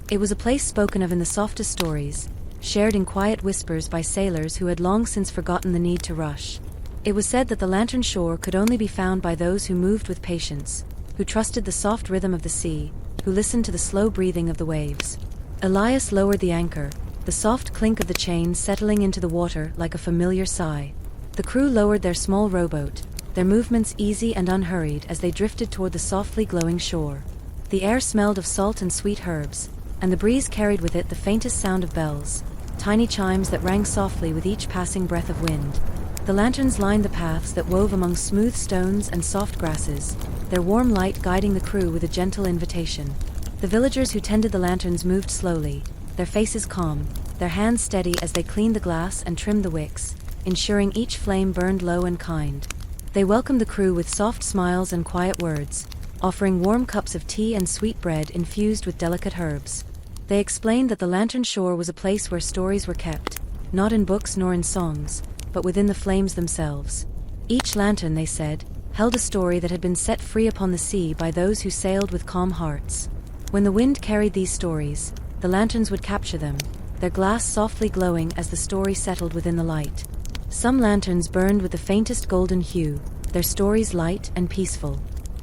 Speaker 1: It was a place spoken of in the softest stories, shared in quiet whispers by sailors who had long since forgotten the need to rush. It was said that the lantern shore could only be found by those who moved with patience, who trusted the soft rhythm of the sea, who listened to the slow breathing of the waves. Elias lowered the anchor, the soft clink of the chains settling into the water like a familiar sigh. The crew lowered their small rowboat, their movements easy and unhurried as they drifted toward the softly glowing shore. The air smelled of salt and sweet herbs, and the breeze carried with it the faintest sound of bells, tiny chimes that rang softly with each passing breath of wind. The lanterns lined the paths that wove among smooth stones and soft grasses, their warm light guiding the crew with a gentle invitation. The villagers who tended the lanterns moved slowly, their faces calm, their hands steady as they cleaned the glass and trimmed the wicks, ensuring each flame burned low and kind. They welcomed the crew with soft smiles and quiet words, offering warm cups of tea and sweet bread infused with delicate herbs. They explained that the lantern shore was a place where stories were kept, not in books nor in songs, but within the flames themselves. Each lantern, they said, held a story that had been set free upon the sea by those who sailed with calm hearts. When the wind carried these stories, the lanterns would capture them, their glass softly glowing as the story settled within the light. Some lanterns burned with the faintest golden hue, their stories light and peaceful.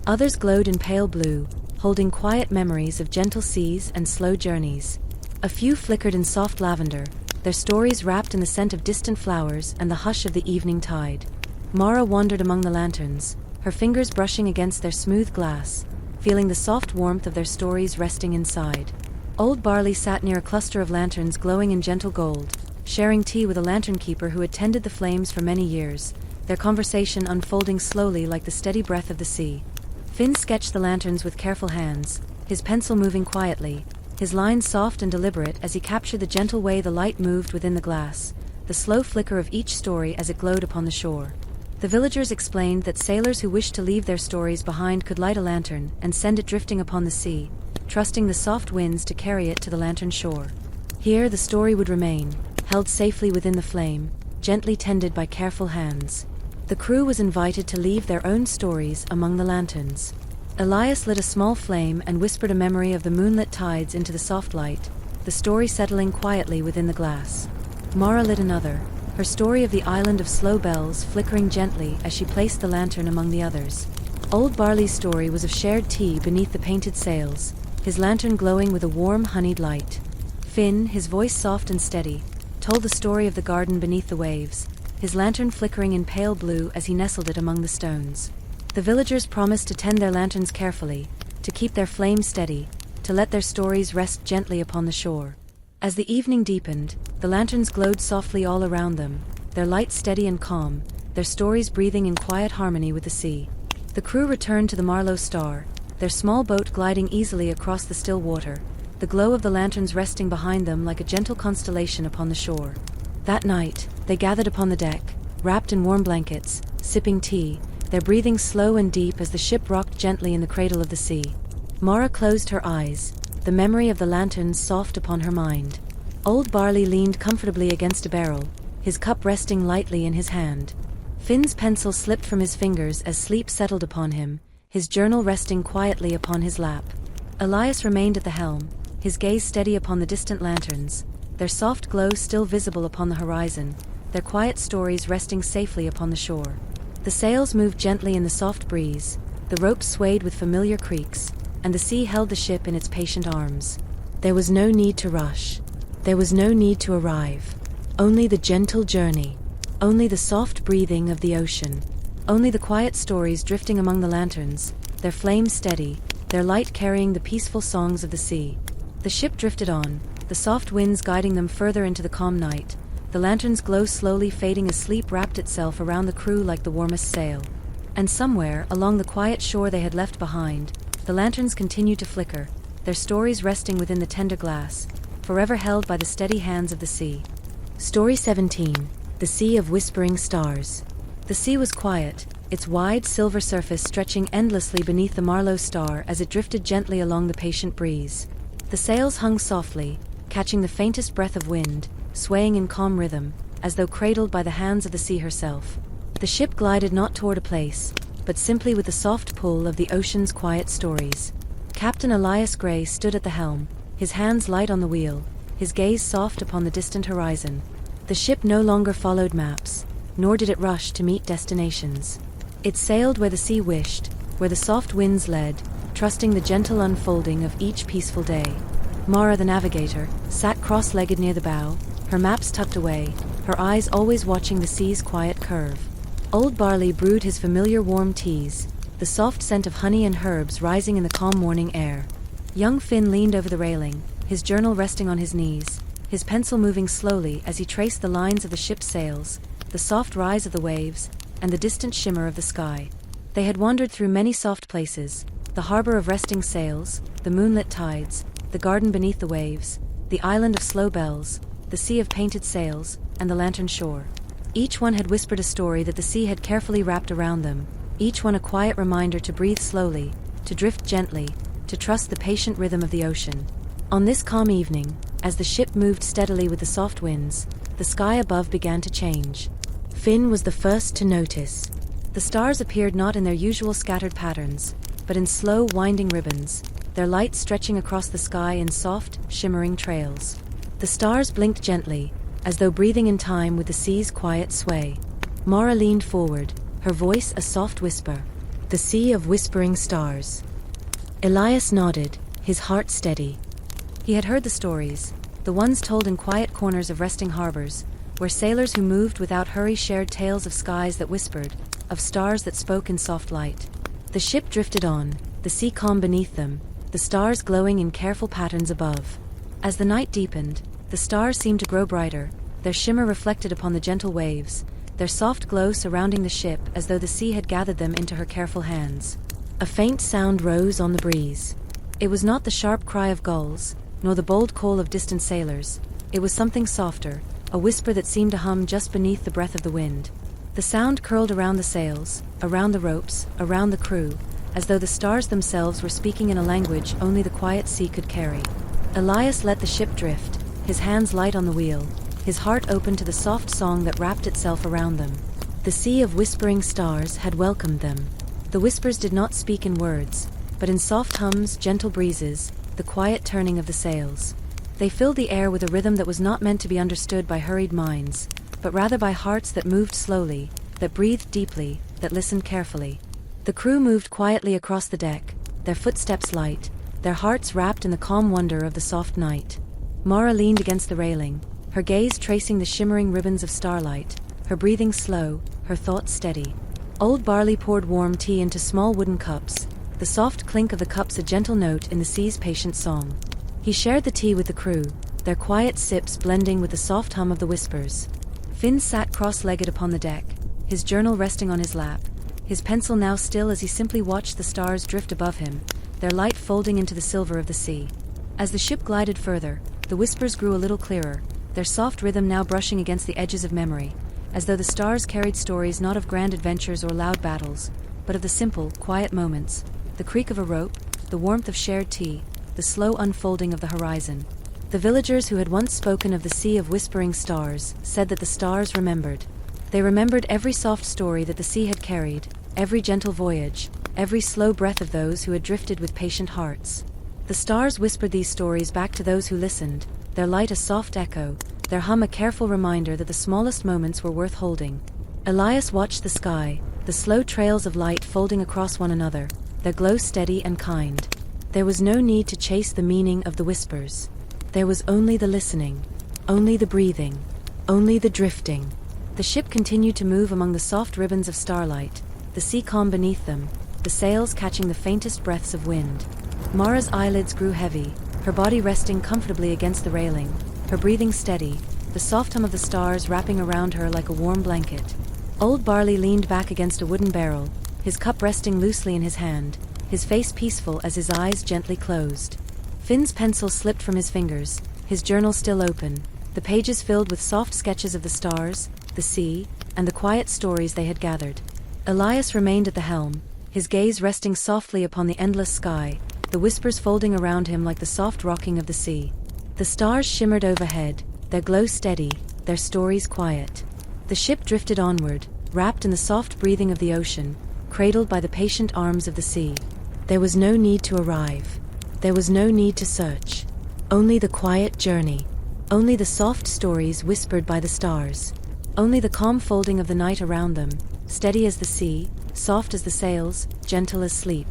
Speaker 1: Others glowed in pale blue, holding quiet memories of gentle seas and slow journeys. A few flickered in soft lavender, their stories wrapped in the scent of distant flowers and the hush of the evening tide. Mara wandered among the lanterns, her fingers brushing against their smooth glass, feeling the soft warmth of their stories resting inside. Old Barley sat near a cluster of lanterns glowing in gentle gold, sharing tea with a lantern keeper who had tended the flames for many years, their conversation unfolding slowly like the steady breath of the sea. Finn sketched the lanterns with careful hands, his pencil moving quietly, his lines soft and deliberate as he captured the gentle way the light moved within the glass, the slow flicker of each story as it glowed upon the shore. The villagers explained that sailors who wished to leave their stories behind could light a lantern and send it drifting upon the sea, trusting the soft winds to carry it to the lantern shore. Here the story would remain, held safely within the flame, gently tended by careful hands. The crew was invited to leave their own stories among the lanterns. Elias lit a small flame and whispered a memory of the moonlit tides into the soft light, the story settling quietly within the glass. Mara lit another, her story of the island of slow bells flickering gently as she placed the lantern among the others. Old Barley's story was of shared tea beneath the painted sails, his lantern glowing with a warm, honeyed light. Finn, his voice soft and steady, told the story of the garden beneath the waves, his lantern flickering in pale blue as he nestled it among the stones. The villagers promised to tend their lanterns carefully, to keep their flames steady, to let their stories rest gently upon the shore. As the evening deepened, the lanterns glowed softly all around them, their light steady and calm, their stories breathing in quiet harmony with the sea. The crew returned to the Marlow Star, their small boat gliding easily across the still water, the glow of the lanterns resting behind them like a gentle constellation upon the shore. That night, they gathered upon the deck, wrapped in warm blankets, sipping tea, their breathing slow and deep as the ship rocked gently in the cradle of the sea. Mara closed her eyes, the memory of the lanterns soft upon her mind. Old Barley leaned comfortably against a barrel, his cup resting lightly in his hand. Finn's pencil slipped from his fingers as sleep settled upon him, his journal resting quietly upon his lap. Elias remained at the helm, his gaze steady upon the distant lanterns, their soft glow still visible upon the horizon, their quiet stories resting safely upon the shore. The sails moved gently in the soft breeze, the ropes swayed with familiar creaks, and the sea held the ship in its patient arms. There was no need to rush. There was no need to arrive. Only the gentle journey. Only the soft breathing of the ocean. Only the quiet stories drifting among the lanterns, their flames steady, their light carrying the peaceful songs of the sea. The ship drifted on, the soft winds guiding them further into the calm night, the lantern's glow slowly fading as sleep wrapped itself around the crew like the warmest sail. And somewhere, along the quiet shore they had left behind, the lanterns continued to flicker, their stories resting within the tender glass, forever held by the steady hands of the sea. Story 17. The Sea of Whispering Stars. The sea was quiet, its wide silver surface stretching endlessly beneath the Marlowe star as it drifted gently along the patient breeze. The sails hung softly, catching the faintest breath of wind, swaying in calm rhythm, as though cradled by the hands of the sea herself. The ship glided not toward a place, but simply with the soft pull of the ocean's quiet stories. Captain Elias Gray stood at the helm, his hands light on the wheel, his gaze soft upon the distant horizon. The ship no longer followed maps, nor did it rush to meet destinations. It sailed where the sea wished, where the soft winds led, trusting the gentle unfolding of each peaceful day. Mara the navigator sat cross-legged near the bow, her maps tucked away, her eyes always watching the sea's quiet curve. Old Barley brewed his familiar warm teas, the soft scent of honey and herbs rising in the calm morning air. Young Finn leaned over the railing, his journal resting on his knees, his pencil moving slowly as he traced the lines of the ship's sails, the soft rise of the waves, and the distant shimmer of the sky. They had wandered through many soft places, the harbor of resting sails, the moonlit tides, the garden beneath the waves, the island of slow bells, the sea of painted sails, and the lantern shore. Each one had whispered a story that the sea had carefully wrapped around them, each one a quiet reminder to breathe slowly, to drift gently, to trust the patient rhythm of the ocean. On this calm evening, as the ship moved steadily with the soft winds, the sky above began to change. Finn was the first to notice. The stars appeared not in their usual scattered patterns, but in slow, winding ribbons, their light stretching across the sky in soft, shimmering trails. The stars blinked gently, as though breathing in time with the sea's quiet sway. Mara leaned forward, her voice a soft whisper. The Sea of Whispering Stars. Elias nodded, his heart steady. He had heard the stories, the ones told in quiet corners of resting harbors, where sailors who moved without hurry shared tales of skies that whispered, of stars that spoke in soft light. The ship drifted on, the sea calm beneath them, the stars glowing in careful patterns above. As the night deepened, the stars seemed to grow brighter, their shimmer reflected upon the gentle waves, their soft glow surrounding the ship as though the sea had gathered them into her careful hands. A faint sound rose on the breeze. It was not the sharp cry of gulls, nor the bold call of distant sailors. It was something softer, a whisper that seemed to hum just beneath the breath of the wind. The sound curled around the sails, around the ropes, around the crew, as though the stars themselves were speaking in a language only the quiet sea could carry. Elias let the ship drift, his hands light on the wheel, his heart open to the soft song that wrapped itself around them. The Sea of Whispering Stars had welcomed them. The whispers did not speak in words, but in soft hums, gentle breezes, the quiet turning of the sails. They filled the air with a rhythm that was not meant to be understood by hurried minds, but rather by hearts that moved slowly, that breathed deeply, that listened carefully. The crew moved quietly across the deck, their footsteps light, their hearts wrapped in the calm wonder of the soft night. Mara leaned against the railing, her gaze tracing the shimmering ribbons of starlight, her breathing slow, her thoughts steady. Old Barley poured warm tea into small wooden cups, the soft clink of the cups a gentle note in the sea's patient song. He shared the tea with the crew, their quiet sips blending with the soft hum of the whispers. Finn sat cross-legged upon the deck, his journal resting on his lap, his pencil now still as he simply watched the stars drift above him, their light folding into the silver of the sea. As the ship glided further, the whispers grew a little clearer, their soft rhythm now brushing against the edges of memory, as though the stars carried stories not of grand adventures or loud battles, but of the simple, quiet moments, the creak of a rope, the warmth of shared tea, the slow unfolding of the horizon. The villagers who had once spoken of the Sea of Whispering Stars said that the stars remembered. They remembered every soft story that the sea had carried, every gentle voyage, every slow breath of those who had drifted with patient hearts. The stars whispered these stories back to those who listened, their light a soft echo, their hum a careful reminder that the smallest moments were worth holding. Elias watched the sky, the slow trails of light folding across one another, their glow steady and kind. There was no need to chase the meaning of the whispers. There was only the listening, only the breathing, only the drifting. The ship continued to move among the soft ribbons of starlight, the sea calm beneath them, the sails catching the faintest breaths of wind. Mara's eyelids grew heavy, her body resting comfortably against the railing, her breathing steady, the soft hum of the stars wrapping around her like a warm blanket. Old Barley leaned back against a wooden barrel, his cup resting loosely in his hand, his face peaceful as his eyes gently closed. Finn's pencil slipped from his fingers, his journal still open, the pages filled with soft sketches of the stars, the sea, and the quiet stories they had gathered. Elias remained at the helm, his gaze resting softly upon the endless sky, the whispers folding around him like the soft rocking of the sea. The stars shimmered overhead, their glow steady, their stories quiet. The ship drifted onward, wrapped in the soft breathing of the ocean, cradled by the patient arms of the sea. There was no need to arrive. There was no need to search. Only the quiet journey. Only the soft stories whispered by the stars. Only the calm folding of the night around them, steady as the sea, soft as the sails, gentle as sleep.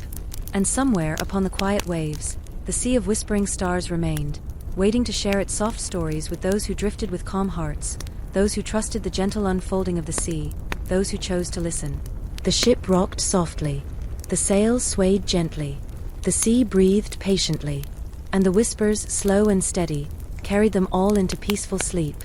Speaker 1: And somewhere upon the quiet waves, the sea of whispering stars remained, waiting to share its soft stories with those who drifted with calm hearts, those who trusted the gentle unfolding of the sea, those who chose to listen. The ship rocked softly. The sails swayed gently. The sea breathed patiently. And the whispers, slow and steady, carried them all into peaceful sleep.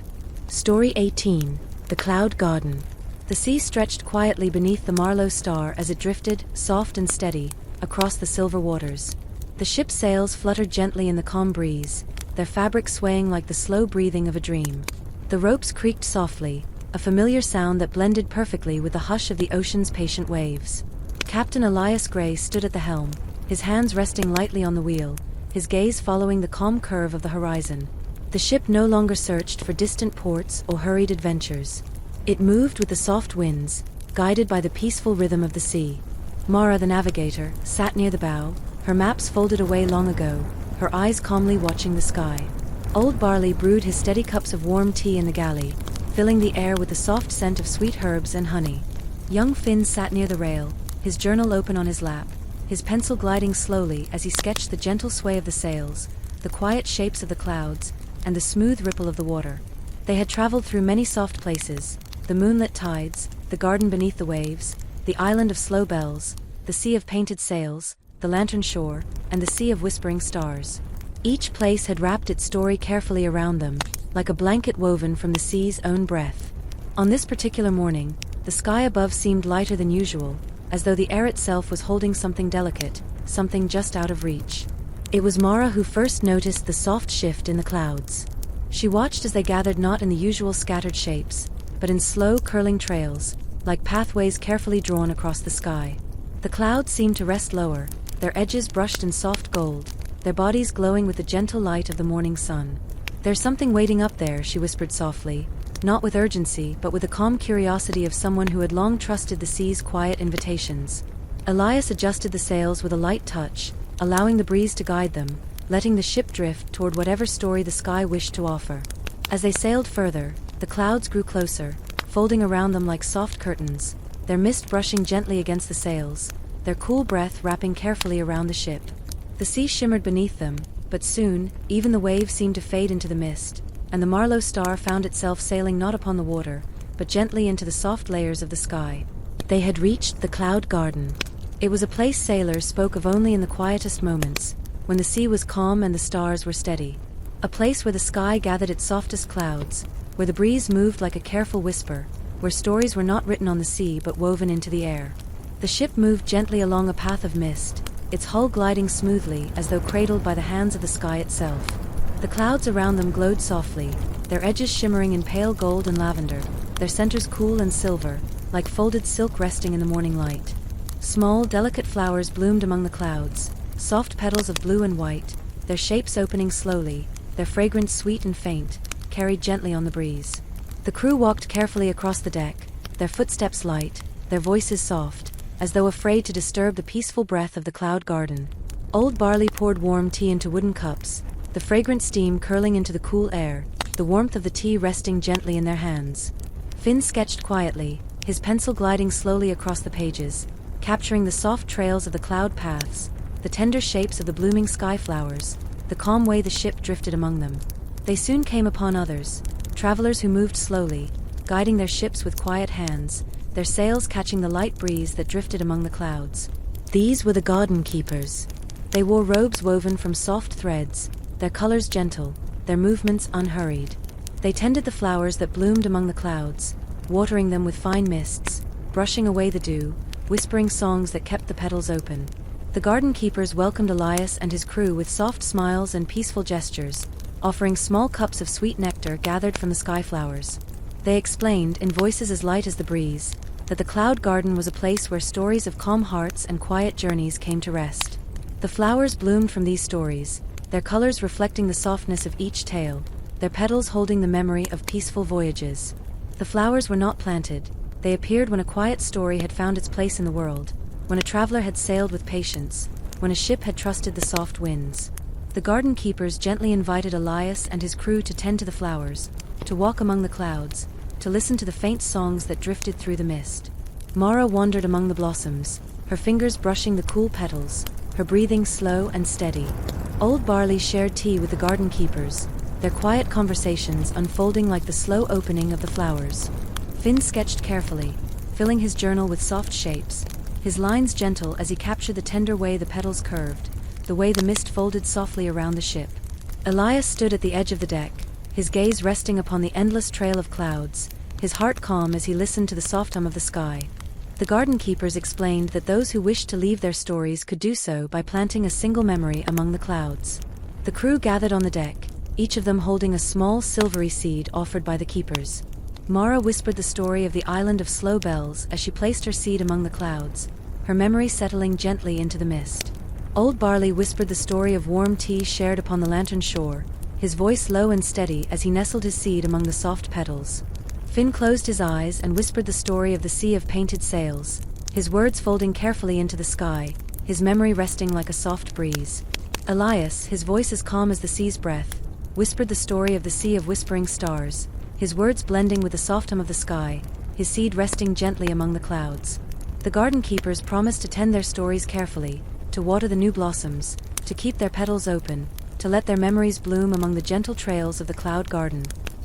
Speaker 1: Story 18. The Cloud Garden. The sea stretched quietly beneath the Marlow star as it drifted, soft and steady, across the silver waters. The ship's sails fluttered gently in the calm breeze, their fabric swaying like the slow breathing of a dream. The ropes creaked softly, a familiar sound that blended perfectly with the hush of the ocean's patient waves. Captain Elias Gray stood at the helm, his hands resting lightly on the wheel, his gaze following the calm curve of the horizon. The ship no longer searched for distant ports or hurried adventures. It moved with the soft winds, guided by the peaceful rhythm of the sea. Mara, the navigator, sat near the bow, her maps folded away long ago, her eyes calmly watching the sky. Old Barley brewed his steady cups of warm tea in the galley, filling the air with the soft scent of sweet herbs and honey. Young Finn sat near the rail, his journal open on his lap, his pencil gliding slowly as he sketched the gentle sway of the sails, the quiet shapes of the clouds, and the smooth ripple of the water. They had traveled through many soft places, the moonlit tides, the garden beneath the waves, the island of slow bells, the sea of painted sails, the lantern shore, and the sea of whispering stars. Each place had wrapped its story carefully around them, like a blanket woven from the sea's own breath. On this particular morning, the sky above seemed lighter than usual, as though the air itself was holding something delicate, something just out of reach. It was Mara who first noticed the soft shift in the clouds. She watched as they gathered not in the usual scattered shapes, but in slow curling trails, like pathways carefully drawn across the sky. The clouds seemed to rest lower, their edges brushed in soft gold, their bodies glowing with the gentle light of the morning sun. "There's something waiting up there," she whispered softly, not with urgency but with the calm curiosity of someone who had long trusted the sea's quiet invitations. Elias adjusted the sails with a light touch, allowing the breeze to guide them, letting the ship drift toward whatever story the sky wished to offer. As they sailed further, the clouds grew closer, folding around them like soft curtains, their mist brushing gently against the sails, their cool breath wrapping carefully around the ship. The sea shimmered beneath them, but soon, even the waves seemed to fade into the mist, and the Marlow star found itself sailing not upon the water, but gently into the soft layers of the sky. They had reached the Cloud Garden. It was a place sailors spoke of only in the quietest moments, when the sea was calm and the stars were steady. A place where the sky gathered its softest clouds, where the breeze moved like a careful whisper, where stories were not written on the sea but woven into the air. The ship moved gently along a path of mist, its hull gliding smoothly as though cradled by the hands of the sky itself. The clouds around them glowed softly, their edges shimmering in pale gold and lavender, their centers cool and silver, like folded silk resting in the morning light. Small, delicate flowers bloomed among the clouds, soft petals of blue and white, their shapes opening slowly, their fragrance sweet and faint, carried gently on the breeze. The crew walked carefully across the deck, their footsteps light, their voices soft, as though afraid to disturb the peaceful breath of the Cloud Garden. Old Barley poured warm tea into wooden cups, the fragrant steam curling into the cool air, the warmth of the tea resting gently in their hands. Finn sketched quietly, his pencil gliding slowly across the pages, capturing the soft trails of the cloud paths, the tender shapes of the blooming sky flowers, the calm way the ship drifted among them. They soon came upon others, travelers who moved slowly, guiding their ships with quiet hands, their sails catching the light breeze that drifted among the clouds. These were the garden keepers. They wore robes woven from soft threads, their colors gentle, their movements unhurried. They tended the flowers that bloomed among the clouds, watering them with fine mists, brushing away the dew, whispering songs that kept the petals open. The garden keepers welcomed Elias and his crew with soft smiles and peaceful gestures, offering small cups of sweet nectar gathered from the sky flowers. They explained, in voices as light as the breeze, that the cloud garden was a place where stories of calm hearts and quiet journeys came to rest. The flowers bloomed from these stories, their colors reflecting the softness of each tale, their petals holding the memory of peaceful voyages. The flowers were not planted, they appeared when a quiet story had found its place in the world, when a traveler had sailed with patience, when a ship had trusted the soft winds. The garden keepers gently invited Elias and his crew to tend to the flowers, to walk among the clouds, to listen to the faint songs that drifted through the mist. Mara wandered among the blossoms, her fingers brushing the cool petals, her breathing slow and steady. Old Barley shared tea with the garden keepers, their quiet conversations unfolding like the slow opening of the flowers. Finn sketched carefully, filling his journal with soft shapes, his lines gentle as he captured the tender way the petals curved, the way the mist folded softly around the ship. Elias stood at the edge of the deck, his gaze resting upon the endless trail of clouds, his heart calm as he listened to the soft hum of the sky. The garden keepers explained that those who wished to leave their stories could do so by planting a single memory among the clouds. The crew gathered on the deck, each of them holding a small silvery seed offered by the keepers. Mara whispered the story of the island of slow bells as she placed her seed among the clouds, her memory settling gently into the mist. Old Barley whispered the story of warm tea shared upon the lantern shore, his voice low and steady as he nestled his seed among the soft petals. Finn closed his eyes and whispered the story of the sea of painted sails, his words folding carefully into the sky, his memory resting like a soft breeze. Elias, his voice as calm as the sea's breath, whispered the story of the sea of whispering stars, his words blending with the soft hum of the sky, his seed resting gently among the clouds. The garden keepers promised to tend their stories carefully, to water the new blossoms, to keep their petals open, to let their memories bloom among the gentle trails of the cloud garden.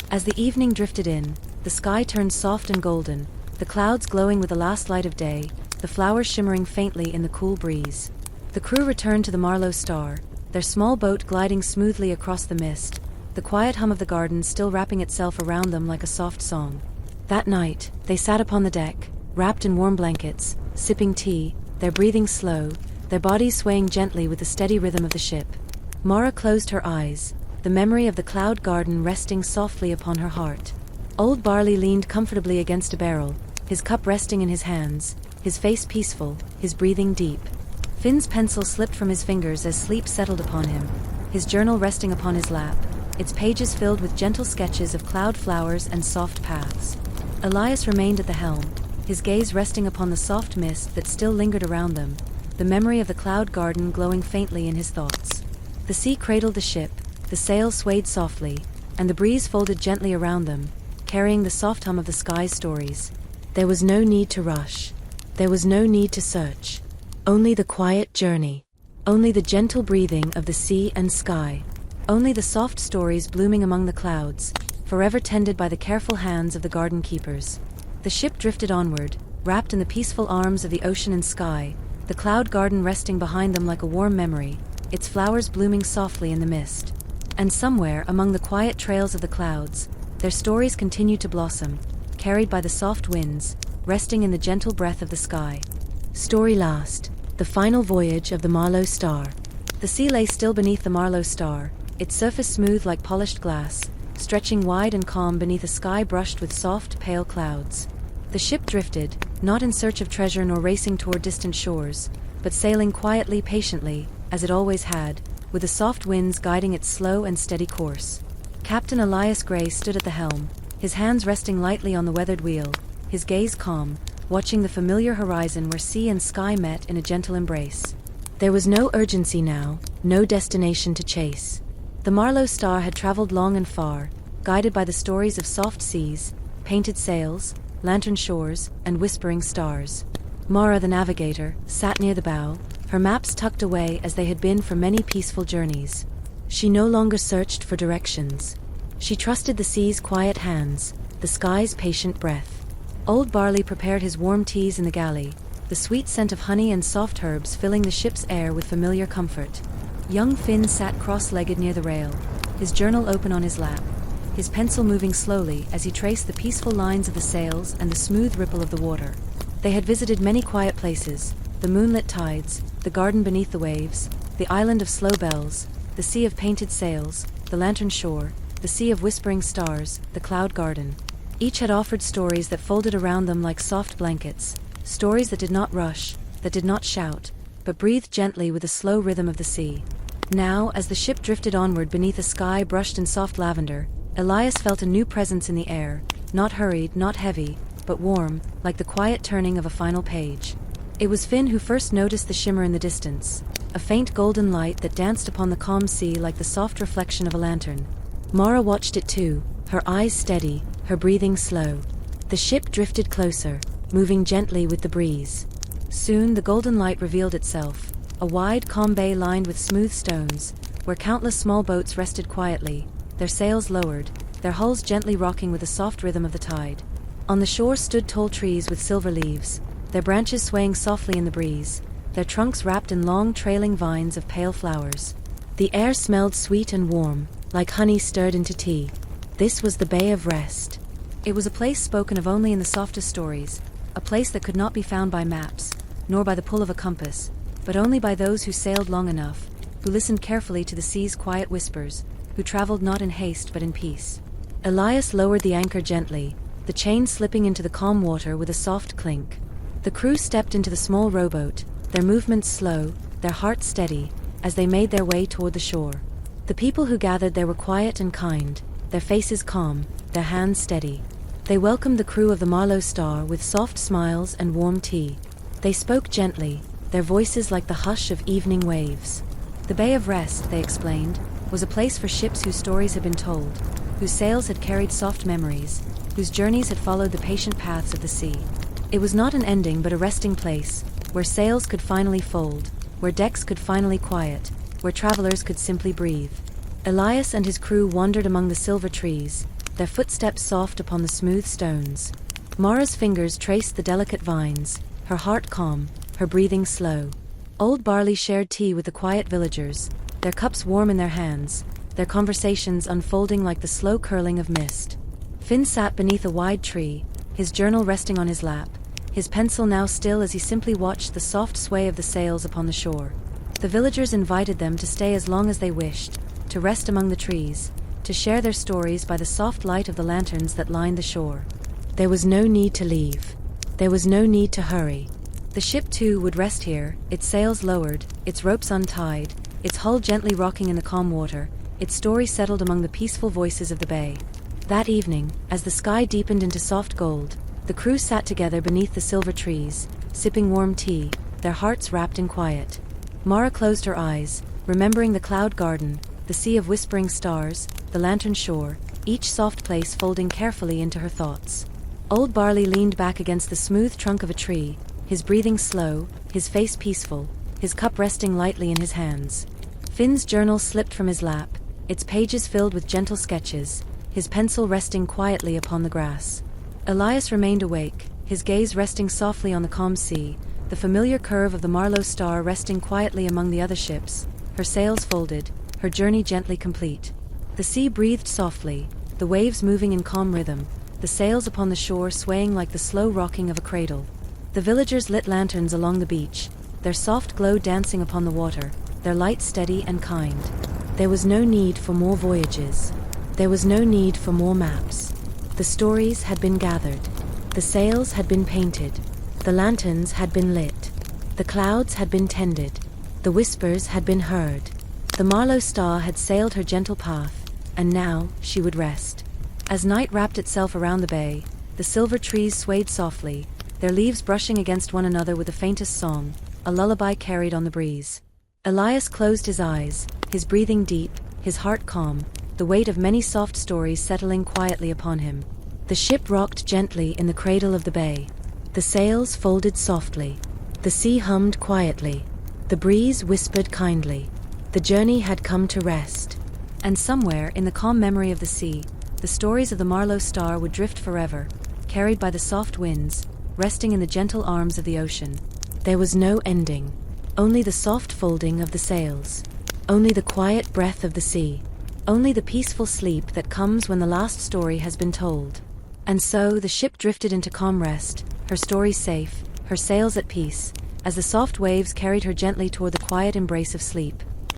Speaker 1: As the evening drifted in, the sky turned soft and golden, the clouds glowing with the last light of day, the flowers shimmering faintly in the cool breeze. The crew returned to the Marlow Star, their small boat gliding smoothly across the mist, the quiet hum of the garden still wrapping itself around them like a soft song. That night, they sat upon the deck, wrapped in warm blankets, sipping tea, their breathing slow, their bodies swaying gently with the steady rhythm of the ship. Mara closed her eyes, the memory of the cloud garden resting softly upon her heart. Old Barley leaned comfortably against a barrel, his cup resting in his hands, his face peaceful, his breathing deep. Finn's pencil slipped from his fingers as sleep settled upon him, his journal resting upon his lap, its pages filled with gentle sketches of cloud flowers and soft paths. Elias remained at the helm, his gaze resting upon the soft mist that still lingered around them, the memory of the cloud garden glowing faintly in his thoughts. The sea cradled the ship, the sails swayed softly, and the breeze folded gently around them, carrying the soft hum of the sky's stories. There was no need to rush. There was no need to search. Only the quiet journey. Only the gentle breathing of the sea and sky. Only the soft stories blooming among the clouds, forever tended by the careful hands of the garden keepers. The ship drifted onward, wrapped in the peaceful arms of the ocean and sky, the cloud garden resting behind them like a warm memory, its flowers blooming softly in the mist. And somewhere among the quiet trails of the clouds, their stories continued to blossom, carried by the soft winds, resting in the gentle breath of the sky. Story last. The final voyage of the Marlow Star. The sea lay still beneath the Marlow Star, its surface smooth like polished glass, stretching wide and calm beneath a sky brushed with soft, pale clouds. The ship drifted, not in search of treasure nor racing toward distant shores, but sailing quietly, patiently, as it always had, with the soft winds guiding its slow and steady course. Captain Elias Gray stood at the helm, his hands resting lightly on the weathered wheel, his gaze calm, watching the familiar horizon where sea and sky met in a gentle embrace. There was no urgency now, no destination to chase. The Marlow Star had traveled long and far, guided by the stories of soft seas, painted sails, lantern shores, and whispering stars. Mara the navigator sat near the bow, her maps tucked away as they had been for many peaceful journeys. She no longer searched for directions. She trusted the sea's quiet hands, the sky's patient breath. Old Barley prepared his warm teas in the galley, the sweet scent of honey and soft herbs filling the ship's air with familiar comfort. Young Finn sat cross-legged near the rail, his journal open on his lap, his pencil moving slowly as he traced the peaceful lines of the sails and the smooth ripple of the water. They had visited many quiet places, the moonlit tides, the garden beneath the waves, the island of slow bells, the sea of painted sails, the lantern shore, the sea of whispering stars, the cloud garden. Each had offered stories that folded around them like soft blankets, stories that did not rush, that did not shout, but breathed gently with the slow rhythm of the sea. Now, as the ship drifted onward beneath a sky brushed in soft lavender, Elias felt a new presence in the air, not hurried, not heavy, but warm, like the quiet turning of a final page. It was Finn who first noticed the shimmer in the distance, a faint golden light that danced upon the calm sea like the soft reflection of a lantern. Mara watched it too, her eyes steady, her breathing slow. The ship drifted closer, moving gently with the breeze. Soon the golden light revealed itself, a wide, calm bay lined with smooth stones, where countless small boats rested quietly, their sails lowered, their hulls gently rocking with the soft rhythm of the tide. On the shore stood tall trees with silver leaves, their branches swaying softly in the breeze, their trunks wrapped in long trailing vines of pale flowers. The air smelled sweet and warm, like honey stirred into tea. This was the Bay of Rest. It was a place spoken of only in the softest stories, a place that could not be found by maps, nor by the pull of a compass, but only by those who sailed long enough, who listened carefully to the sea's quiet whispers, who traveled not in haste but in peace. Elias lowered the anchor gently, the chain slipping into the calm water with a soft clink. The crew stepped into the small rowboat, their movements slow, their hearts steady, as they made their way toward the shore. The people who gathered there were quiet and kind, their faces calm, their hands steady. They welcomed the crew of the Marlow Star with soft smiles and warm tea. They spoke gently, their voices like the hush of evening waves. The Bay of Rest, they explained, was a place for ships whose stories had been told, whose sails had carried soft memories, whose journeys had followed the patient paths of the sea. It was not an ending but a resting place, where sails could finally fold, where decks could finally quiet, where travelers could simply breathe. Elias and his crew wandered among the silver trees, their footsteps soft upon the smooth stones. Mara's fingers traced the delicate vines, her heart calm, her breathing slow. Old Barley shared tea with the quiet villagers, their cups warm in their hands, their conversations unfolding like the slow curling of mist. Finn sat beneath a wide tree, his journal resting on his lap, his pencil now still as he simply watched the soft sway of the sails upon the shore. The villagers invited them to stay as long as they wished, to rest among the trees, to share their stories by the soft light of the lanterns that lined the shore. There was no need to leave. There was no need to hurry. The ship too would rest here, its sails lowered, its ropes untied, its hull gently rocking in the calm water, its story settled among the peaceful voices of the bay. That evening, as the sky deepened into soft gold, the crew sat together beneath the silver trees, sipping warm tea, their hearts wrapped in quiet. Mara closed her eyes, remembering the cloud garden, the sea of whispering stars, the lantern shore, each soft place folding carefully into her thoughts. Old Barley leaned back against the smooth trunk of a tree, his breathing slow, his face peaceful, his cup resting lightly in his hands. Finn's journal slipped from his lap, its pages filled with gentle sketches, his pencil resting quietly upon the grass. Elias remained awake, his gaze resting softly on the calm sea, the familiar curve of the Marlow Star resting quietly among the other ships, her sails folded, her journey gently complete. The sea breathed softly, the waves moving in calm rhythm, the sails upon the shore swaying like the slow rocking of a cradle. The villagers lit lanterns along the beach, their soft glow dancing upon the water, their light steady and kind. There was no need for more voyages. There was no need for more maps. The stories had been gathered. The sails had been painted. The lanterns had been lit. The clouds had been tended. The whispers had been heard. The Marlow Star had sailed her gentle path, and now she would rest. As night wrapped itself around the bay, the silver trees swayed softly, their leaves brushing against one another with the faintest song, a lullaby carried on the breeze. Elias closed his eyes, his breathing deep, his heart calm, the weight of many soft stories settling quietly upon him. The ship rocked gently in the cradle of the bay. The sails folded softly. The sea hummed quietly. The breeze whispered kindly. The journey had come to rest. And somewhere, in the calm memory of the sea, the stories of the Marlowe star would drift forever, carried by the soft winds, resting in the gentle arms of the ocean. There was no ending, only the soft folding of the sails, only the quiet breath of the sea, only the peaceful sleep that comes when the last story has been told. And so the ship drifted into calm rest, her story safe, her sails at peace, as the soft waves carried her gently toward the quiet embrace of sleep.